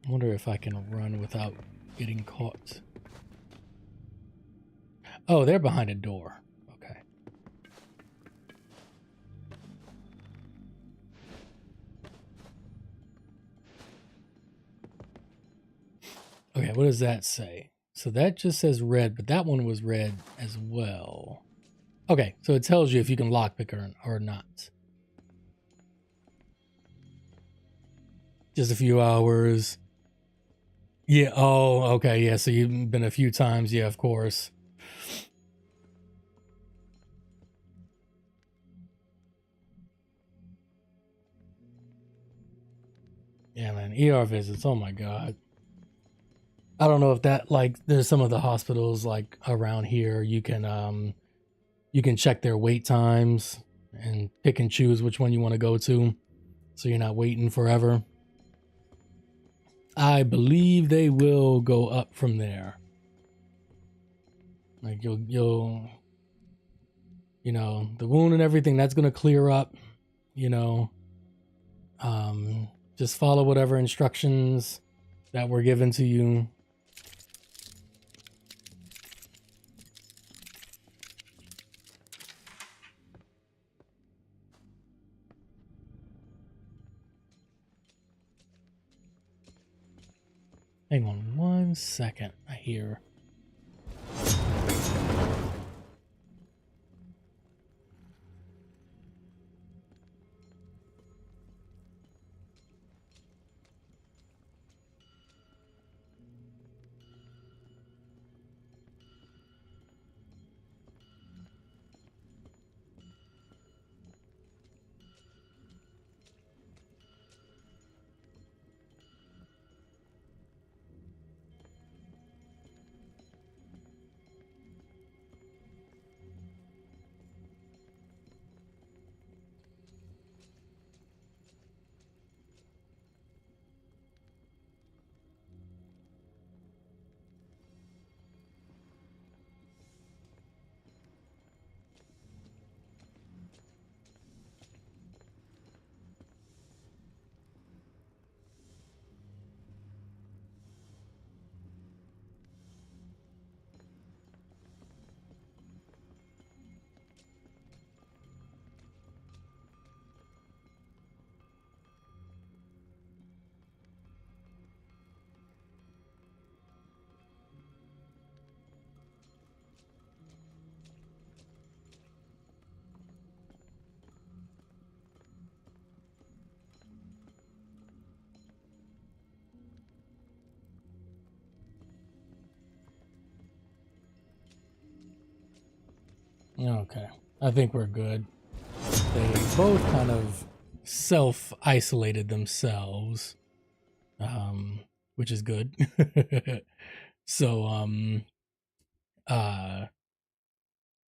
I wonder if I can run without getting caught. Oh, they're behind a door. Okay. Okay, what does that say? So that just says red, but that one was red as well. Okay, so it tells you if you can lockpick or not. Just a few hours. Yeah, oh, okay, yeah, so you've been a few times, yeah, of course. Yeah, man, ER visits, oh my god. I don't know if that, like, there's some of the hospitals like around here you can check their wait times and pick and choose which one you want to go to, so you're not waiting forever. I believe they will go up from there. Like you'll you know, the wound and everything that's gonna clear up, you know. Just follow whatever instructions that were given to you. Hang on 1 second. I hear. Okay, I think we're good. They both kind of self-isolated themselves, which is good. So, and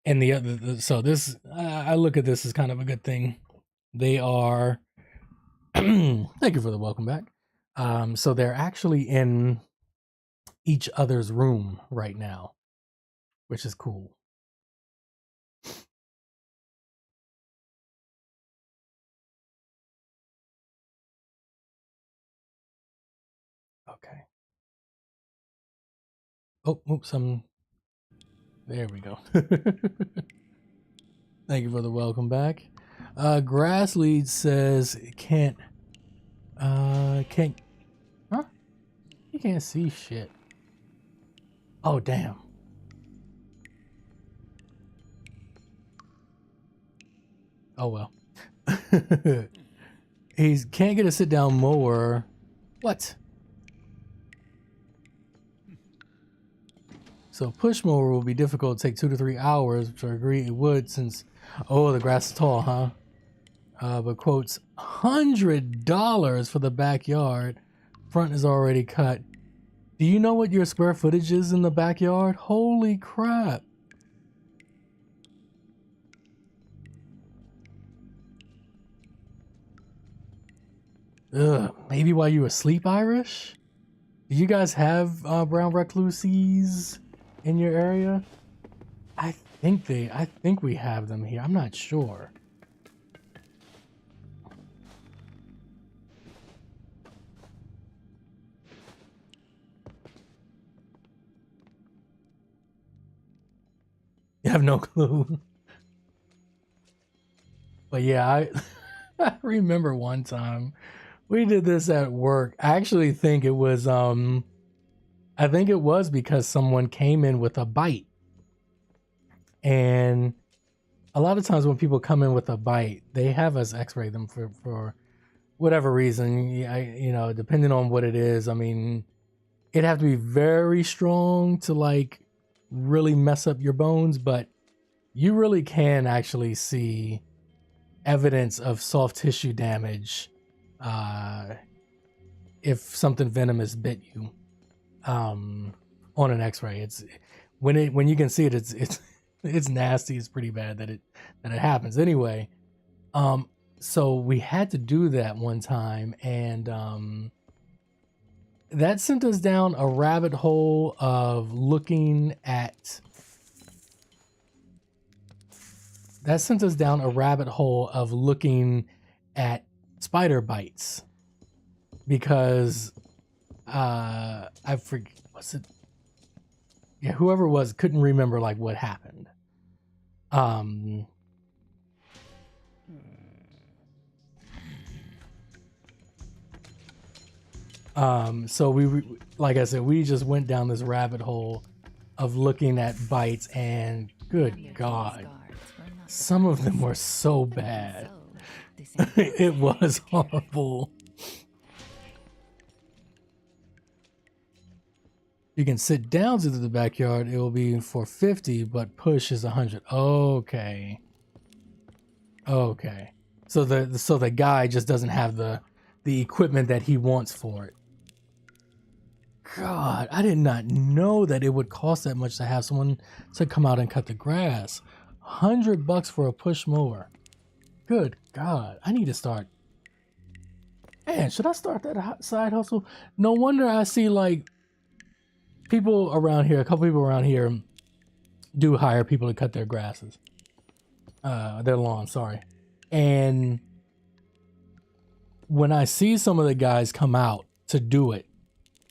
the other, so this, I look at this as kind of a good thing. They are, thank you for the welcome back. So they're actually in each other's room right now, which is cool. Okay. Oh, oops, there we go. Thank you for the welcome back. Grasslead says can't, huh? You can't see shit. Oh, damn. Oh, well. He can't get a sit down mower. What? So push mower will be difficult, take 2 to 3 hours, which I agree it would since, oh, the grass is tall, huh? But quotes, $100 for the backyard. Front is already cut. Do you know what your square footage is in the backyard? Holy crap. Ugh, maybe while you were asleep, Irish? Do you guys have brown recluses in your area? I think we have them here. I'm not sure. You have no clue. But yeah, I remember one time we did this at work. I actually think it was because someone came in with a bite. And a lot of times when people come in with a bite, they have us x-ray them for whatever reason. You know, depending on what it is. I mean, it'd have to be very strong to like really mess up your bones, but you really can actually see evidence of soft tissue damage if something venomous bit you. on an X-ray. It's when you can see it, it's nasty. It's pretty bad that it happens. Anyway, so we had to do that one time, and that sent us down a rabbit hole of looking at. That sent us down a rabbit hole of looking at spider bites, because I forget, what's it? Yeah, whoever it was couldn't remember like what happened. So like I said, we just went down this rabbit hole of looking at bites, and good God, some of them were so bad. It was horrible. You can sit down to the backyard. It will be for 50, but push is 100. Okay. Okay. So the guy just doesn't have the equipment that he wants for it. God, I did not know that it would cost that much to have someone to come out and cut the grass. $100 for a push mower. Good God, I need to start. Man, should I start that side hustle? No wonder I see like people around here, a couple people around here do hire people to cut their grasses. Their lawn, sorry. And when I see some of the guys come out to do it,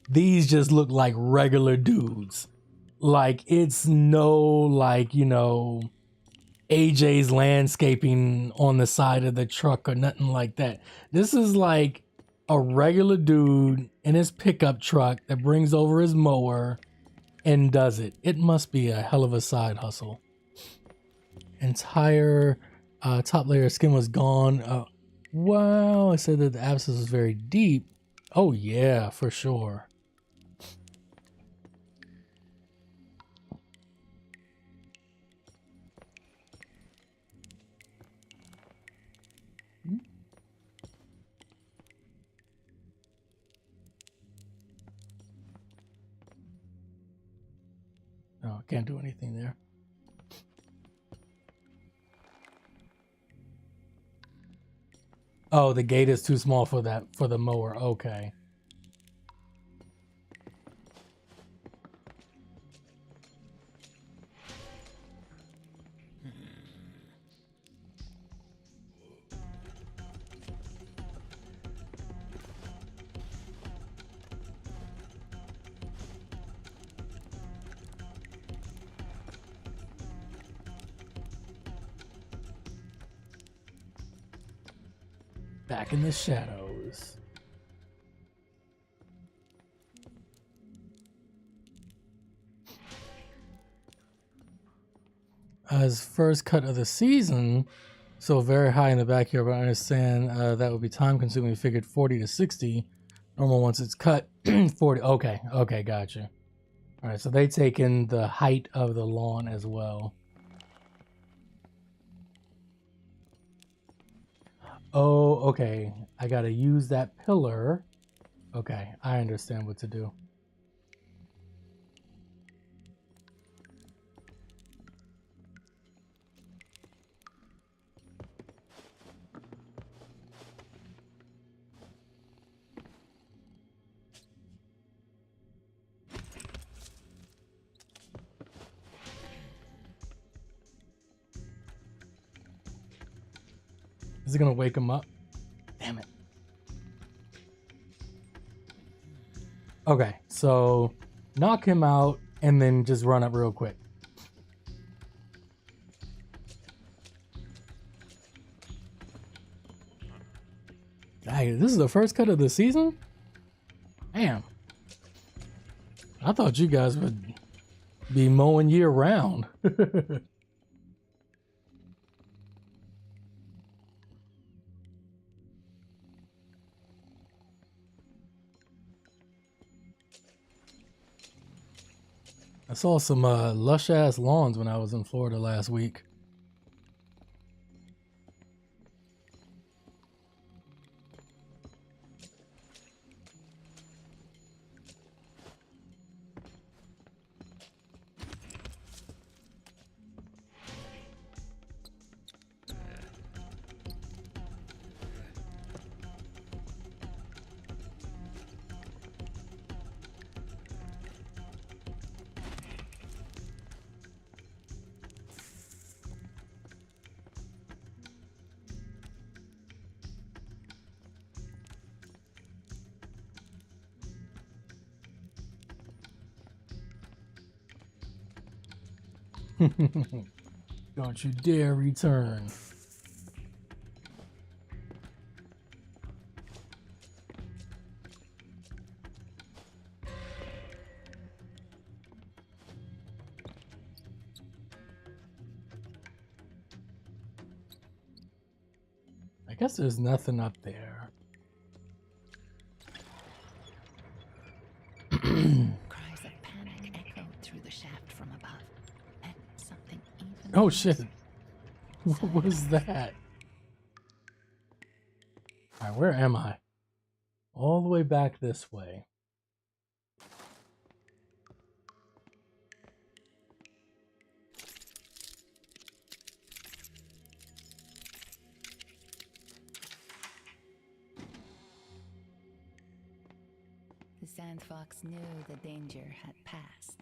these just look like regular dudes. Like it's no like, you know, AJ's landscaping on the side of the truck or nothing like that. This is like a regular dude in his pickup truck that brings over his mower and does it. It must be a hell of a side hustle. Entire top layer of skin was gone. Wow, I said that the abscess was very deep. Oh yeah, for sure. No, can't do anything there. Oh, the gate is too small for the mower. Okay. Back in the shadows. As first cut of the season, so very high in the backyard, but I understand that would be time consuming. We figured 40 to 60. Normal once it's cut, 40. Okay, gotcha. All right, so they take in the height of the lawn as well. Oh, okay. I gotta use that pillar. Okay, I understand what to do. Is it gonna wake him up? Damn it. Okay, so knock him out and then just run up real quick. Hey, this is the first cut of the season? Damn. I thought you guys would be mowing year round. I saw some lush ass lawns when I was in Florida last week. Don't you dare return. I guess there's nothing up there. Cries of panic echoed through the shaft from above, and something even Oh worse. shit. What was that? Alright, where am I? All the way back this way. The sand fox knew the danger had passed.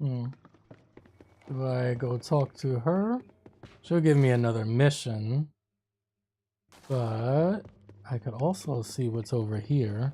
Do I go talk to her? She'll give me another mission. But I could also see what's over here.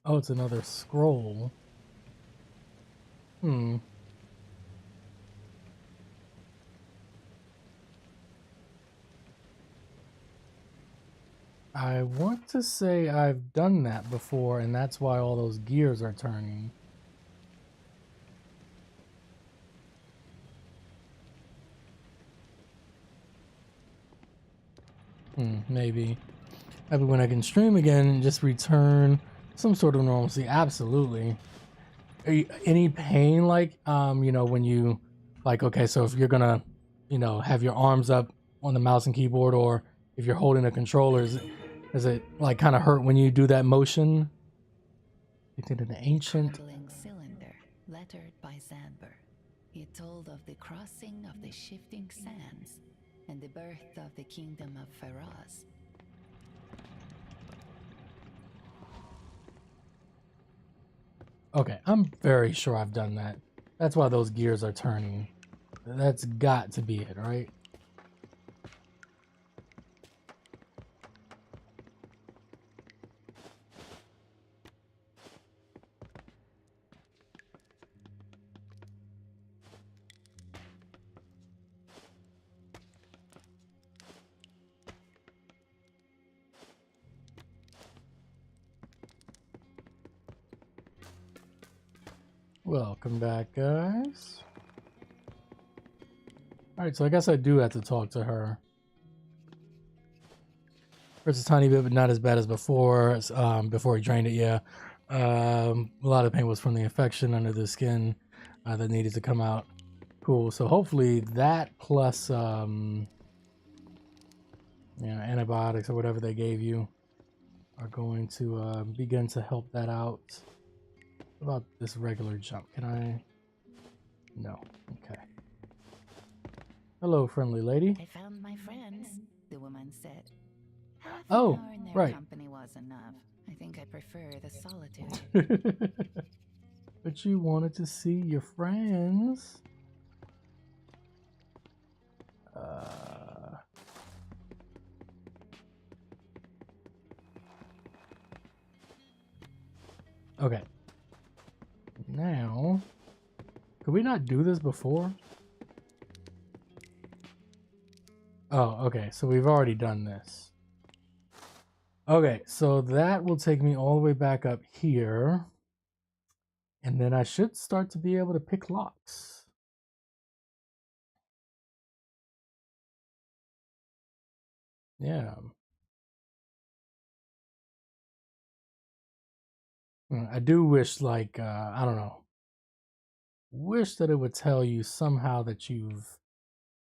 Oh, it's another scroll. I want to say I've done that before, and that's why all those gears are turning. Maybe. Maybe when I can stream again and just return some sort of normalcy. Absolutely. Any pain, like, you know, when you, like, okay, so if you're gonna, you know, have your arms up on the mouse and keyboard, or if you're holding a controller, does it like kind of hurt when you do that motion? You think an ancient Crumbling cylinder, lettered by Zanber. It told of the crossing of the shifting sands and the birth of the kingdom of Faraz. Okay, I'm very sure I've done that. That's why those gears are turning. That's got to be it, right? Welcome back, guys. Alright, so I guess I do have to talk to her. Hurts a tiny bit, but not as bad as before. Before he drained it, yeah. A lot of pain was from the infection under the skin that needed to come out. Cool. So hopefully that plus, you know, antibiotics or whatever they gave you are going to begin to help that out. What about this regular jump? Can I? No. Okay. Hello, friendly lady. I found my friends, the woman said. Half Oh, an hour in their right. company was enough. I think I prefer the solitude. But you wanted to see your friends. Okay. Now, could we not do this before? Oh, okay. So we've already done this. Okay, so that will take me all the way back up here. And then I should start to be able to pick locks. Yeah. I do wish, like, I don't know, wish that it would tell you somehow that you've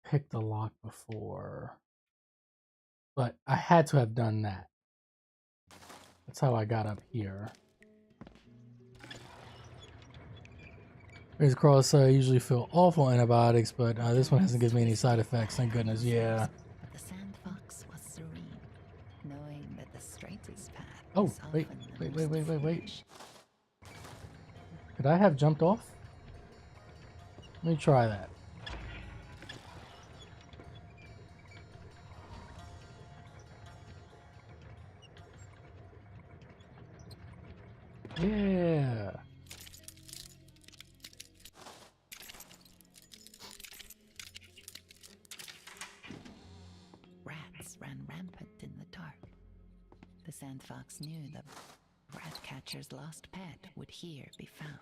picked a lock before. But I had to have done that. That's how I got up here. Raise cross, I usually feel awful antibiotics, but this one hasn't given me any side effects, thank goodness, yeah. But the sand fox was serene, knowing that the straightest path Oh, is wait. often the most foolish. Could I have jumped off? Let me try that. Yeah. Rats ran rampant in the dark. The sand fox knew the rat catcher's lost pet would here be found.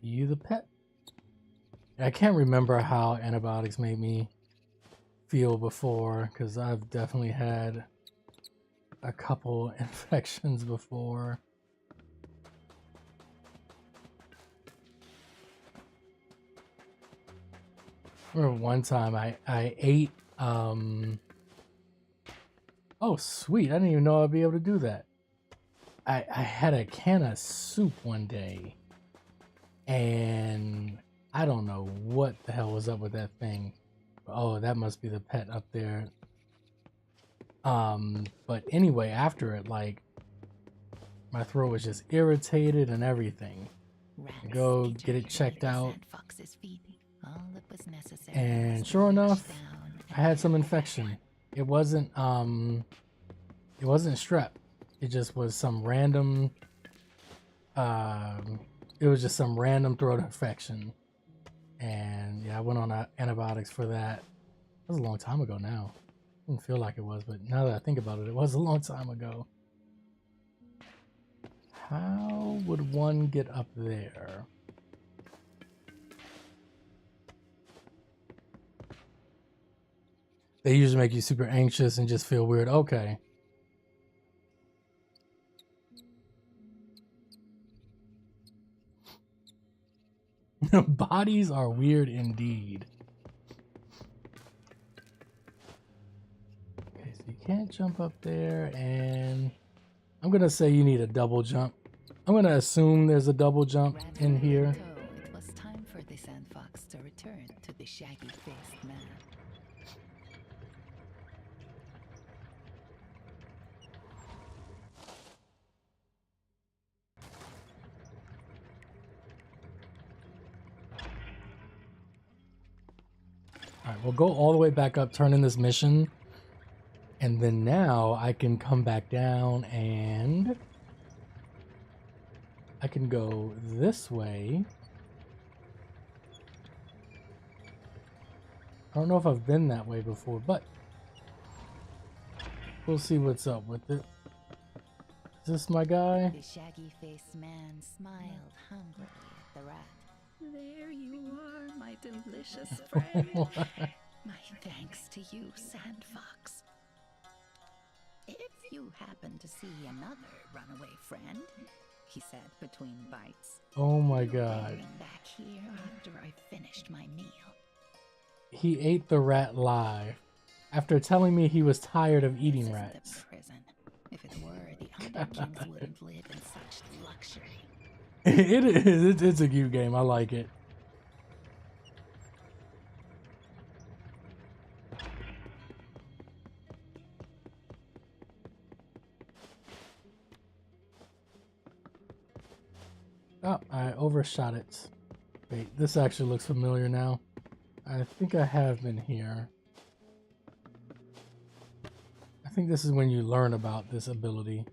You the pet? I can't remember how antibiotics made me feel before, because I've definitely had a couple infections before. I remember one time I ate oh sweet, I didn't even know I'd be able to do that. I had a can of soup one day, and I don't know what the hell was up with that thing. Oh, that must be the pet up there. But anyway, after it, like, my throat was just irritated and everything. Go get it checked out, and sure enough, I had some infection. It wasn't strep. It just was some random it was just some random throat infection. And yeah, I went on antibiotics for that. It was a long time ago now. Didn't feel like it was, but now that I think about it, it was a long time ago. How would one get up there? They usually make you super anxious and just feel weird. Okay. Bodies are weird indeed. Okay, so you can't jump up there, and I'm gonna say you need a double jump. I'm gonna assume there's a double jump in here. It was time for the sand fox to return to the shaggy-faced man. Alright, we'll go all the way back up, turn in this mission, and then now I can come back down and I can go this way. I don't know if I've been that way before, but we'll see what's up with it. Is this my guy? The shaggy-faced man smiled hungrily at the rat. There you are, my delicious friend. My thanks to you, Sand Fox. If you happen to see another runaway friend, he said between bites. Oh my god. Bring him back here after I finished my meal. He ate the rat live after telling me he was tired of eating This rats. isn't a prison. If it were, the Underkings wouldn't live in such luxury. It is. It's a cute game. I like it. Oh, I overshot it. Wait, this actually looks familiar now. I think I have been here. I think this is when you learn about this ability.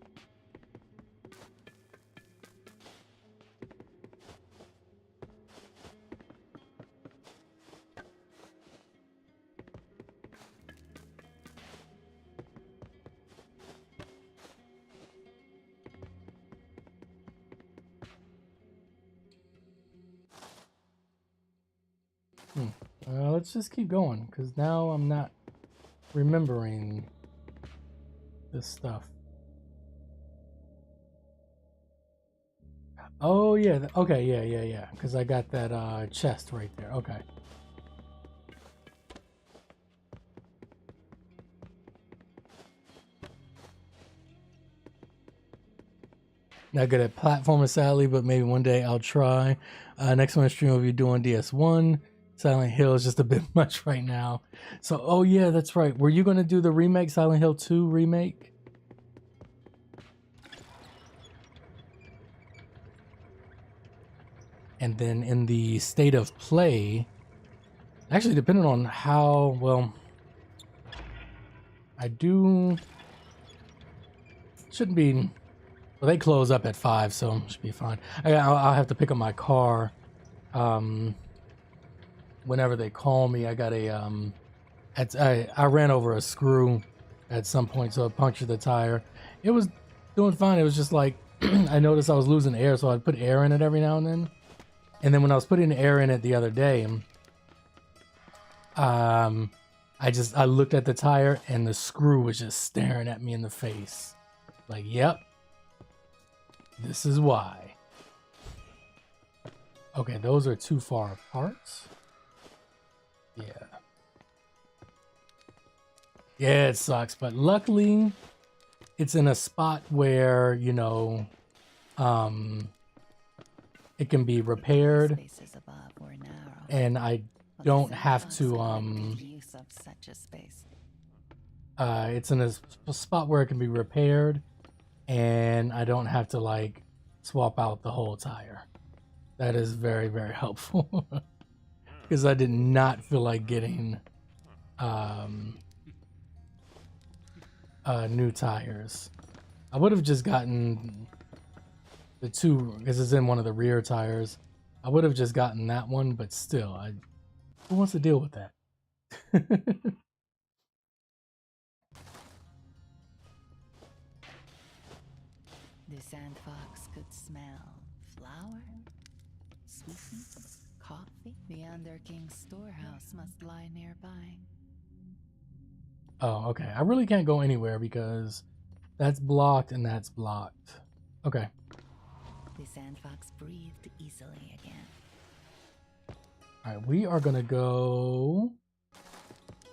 Let's just keep going, because now I'm not remembering this stuff. Oh, yeah. Okay, yeah. Because I got that chest right there. Okay. Not good at platforming, sadly, but maybe one day I'll try. Next one stream will be doing DS1. Silent Hill is just a bit much right now. So, oh yeah, that's right. Were you going to do the remake, Silent Hill 2 remake? And then in the state of play, actually, depending on how, well, I do, shouldn't be, well, they close up at 5, so should be fine. I'll have to pick up my car whenever they call me. I got a, I ran over a screw at some point, so it punctured the tire. It was doing fine. It was just like, I noticed I was losing air, so I'd put air in it every now and then. And then when I was putting air in it the other day, I looked at the tire and the screw was just staring at me in the face. Like, yep, this is why. Okay, those are too far apart. Yeah. Yeah, it sucks, but luckily it's in a spot where, you know, it can be repaired, and I don't have to, it's in a spot where it can be repaired, and I don't have to, like, swap out the whole tire. That is very, very helpful, because I did not feel like getting, new tires. I would have just gotten the 2, because it's in one of the rear tires. I would have just gotten that one, but still, who wants to deal with that? The sandfox could smell flour, sweetness, coffee. The Underking's storehouse must lie nearby. Oh, okay. I really can't go anywhere because that's blocked and that's blocked. Okay. The sandfox breathed easily again. All right, we are gonna go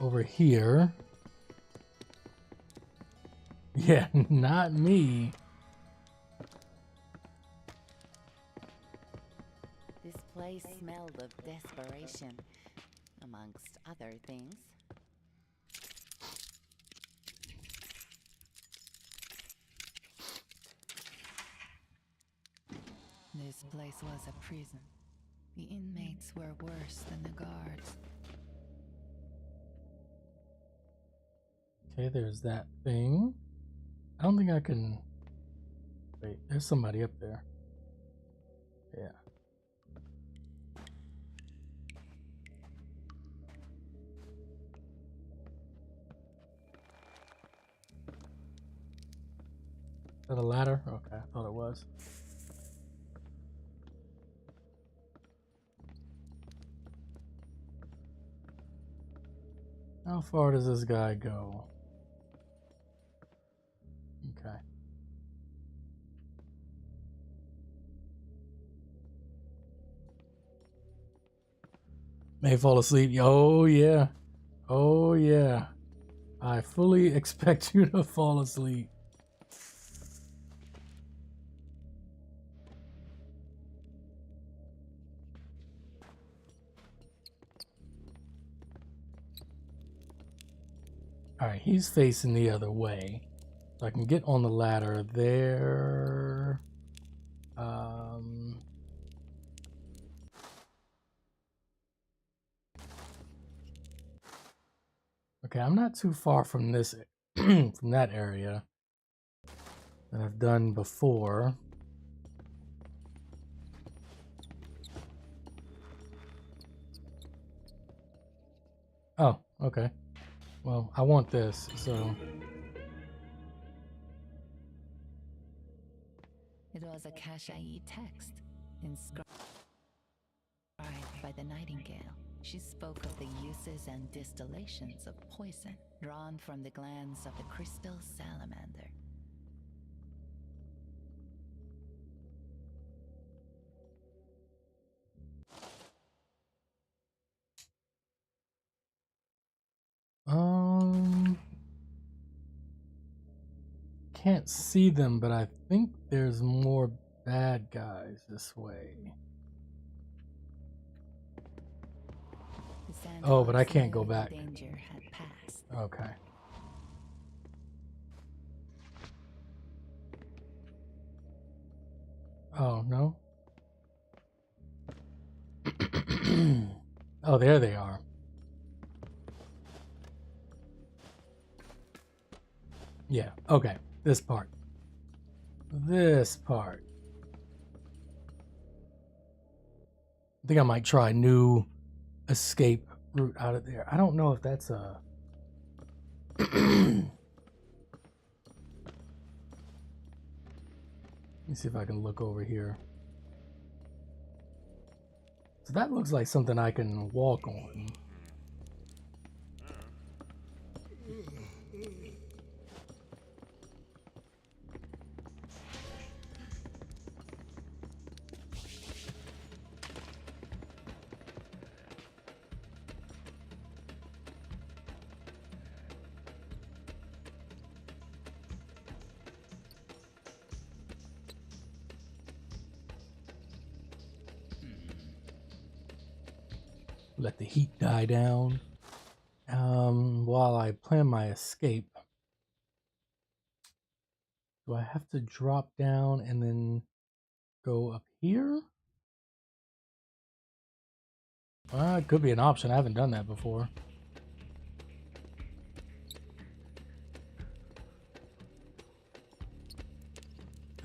over here. Yeah, not me. This place smelled of desperation, amongst other things. This place was a prison. The inmates were worse than the guards. Okay, there's that thing. I don't think I can... Wait, there's somebody up there. Yeah. Is that a ladder? Okay, I thought it was. How far does this guy go? Okay. May fall asleep. Oh, yeah. Oh, yeah. I fully expect you to fall asleep. Alright, he's facing the other way. So I can get on the ladder there. Okay, I'm not too far from this from that area that I've done before. Oh, okay. Well, I want this, so... It was a Kashai text, inscribed by the Nightingale. She spoke of the uses and distillations of poison drawn from the glands of the crystal salamander. Can't see them, but I think there's more bad guys this way. Oh, but I can't go back. Danger had passed. Okay. Oh, no? Oh, there they are. Yeah, okay. This part. This part. I think I might try a new escape route out of there. I don't know if that's a... Let me see if I can look over here. So that looks like something I can walk on. Let the heat die down. While I plan my escape, do I have to drop down and then go up here? It could be an option. I haven't done that before.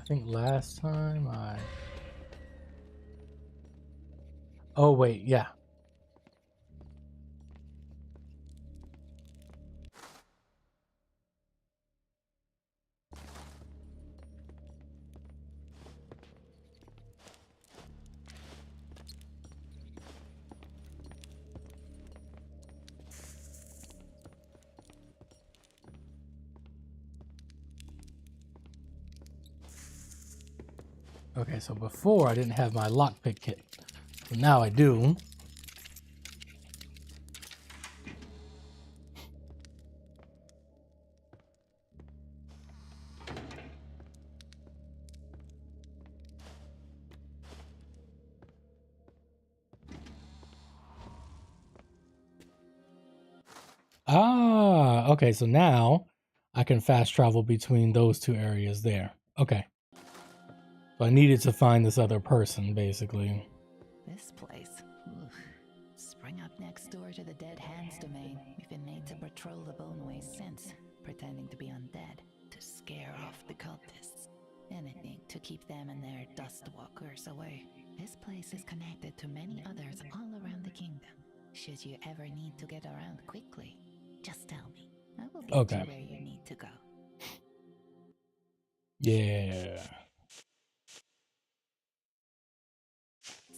I think last time I... Oh, wait, yeah. Okay, so before I didn't have my lockpick kit. So now I do. Ah, okay, so now I can fast travel between those two areas there. Okay. So I needed to find this other person, basically. This place. Oof. Spring up next door to the Dead Hands domain. We've been made to patrol the Boneways since, pretending to be undead, to scare off the cultists. Anything to keep them and their dustwalkers away. This place is connected to many others all around the kingdom. Should you ever need to get around quickly, just tell me. I will get you where you need to go. Yeah.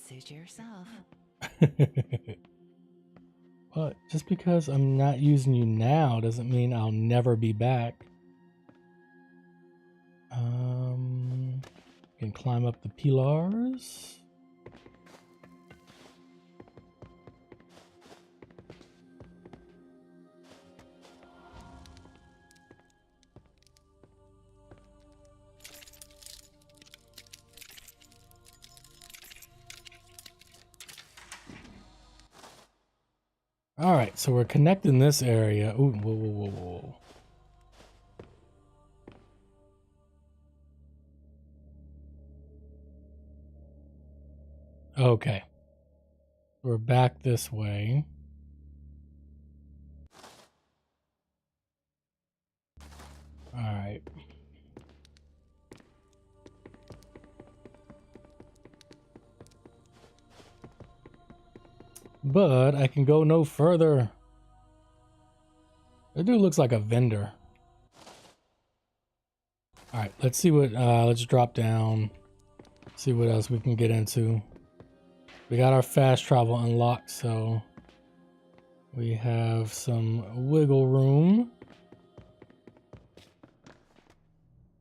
Suit yourself. But just because I'm not using you now doesn't mean I'll never be back. Can climb up the pillars. All right, so we're connecting this area. Ooh, whoa, whoa, whoa, whoa. Okay. We're back this way. All right. But I can go no further. That dude looks like a vendor. All right, let's see what, let's drop down. See what else we can get into. We got our fast travel unlocked, so We have some wiggle room.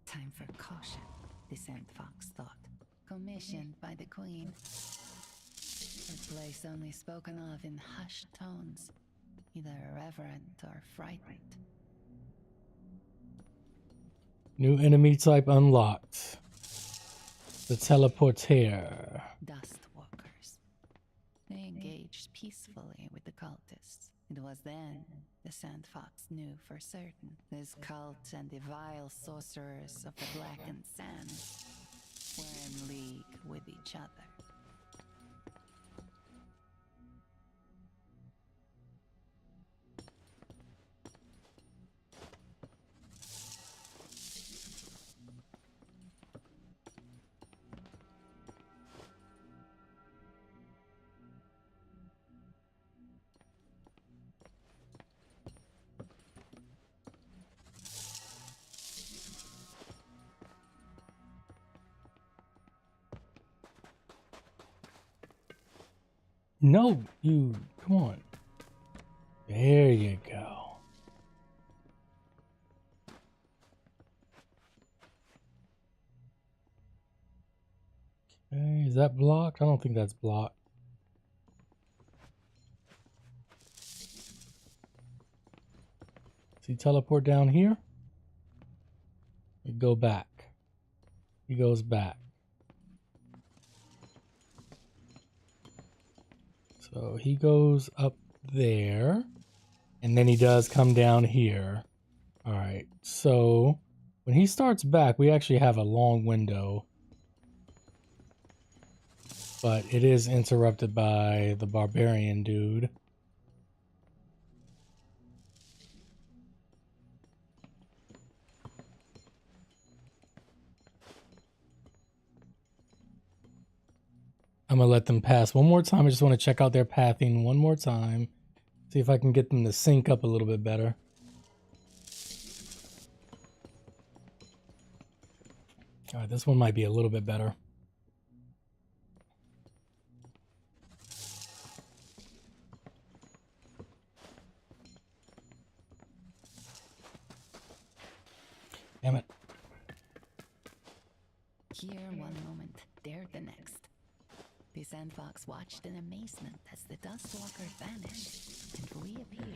Time for caution, the Sand Fox thought. Commissioned by the Queen. A place only spoken of in hushed tones, either reverent or frightened. New enemy type unlocked. The Teleporter. Dustwalkers. They engaged peacefully with the cultists. It was then the Sand Fox knew for certain this cult and the vile sorcerers of the Blackened Sands were in league with each other. No, you, come on. There you go. Okay, is that blocked? I don't think that's blocked. See, teleport down here? We go back. He goes back. So he goes up there. And then he does come down here. Alright, so when he starts back, we actually have a long window. But it is interrupted by the barbarian dude. I'm gonna let them pass one more time. I just want to check out their pathing one more time. See if I can get them to sync up a little bit better. Alright, this one might be a little bit better. Damn it. Here one moment, there the next. The Sand Fox watched in amazement as the Dustwalker vanished and reappeared.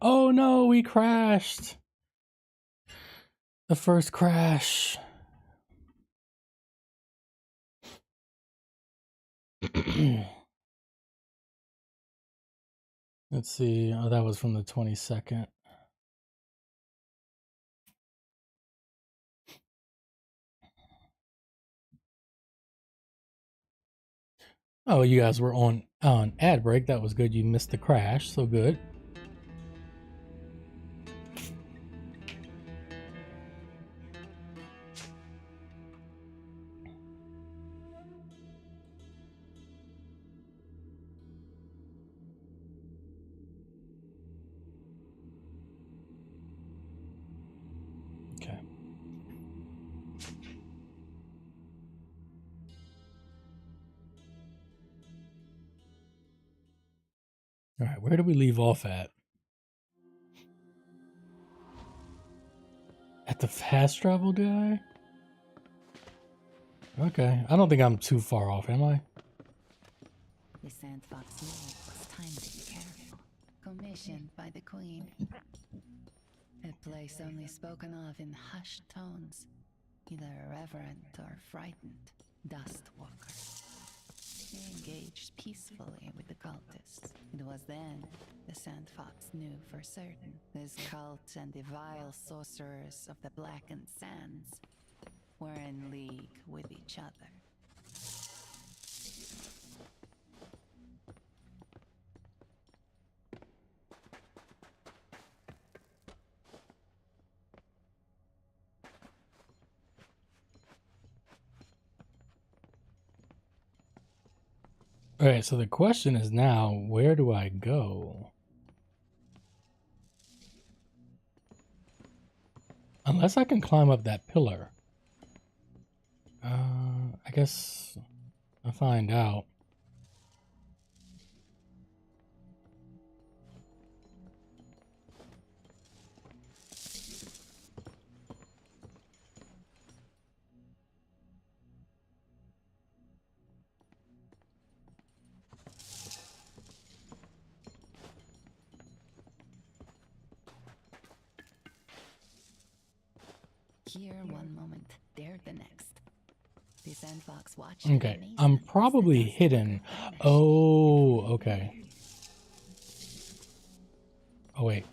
Oh no, we crashed. The first crash. Let's see. Oh, that was from the 22nd. Oh, you guys were on ad break. That was good. You missed the crash. So good. Okay. All right. Where did we leave off at? At the fast travel guy? Okay. I don't think I'm too far off, am I? The Sand Fox knew it was time to be careful. Commissioned by the Queen. A place only spoken of in hushed tones, either reverent or frightened. Dustwalkers. They engaged peacefully with the cultists. It was then the Sand Fox knew for certain this cult and the vile sorcerers of the Blackened Sands were in league with each other. All right, so the question is now, where do I go? Unless I can climb up that pillar. I guess I'll find out. Here one moment, there the next. The Sandfox watched Okay, I'm probably hidden. Oh, okay. Oh, wait.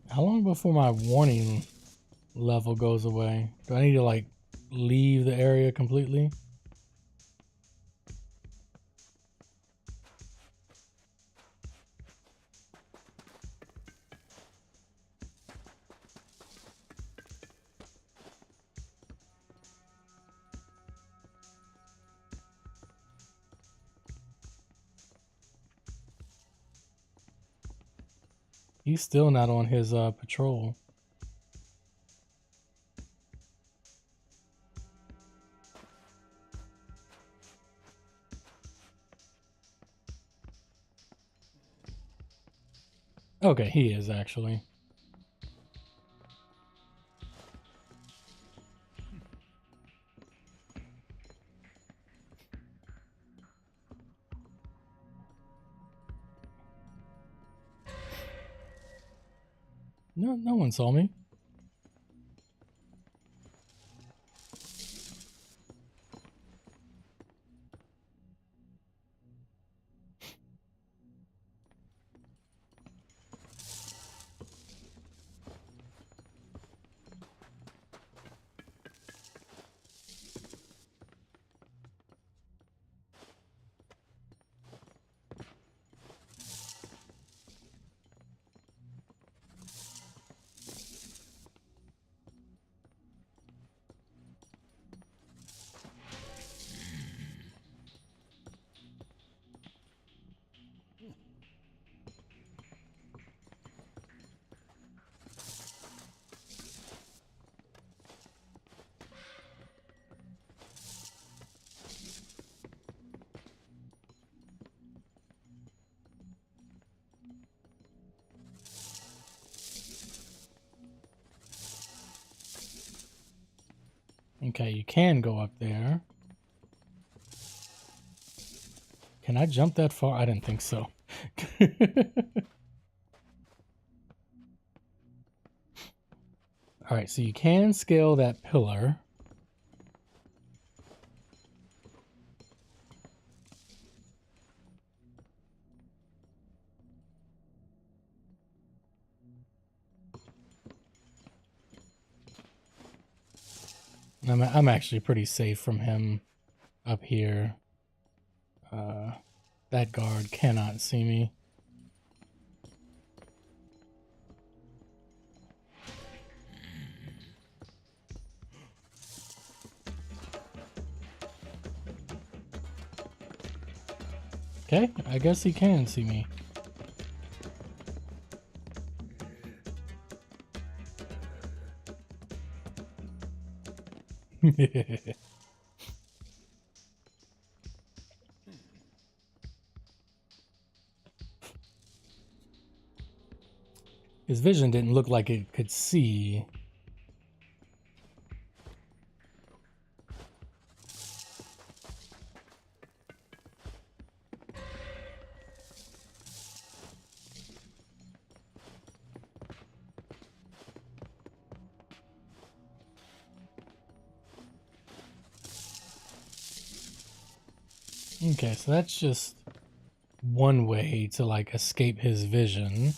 How long before my warning level goes away? Do I need to like leave the area completely? He's still not on his patrol. Okay, he is actually. No one saw me. Okay, you can go up there. Can I jump that far? I didn't think so. All right, so you can scale that pillar. I'm actually pretty safe from him up here. That guard cannot see me. Okay, I guess he can see me. His vision didn't look like it could see. Okay, so that's just one way to like escape his vision.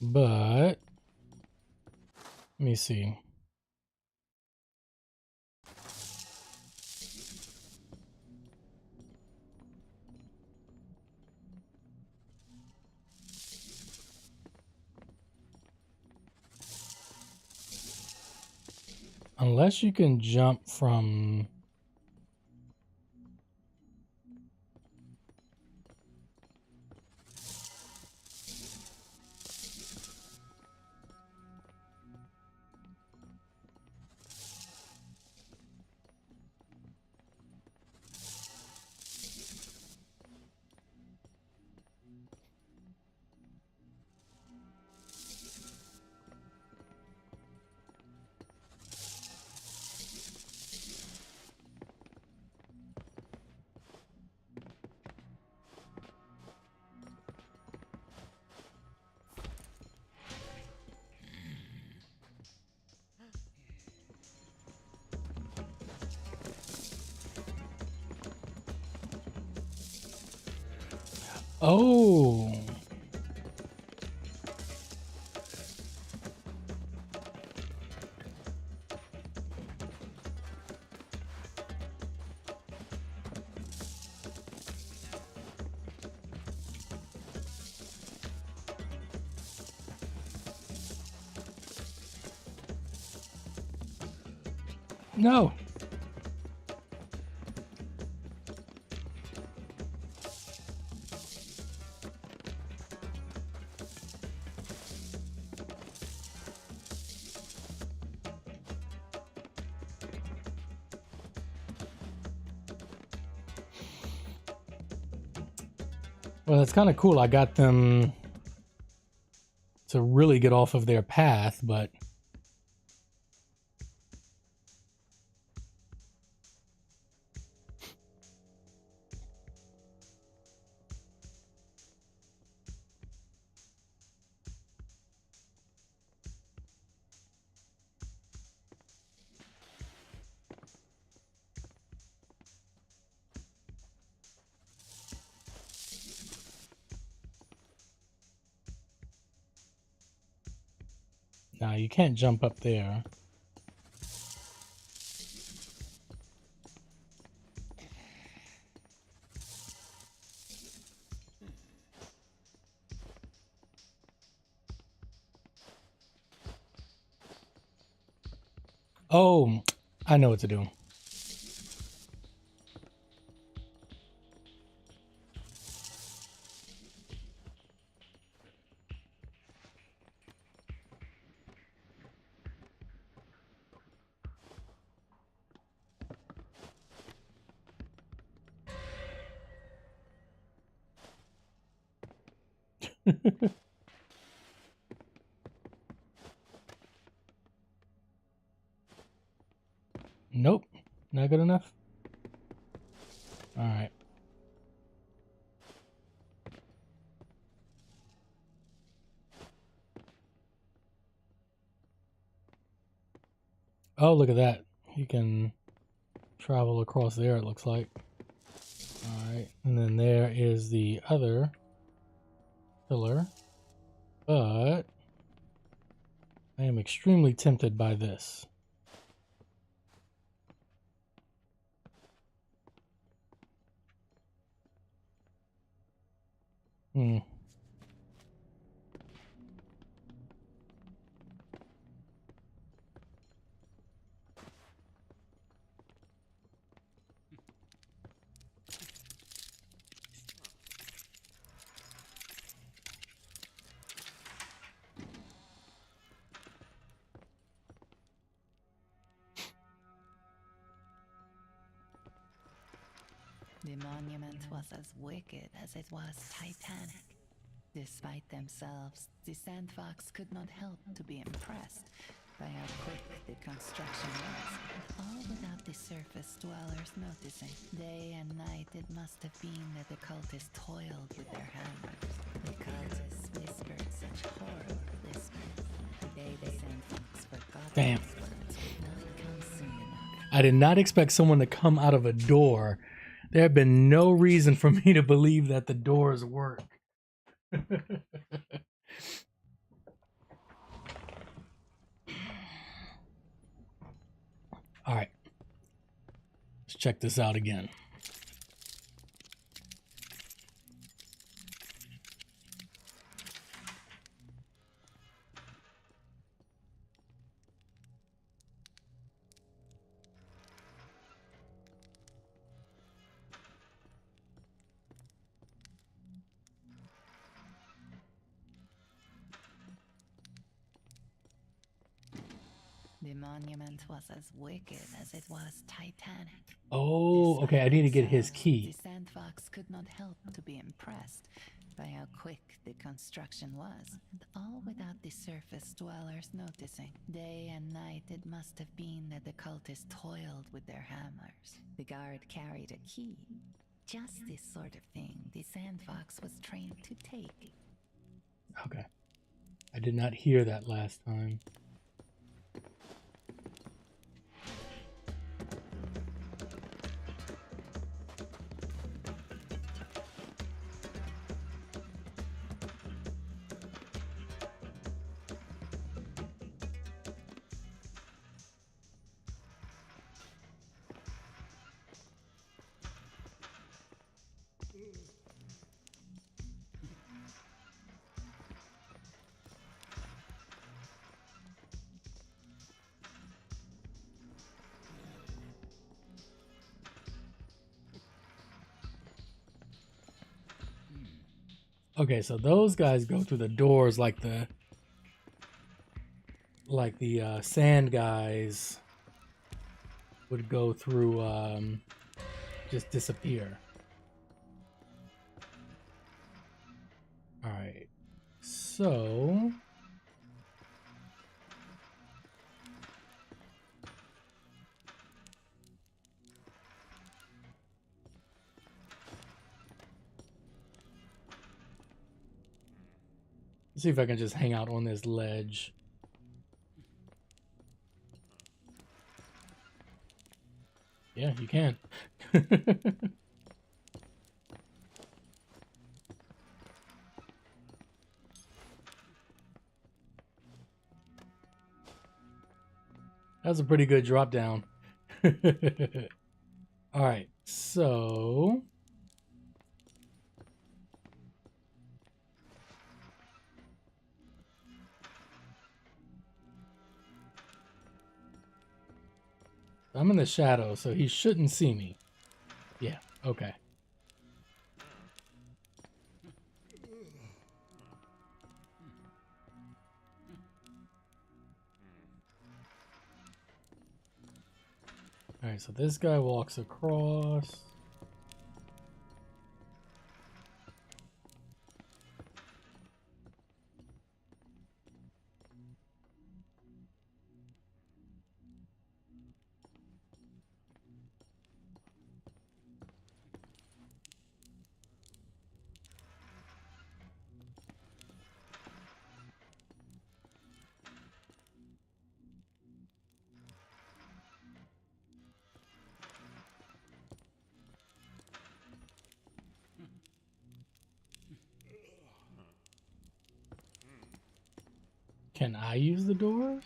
But let me see. Unless you can jump from... Oh! No! Well, it's kind of cool. I got them to really get off of their path, but... Nah, you can't jump up there. Oh, I know what to do. Nope, not good enough. All right. Oh, look at that. You can travel across there, it looks like. All right, and then there is the other pillar. But I am extremely tempted by this. Hmm. The monument was as wicked as it was titanic. Despite themselves, the Sandfox could not help to be impressed by how quick the construction was, all without the surface dwellers noticing. Day and night it must have been that the cultists toiled with their hammers. The cultists whispered such horrible whispers. The day the Sandfox forgot Damn. those words would not come soon enough. I did not expect someone to come out of a door There had been no reason for me to believe that the doors work. All right. Let's check this out again. The monument was as wicked as it was titanic. Oh, okay. I need to get his The key. Sandfox could not help to be impressed by how quick the construction was, and all without the surface dwellers noticing. Day and night it must have been that the cultists toiled with their hammers. The guard carried a key. Just this sort of thing the Sandfox was trained to take. Okay. I did not hear that last time. Okay, so those guys go through the doors like the sand guys would go through, just disappear. All right, so let's see if I can just hang out on this ledge. Yeah, you can. That's a pretty good drop down. All right, so I'm in the shadow, so he shouldn't see me. Yeah, okay. All right, so this guy walks across. Can I use the doors?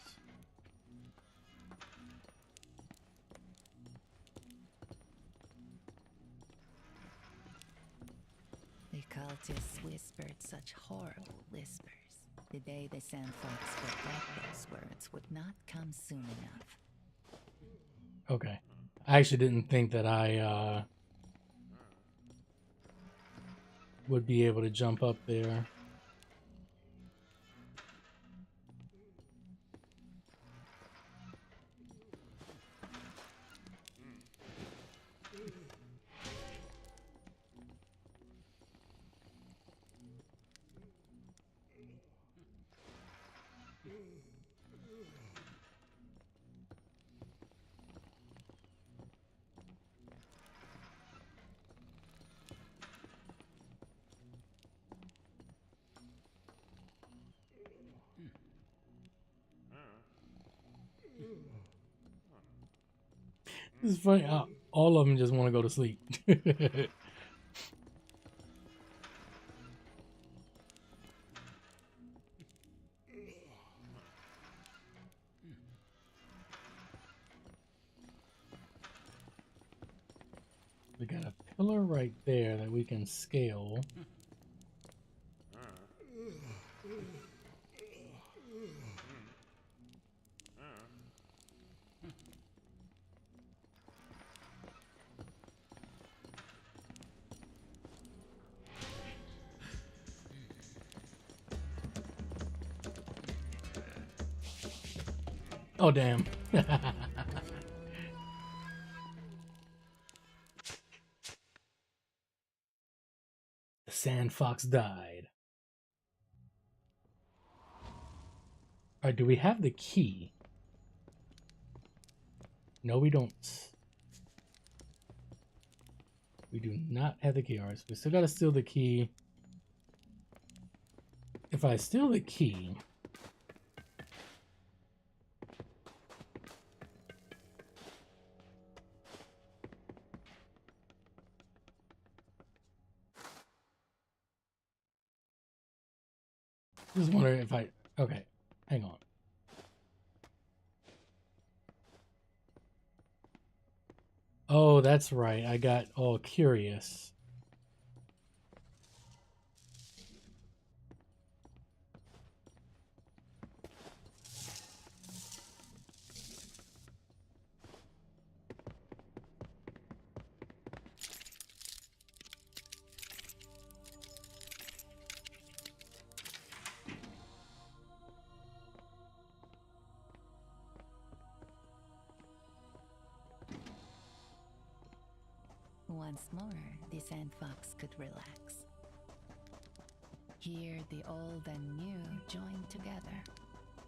The cultists whispered such horrible whispers. The day the Sandfox forgot those words would not come soon enough. Okay. I actually didn't think that I would be able to jump up there. It's funny. all of them just want to go to sleep. We got a pillar right there that we can scale. Oh, damn. The sand fox died. Alright, do we have the key? No, we don't. We do not have the key. Alright, so we still gotta steal the key. If I steal the key... Just wondering if I... Okay, hang on. Oh, that's right. I got all curious. Once more, the sand fox could relax. Here, the old and new joined together.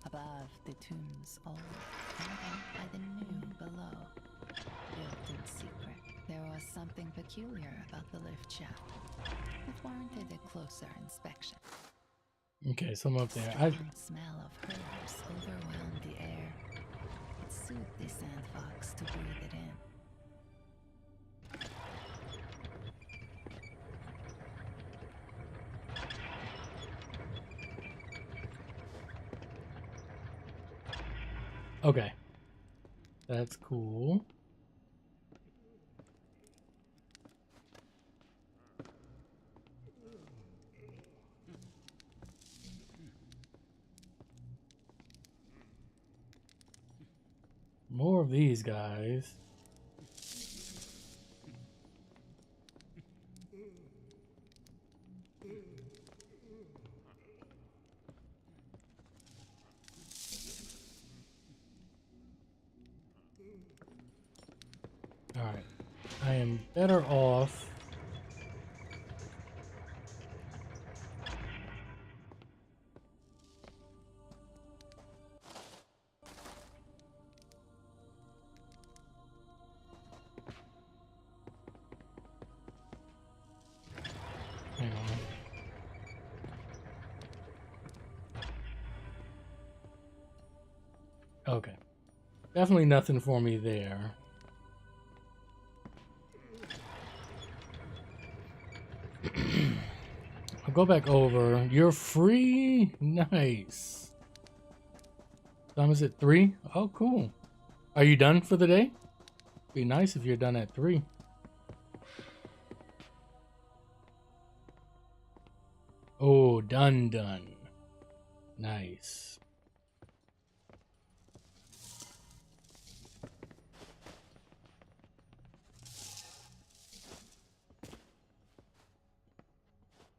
Above, the tomb's old, hidden by the new below. Built in secret, there was something peculiar about the lift shaft. It warranted a closer inspection. Okay, so I'm up there. The strong smell of herbs overwhelmed the air. It soothed the sand fox to breathe it in. Okay. That's cool. More of these guys. Alright. I am better off. Hang on. Okay. Definitely nothing for me there. I'll go back over. You're free? Nice. Time is it 3? Oh, cool. Are you done for the day? Be nice if you're done at 3. Oh, done. Nice.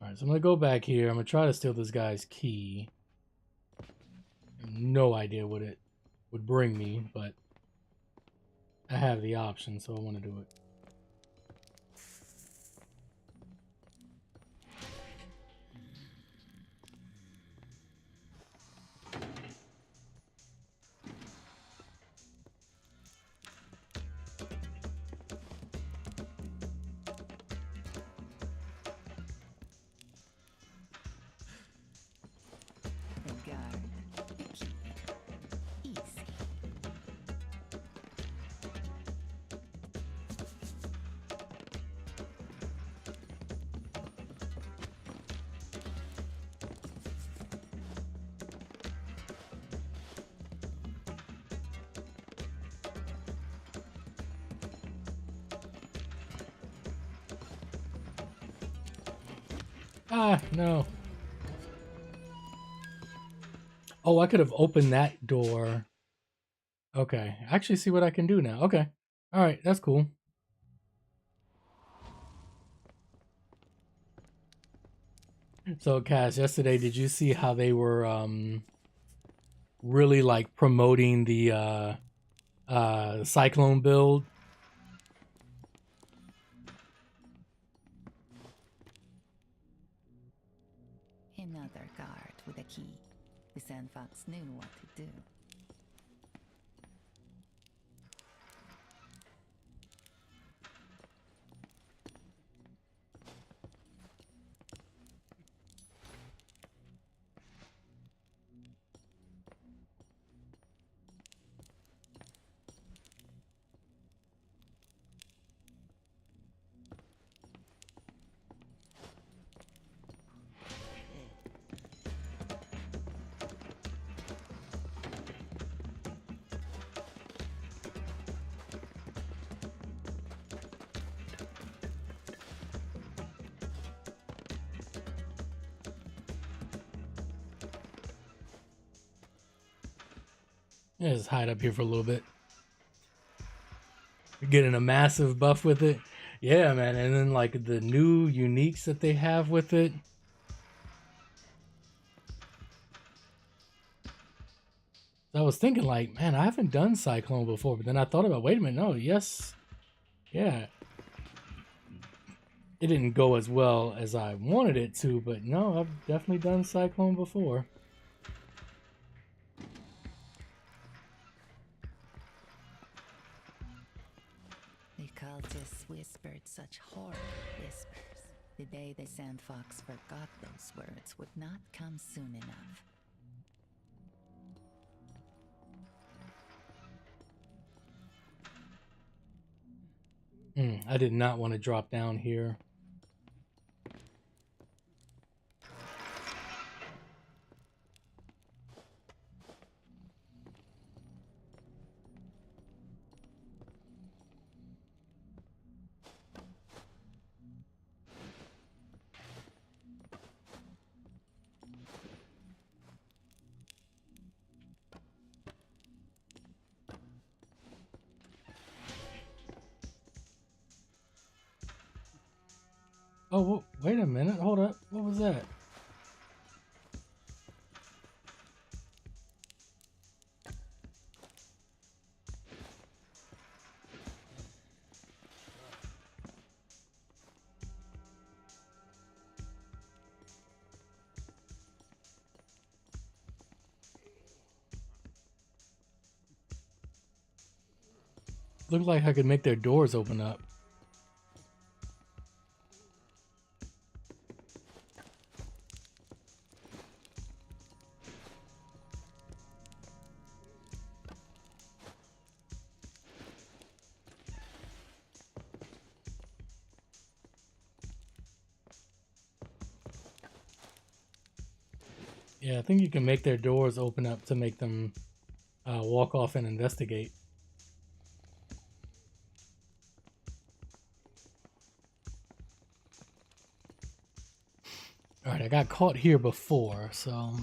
Alright, so I'm gonna go back here. I'm gonna try to steal this guy's key. I have no idea what it would bring me, but I have the option, so I want to do it. The guard, the key. Easy. Ah, no. Oh, I could have opened that door. Okay. I actually see what I can do now. Okay. All right. That's cool. So, Cass, yesterday, did you see how they were really like promoting the Cyclone build? Another guard with a key. The Sandfox knew what to do. Yeah, just hide up here for a little bit. You're getting a massive buff with it. Yeah, man. And then like the new uniques that they have with it. I was thinking like, man, I haven't done Cyclone before, but then I thought about, wait a minute, no, yes. Yeah. It didn't go as well as I wanted it to, but no, I've definitely done Cyclone before. The cultists whispered such horrid whispers. The day the Sandfox forgot those words would not come soon enough. I did not want to drop down here. Oh, wait a minute. Hold up. What was that? Looked like I could make their doors open up. Yeah, I think you can make their doors open up to make them walk off and investigate. All right, I got caught here before, so...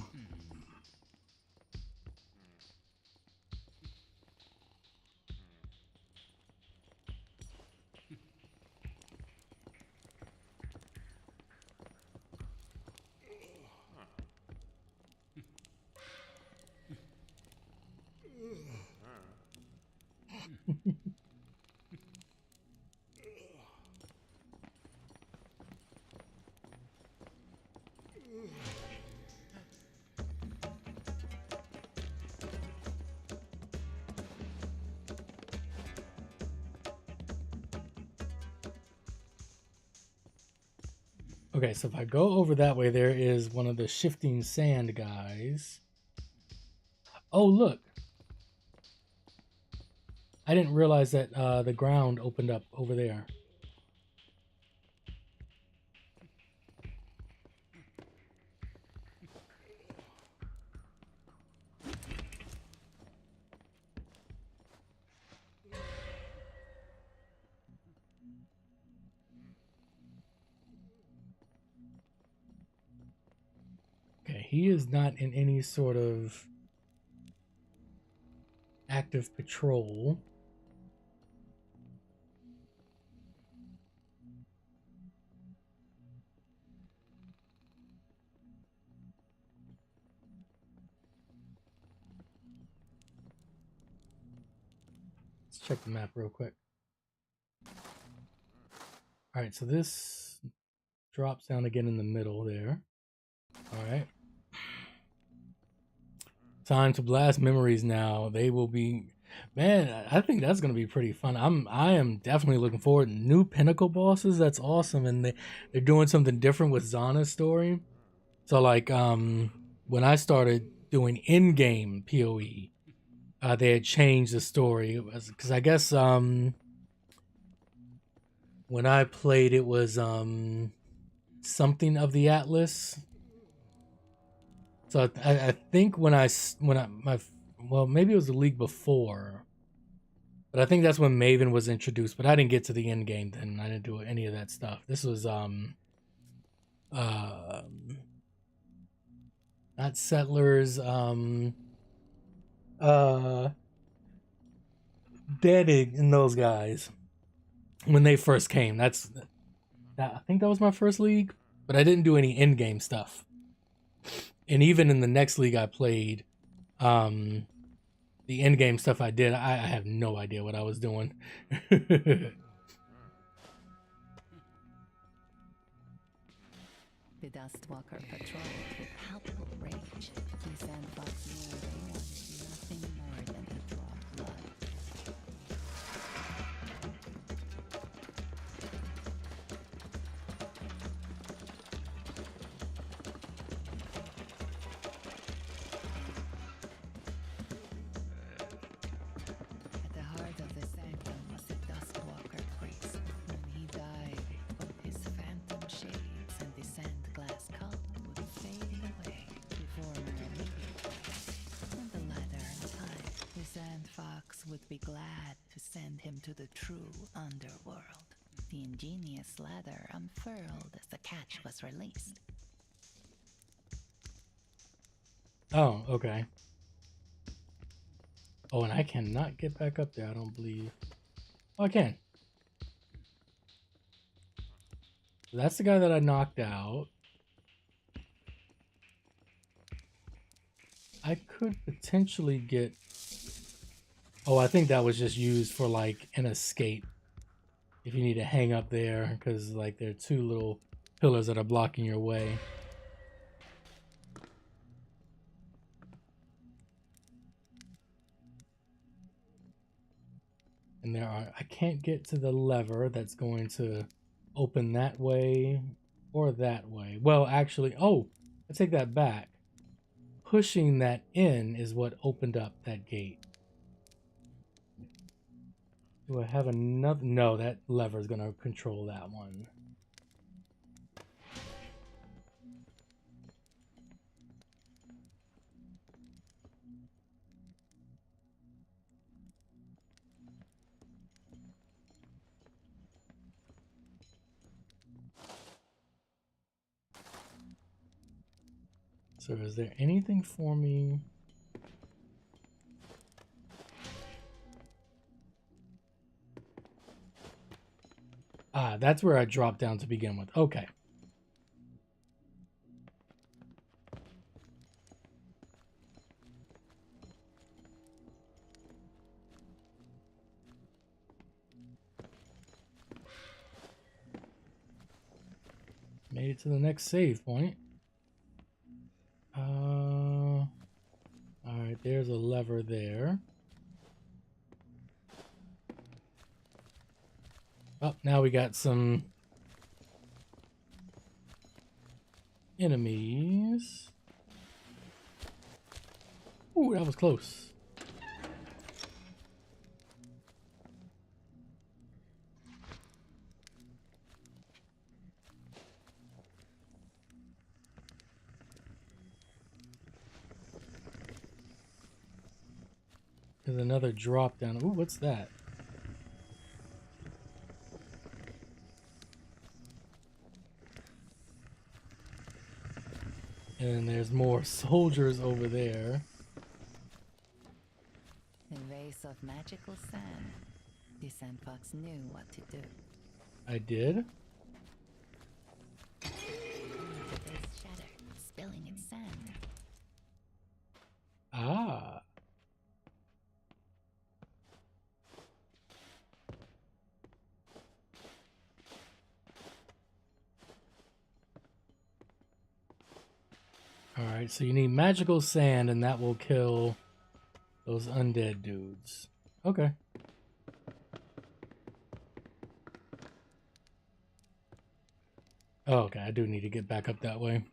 Okay, so if I go over that way, there is one of the shifting sand guys. Oh, look. I didn't realize that the ground opened up over there. he is not in any sort of active patrol. Let's check the map real quick. All right, so this drops down again in the middle there. All right. Time to blast memories now. They will be, man, I think that's gonna be pretty fun. I am definitely looking forward. New Pinnacle bosses, that's awesome. And they're doing something different with Zana's story. So like when I started doing in-game PoE, they had changed the story. Because I guess when I played it was something of the Atlas. So I think when I well, maybe it was the league before, but I think that's when Maven was introduced. But I didn't get to the end game then. I didn't do any of that stuff. This was not Settlers, Deadig and those guys when they first came. I think that was my first league, but I didn't do any end game stuff. And even in the next league I played, the end game stuff I did, I have no idea what I was doing. The Dustwalker patrolled with palpable rage. The Sandfox knew they wanted nothing more than to draw blood. At the heart of the sanctum was the Dustwalker priest. When he died, both his phantom shades and the sand glass cup would fade away before my immediate death. And the latter in time, the Sand Fox would be glad to send him to the true underworld. The ingenious ladder unfurled as the catch was released. Oh, okay. Oh, and I cannot get back up there, I don't believe. Oh, I can. That's the guy that I knocked out. I could potentially get... Oh, I think that was just used for like an escape. If you need to hang up there, because like there are two little pillars that are blocking your way. And there are... I can't get to the lever that's going to open that way or that way. Well, actually, oh, I take that back. Pushing that in is what opened up that gate. Do I have another? No, that lever is going to control that one. So is there anything for me? Ah, that's where I dropped down to begin with. Okay. Made it to the next save point. All right, there's a lever there. Oh, now we got some enemies. Ooh, that was close. There's another drop down. Ooh, what's that? And then there's more soldiers over there. A vase of magical sand. The sandfox knew what to do. I did? The vase shattered, spilling its sand. Ah. Alright, so you need magical sand and that will kill those undead dudes. Okay. Oh, okay, I do need to get back up that way.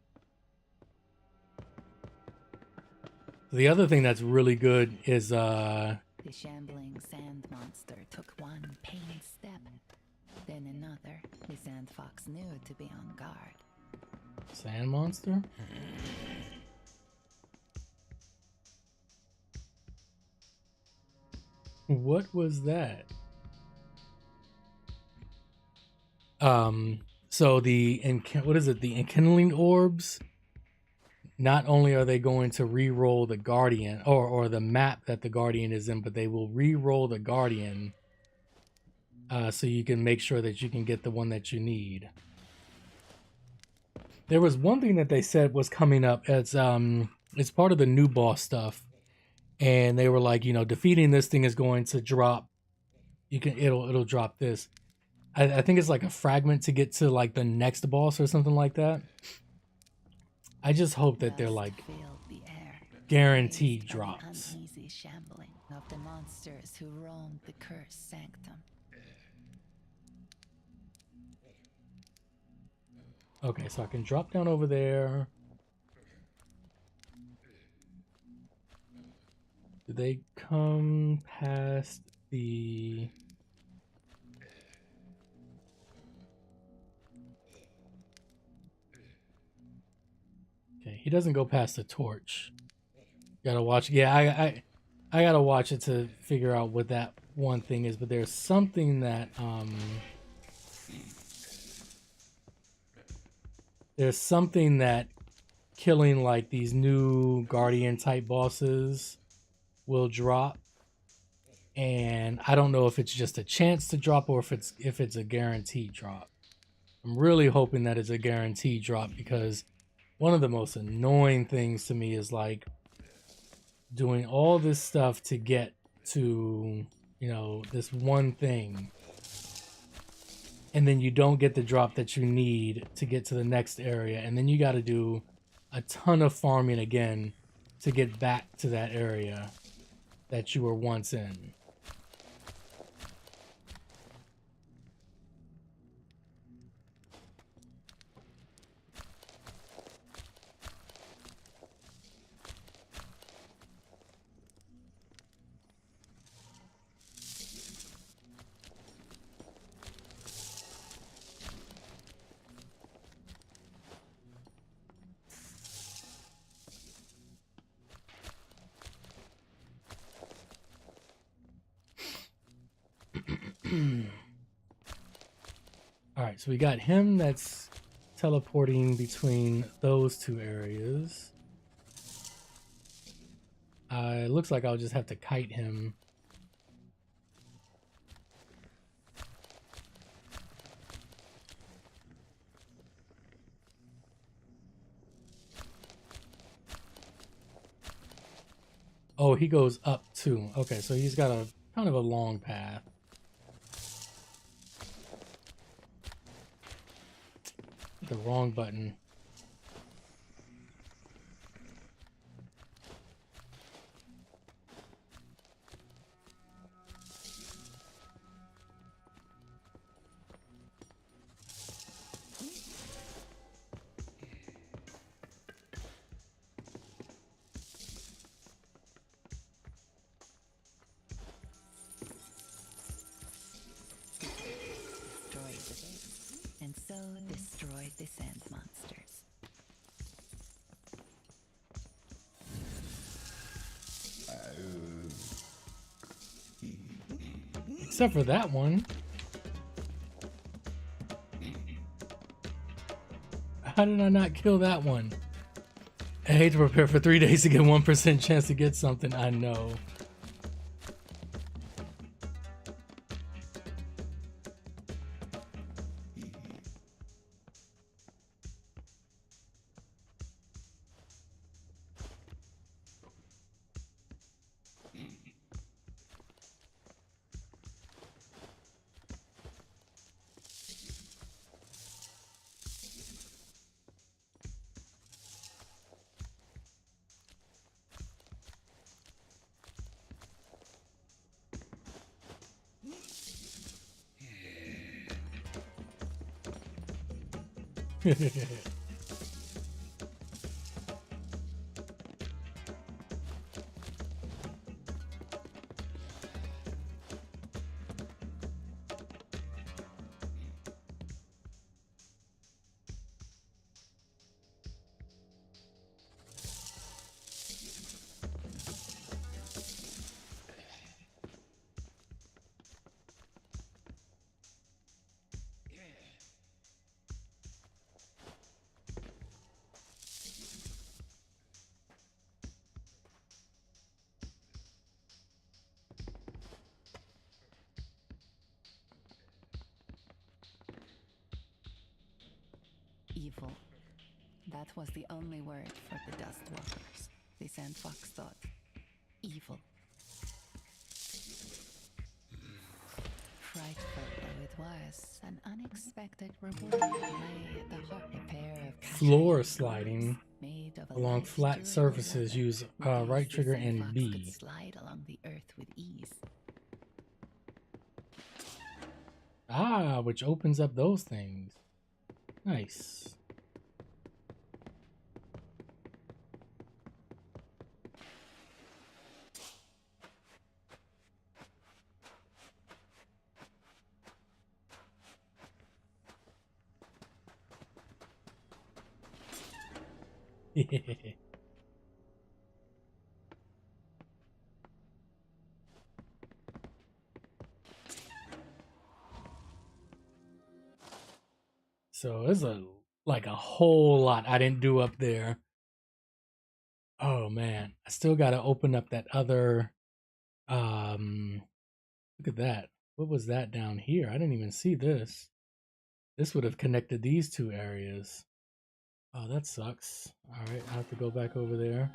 The other thing that's really good is The shambling sand monster took one pained step, then another. The sandfox knew to be on guard. sand monster? What was that? So the what is it? The enkindling orbs. Not only are they going to re-roll the Guardian or the map that the Guardian is in, but they will re-roll the Guardian, so you can make sure that you can get the one that you need. There was one thing that they said was coming up. It's part of the new boss stuff, and they were like, you know, defeating this thing is going to drop. It'll drop this. I think it's like a fragment to get to like the next boss or something like that. I just hope that they're like guaranteed drops. Uneasy shambling of the monsters who roamed the cursed sanctum. Okay, so I can drop down over there. Do they come past the... Okay, he doesn't go past the torch. Gotta watch. Yeah, I gotta watch it to figure out what that one thing is. But there's something that killing like these new Guardian type bosses will drop, and I don't know if it's just a chance to drop or if it's a guaranteed drop. I'm really hoping that it's a guaranteed drop, because one of the most annoying things to me is like doing all this stuff to get to, you know, this one thing, and then you don't get the drop that you need to get to the next area, and then you got to do a ton of farming again to get back to that area that you were once in. Alright, so we got him that's teleporting between those two areas. It looks like I'll just have to kite him. Oh, he goes up too. Okay, so he's got a kind of a long path. The wrong button. Destroyed the base, and so destroyed the sand monsters. Except for that one. How did I not kill that one? I hate to prepare for 3 days to get 1% chance to get something. I know. Evil. That was the only word for the Dustwalkers. The Sandfox thought. Evil. Frightful though it was, an unexpected reward lay at the heart. A pair of Floor sliding made of a along light flat durable surfaces. leather. Use With right these, the trigger and Sandfox B. could slide along the earth with ease. Ah, which opens up those things. Nice. So there's like a whole lot I didn't do up there. Oh man, I still got to open up that other look at that. What was that down here? I didn't even see this. This would have connected these two areas. Oh, that sucks. All right, I have to go back over there.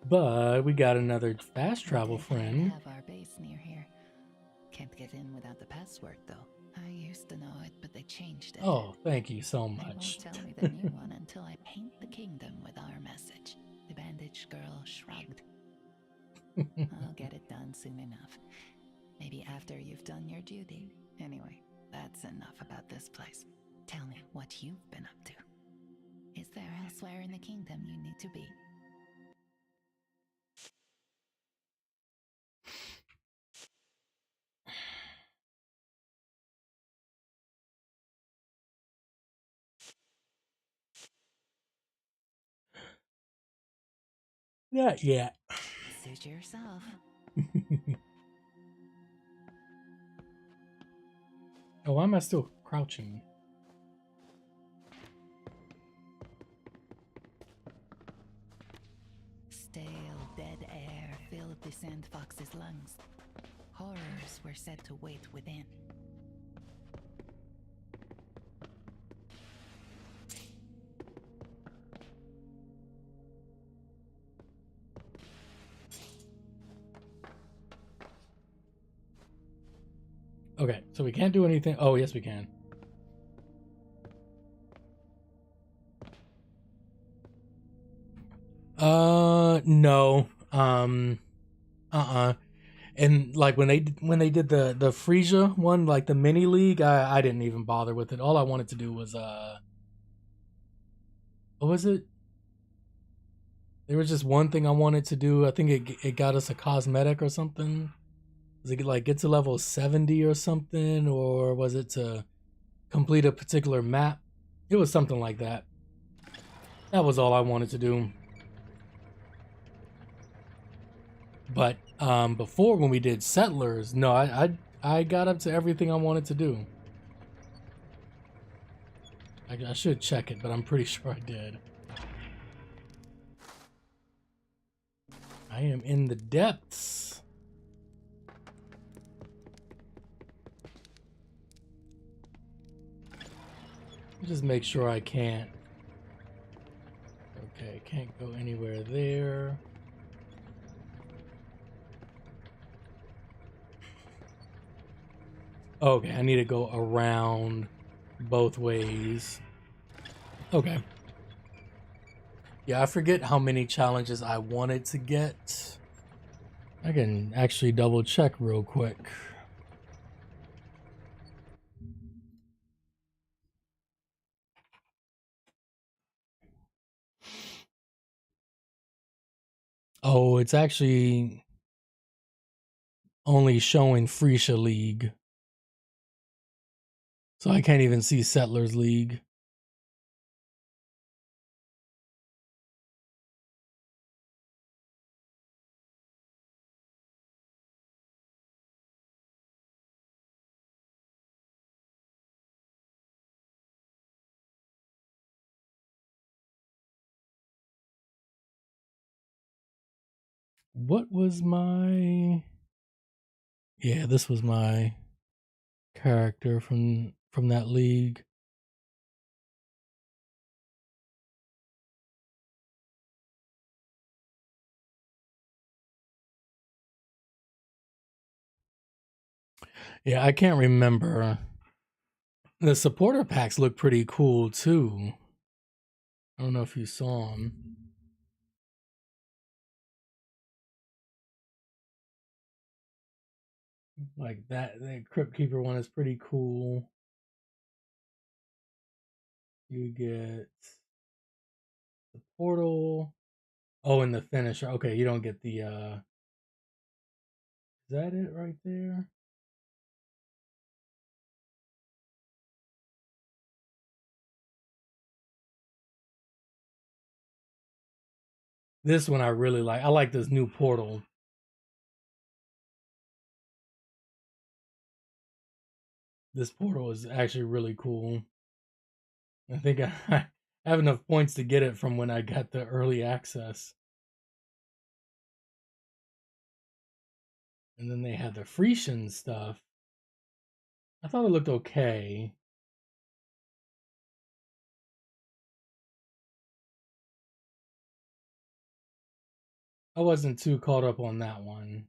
But we got another fast travel friend. Have our base near here. Can't get in without the password though. I used to know it, but they changed it. Oh, thank you so They much. won't tell me the new one until I paint the kingdom with our message. The bandaged girl shrugged. I'll get it done soon enough. Maybe after you've done your duty. Anyway, that's enough about this place. Tell me what you've been up to. Is there elsewhere in the kingdom you need to be? Not yet. Suit yourself. Oh, why am I still crouching? Stale, dead air filled the Sandfox's lungs. Horrors were said to wait within. Okay, so we can't do anything. Oh, yes, we can. No. And like when they did the Frisia one, like the mini league, I didn't even bother with it. All I wanted to do was what was it? There was just one thing I wanted to do. I think it got us a cosmetic or something. Was it like get to level 70 or something, or was it to complete a particular map? It was something like that. That was all I wanted to do. But before, when we did Settlers, no, I got up to everything I wanted to do. I should check it, but I'm pretty sure I did. I am in the depths. Just make sure I can't. Okay, can't go anywhere there. Okay, I need to go around both ways. Okay. Yeah, I forget how many challenges I wanted to get. I can actually double check real quick. Oh, it's actually only showing Freesia League. So I can't even see Settlers League. What was my... Yeah, this was my character from that league. Yeah, I can't remember. The supporter packs look pretty cool too. I don't know if you saw them. Like that, the Crypt Keeper one is pretty cool. You get the portal. Oh, and the finisher. Okay, you don't get the is that it right there? This one I really like. I like this new portal. This portal is actually really cool. I think I have enough points to get it from when I got the early access. And then they had the Frisian stuff. I thought it looked okay. I wasn't too caught up on that one.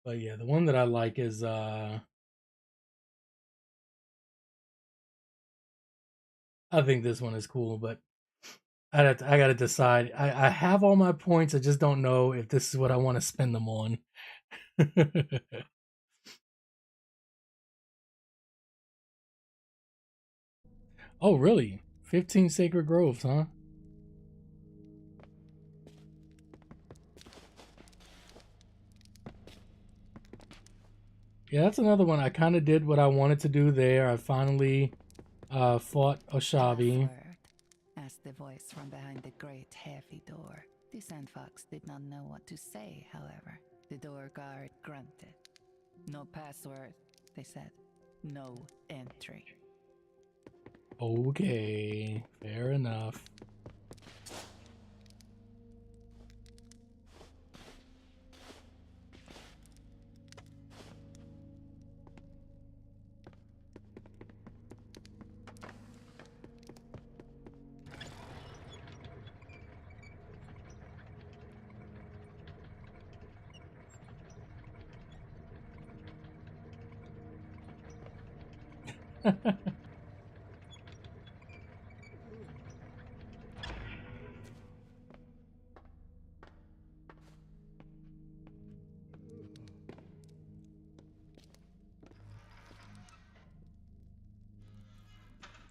But yeah, the one that I like is I think this one is cool, but I gotta decide. I have all my points. I just don't know if this is what I want to spend them on. Oh, really? 15 Sacred Groves, huh? Yeah, that's another one. I kind of did what I wanted to do there. I finally fought Oshabi. Password, asked the voice from behind the great heavy door. The sandfox did not know what to say, however. The door guard grunted. No password, they said. No entry. Okay, fair enough.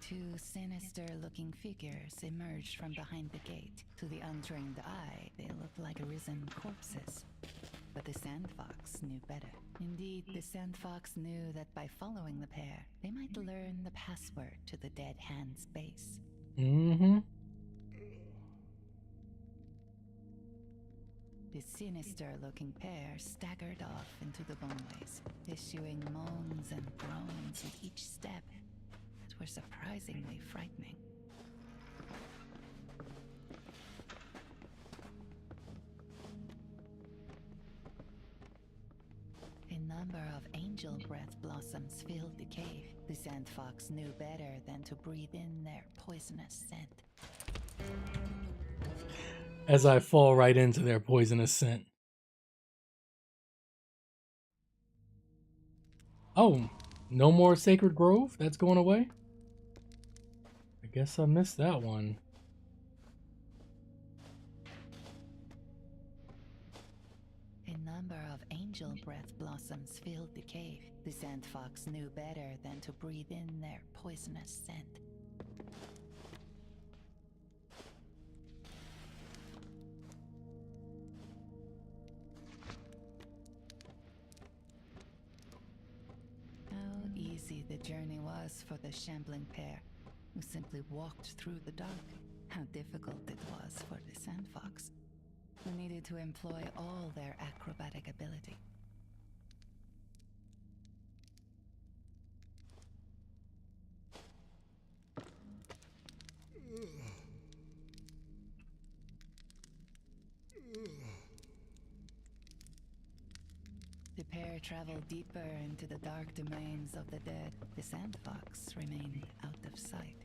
Two sinister-looking figures emerged from behind the gate. To the untrained eye, they looked like risen corpses. But the sandfox knew better. Indeed, the sandfox knew that by following the pair, they might learn the password to the dead hand's base. Mm-hmm. The sinister-looking pair staggered off into the boneways, issuing moans and groans at each step that were surprisingly frightening. A number of angel breath blossoms filled the cave. The sand fox knew better than to breathe in their poisonous scent. As I fall right into their poisonous scent. Oh, no more Sacred Grove? That's going away? I guess I missed that one. A number of angel breath blossoms filled the cave. The sand fox knew better than to breathe in their poisonous scent. How easy the journey was for the shambling pair, who simply walked through the dark. How difficult it was for the sand fox, who needed to employ all their acrobatic ability. The pair traveled deeper into the dark domains of the dead. The sand fox remained out of sight.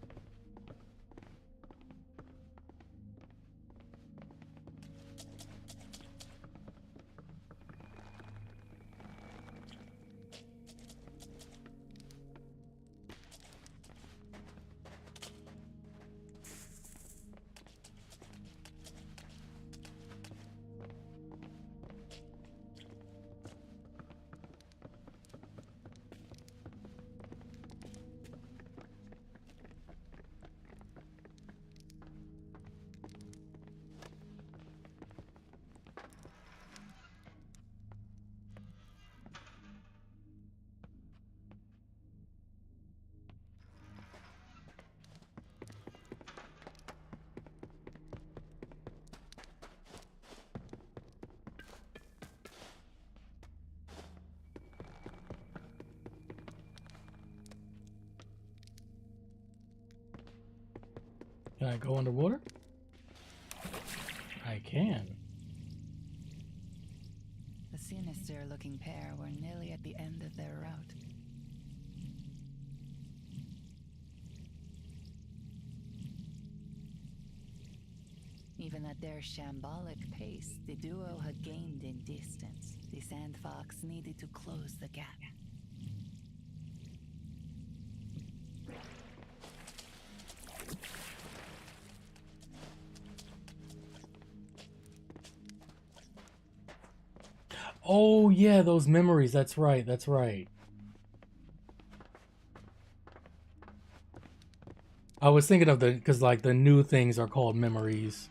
Can I go underwater? I can. The sinister-looking pair were nearly at the end of their route. Even at their shambolic pace, the duo had gained in distance. The sand fox needed to close the gap. Oh yeah, those memories. That's right. That's right. I was thinking of because like the new things are called memories.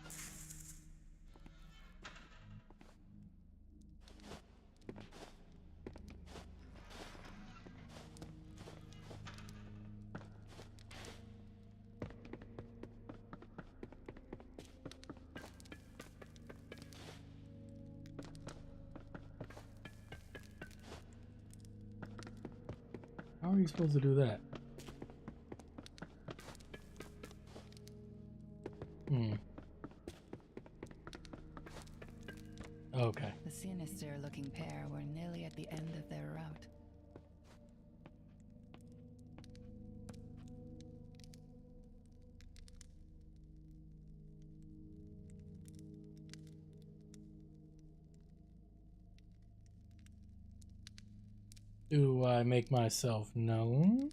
How are you supposed to do that? Okay. The sinister-looking pair were nearly at the end of their route. Do I make myself known?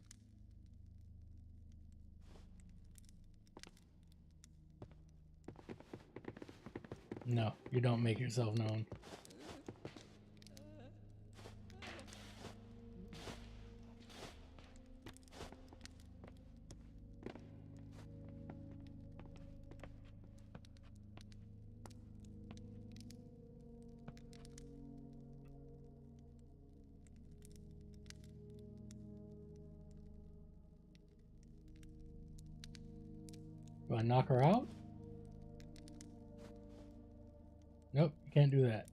No, you don't make yourself known. Do I knock her out? Nope, you Can't do that.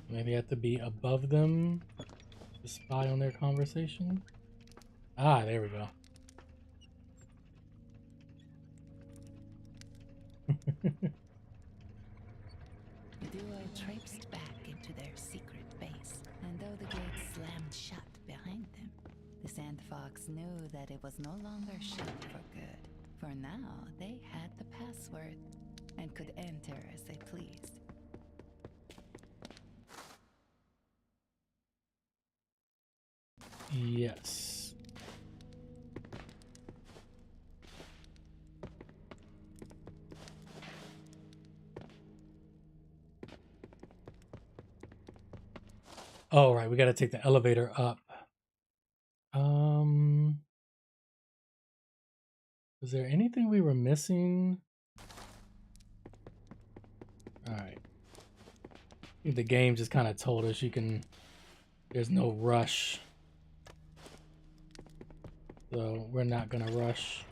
Maybe I have to be above them to spy on their conversation. Ah, there we go. The duo traipsed back into their secret base, and though the gate slammed shut behind them, the Sand Fox knew that it was no longer shut for good. For now, they had the password and could enter as they pleased. Yes. Oh, right. We got to take the elevator up. Was there anything we were missing? All right. I think the game just kind of told us there's no rush. So we're not going to rush.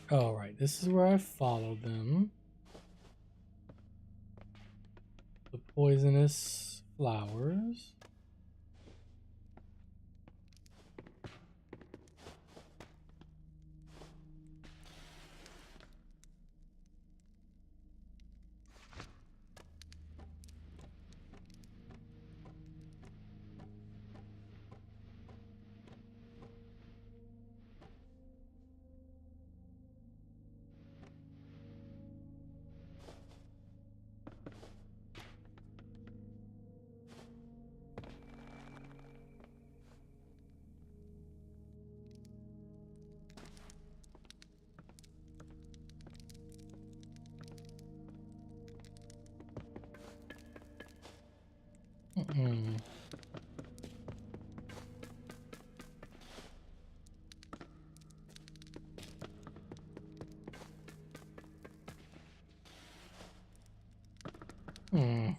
All right, this is where I followed them. The poisonous flowers. Mm-mm. Hmm.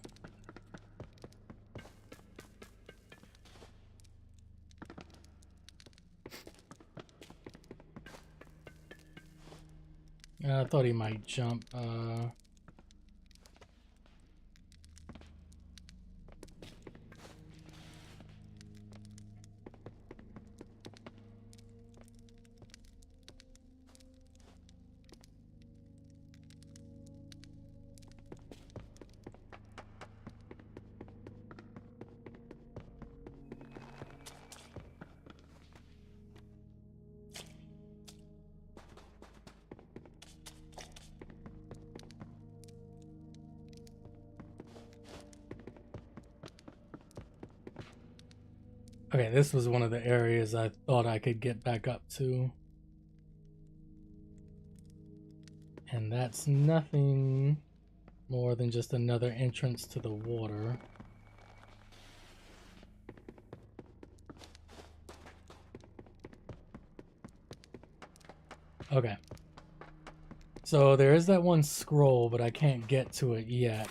I thought he might jump. Okay, this was one of the areas I thought I could get back up to. And that's nothing more than just another entrance to the water. Okay. So there is that one scroll, but I can't get to it yet.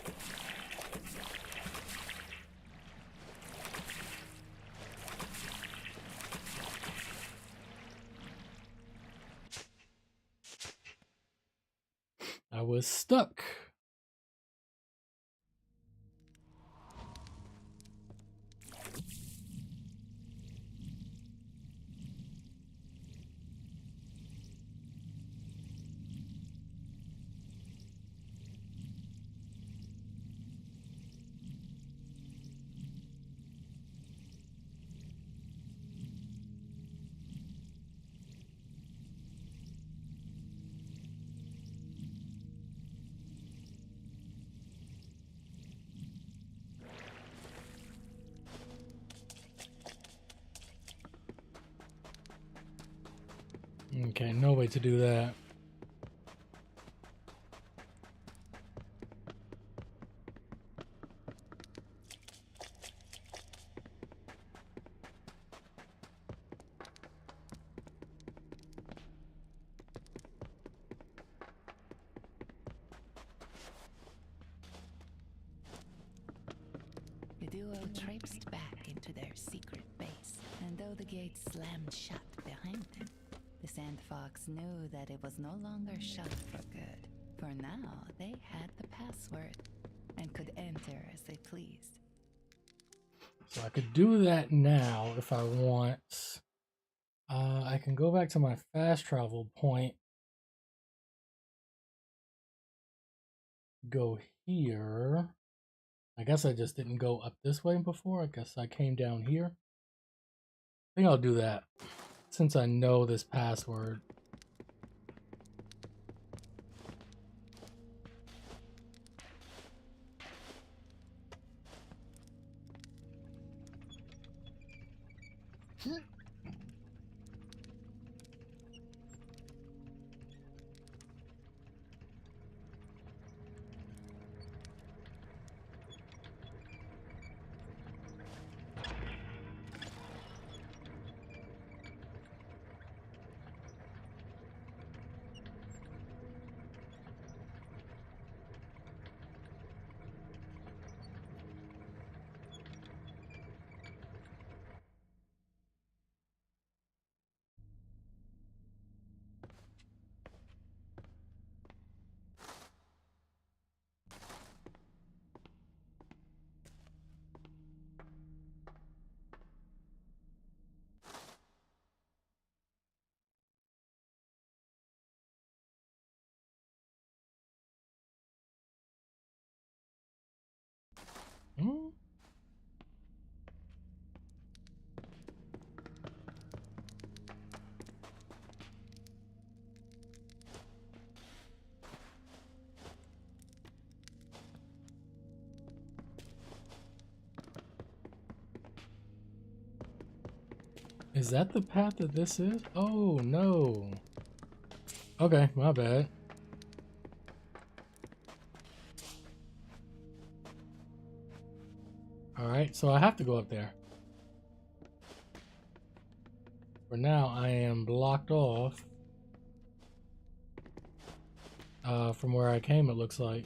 I was stuck. Okay, no way to do that. The duo traipsed back into their secret base, and though the gate slammed shut behind them, the Sand Fox knew that it was no longer shut for good. For now, they had the password and could enter as they pleased. So I could do that now if I want. I can go back to my fast travel point. Go here. I guess I just didn't go up this way before. I guess I came down here. I think I'll do that since I know this password. Hmm? Is that the path that this is? Oh, no. Okay, my bad. Alright, so I have to go up there. For now, I am blocked off from where I came, it looks like.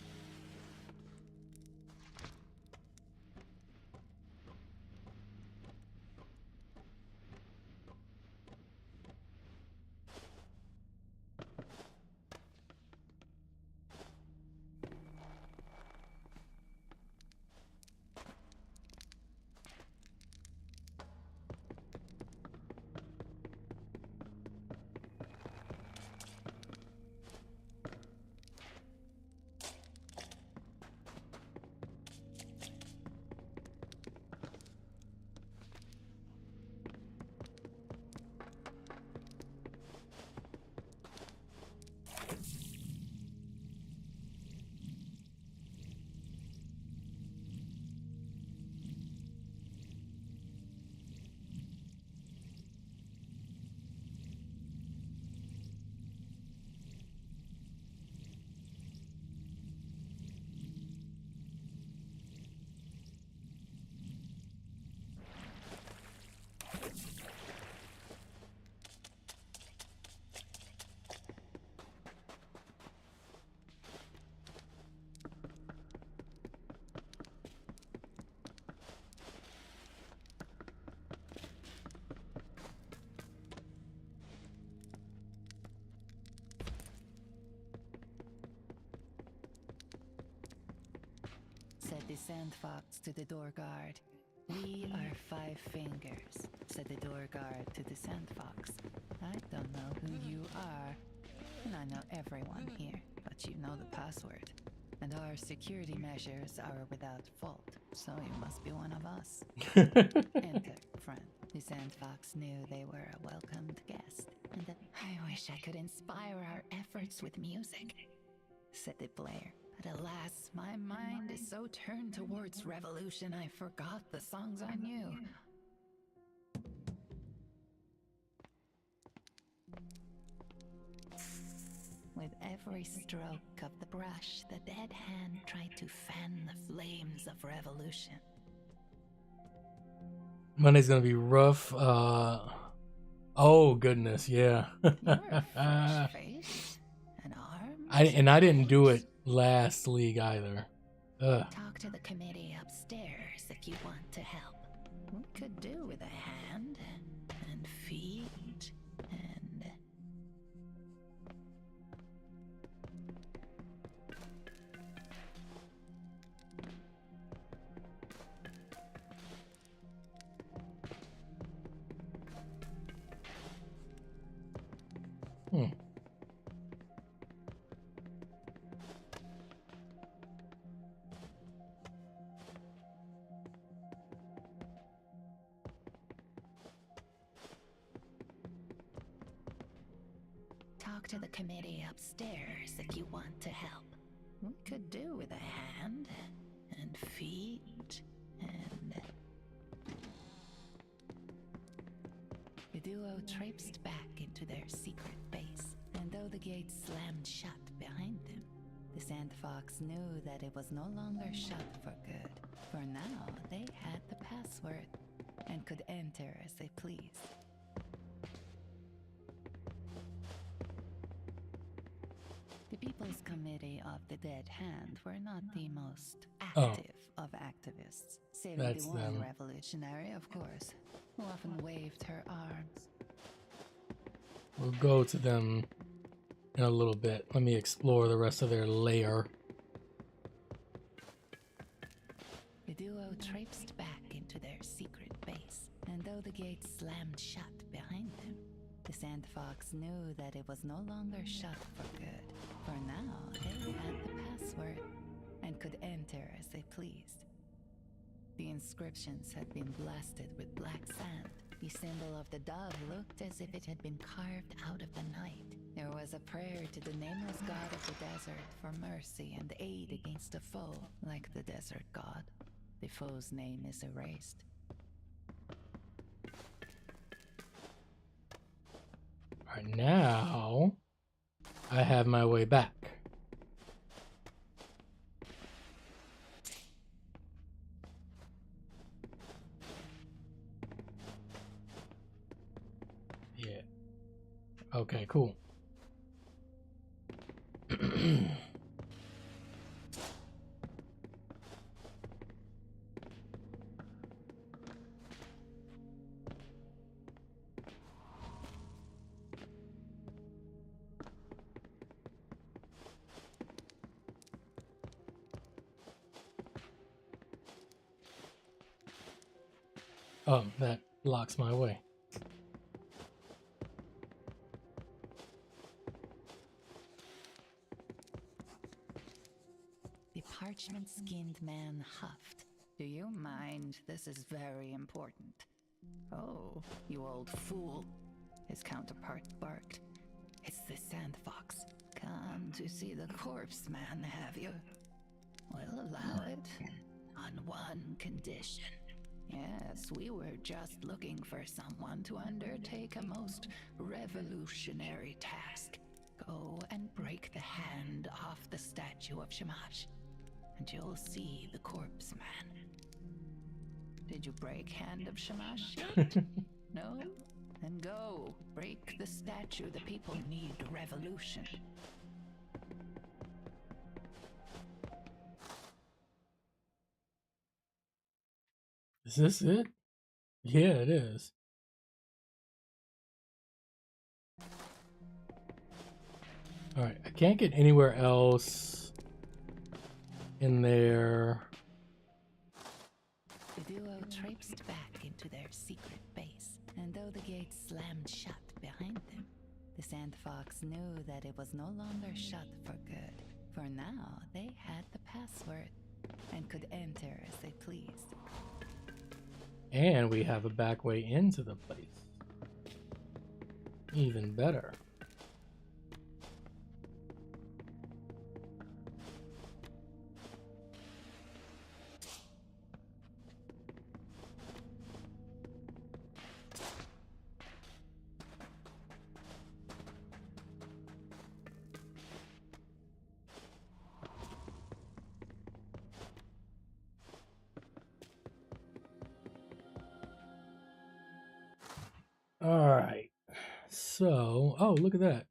Said the Sand Fox to the door guard. We are Five Fingers, said the door guard to the Sand Fox. I don't know who you are, and I know everyone here, but you know the password. And our security measures are without fault, so you must be one of us. Enter, friend. The Sand Fox knew they were a welcomed guest, and that I wish I could inspire our efforts with music, said the player. But alas, my mind is so turned towards revolution I forgot the songs I knew. With every stroke of the brush, the dead hand tried to fan the flames of revolution. Monday's gonna be rough. Oh goodness, yeah. You're a fresh face, an arm. I didn't do it last league either. Ugh. Talk to the committee upstairs if you want to help. We could do with a hand and feet and. Hmm. Talk to the committee upstairs if you want to help. We could do with a hand and feet and. The duo traipsed back into their secret base, and though the gates slammed shut behind them, the Sandfox knew that it was no longer shut for good. For now, they had the password and could enter as they pleased. The People's Committee of the Dead Hand were not the most active of activists, saving That's the one them. revolutionary, of course, who often waved her arms. We'll go to them in a little bit. Let me explore the rest of their lair. The duo traipsed back into their secret base, and though the gates slammed shut behind them, the Sandfox knew that it was no longer shut for good. For now, they had the password and could enter as they pleased. The inscriptions had been blasted with black sand. The symbol of the dove looked as if it had been carved out of the night. There was a prayer to the nameless god of the desert for mercy and aid against a foe. Like the desert god, the foe's name is erased. Right now, I have my way back. Yeah. Okay, cool. Oh, that blocks my way. The parchment-skinned man huffed. Do you mind? This is very important. Oh, you old fool, his counterpart barked. It's the Sandfox. Come to see the corpse man, have you? We'll allow it on one condition. Yes, we were just looking for someone to undertake a most revolutionary task. Go and break the hand off the statue of Shamash, and you'll see the corpse man. Did you break hand of Shamash yet? No? Then go, break the statue. The people need revolution. Is this it? Yeah, it is. Alright, I can't get anywhere else in there. The duo traipsed back into their secret base, and though the gates slammed shut behind them, the Sandfox knew that it was no longer shut for good. For now, they had the password and could enter as they pleased. And we have a back way into the place. Even better. All right. So, oh, look at that.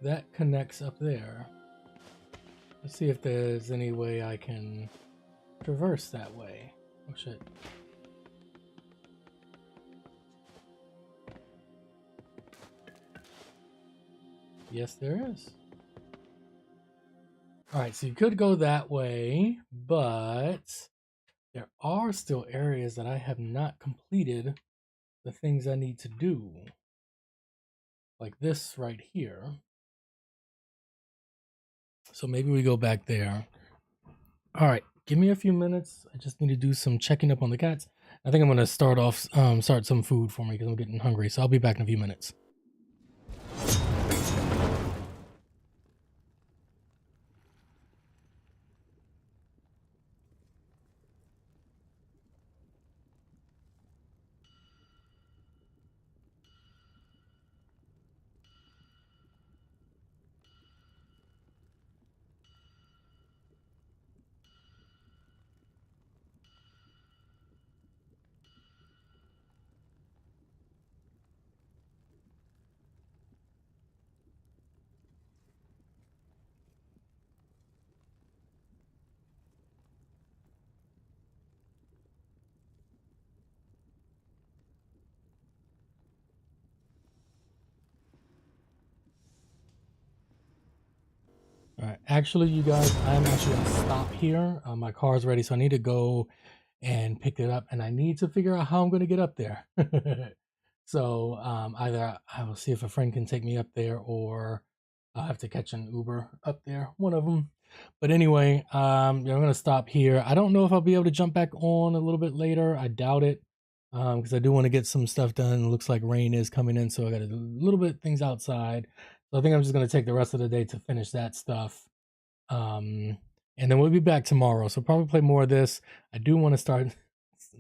That connects up there. Let's see if there's any way I can traverse that way. Oh, shit. Yes, there is. All right, so you could go that way, but there are still areas that I have not completed the things I need to do. Like this right here. So maybe we go back there. All right, give me a few minutes. I just need to do some checking up on the cats. I think I'm gonna start some food for me because I'm getting hungry. So I'll be back in a few minutes. All right, actually, you guys, I'm actually gonna stop here. My car's ready, so I need to go and pick it up, and I need to figure out how I'm gonna get up there. So either I will see if a friend can take me up there, or I'll have to catch an Uber up there, one of them. But anyway, yeah, I'm gonna stop here. I don't know if I'll be able to jump back on a little bit later. I doubt it, because I do want to get some stuff done. It looks like rain is coming in, so I got a little bit of things outside. So I think I'm just gonna take the rest of the day to finish that stuff. Um, and then we'll be back tomorrow. So probably play more of this. I do want to start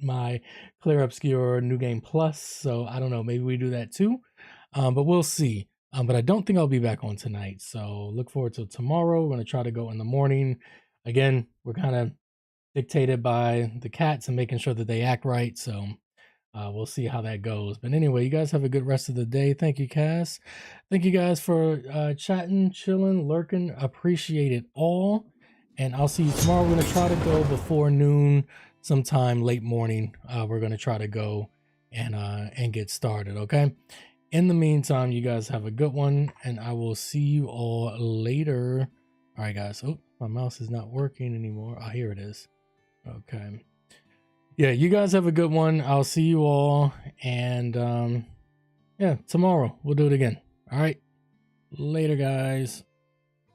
my Clear Obscure New Game Plus. So I don't know, maybe we do that too. But we'll see. But I don't think I'll be back on tonight. So look forward to tomorrow. We're going to try to go in the morning. Again, we're kind of dictated by the cats and making sure that they act right. So we'll see how that goes. But anyway, you guys have a good rest of the day. Thank you, Cass. Thank you guys for chatting, chilling, lurking. Appreciate it all. And I'll see you tomorrow. We're going to try to go before noon, sometime late morning. We're going to try to go and get started, okay? In the meantime, you guys have a good one, and I will see you all later. All right, guys. Oh, my mouse is not working anymore. Oh, here it is. Okay. Yeah, you guys have a good one. I'll see you all. And yeah, tomorrow we'll do it again. All right. Later, guys.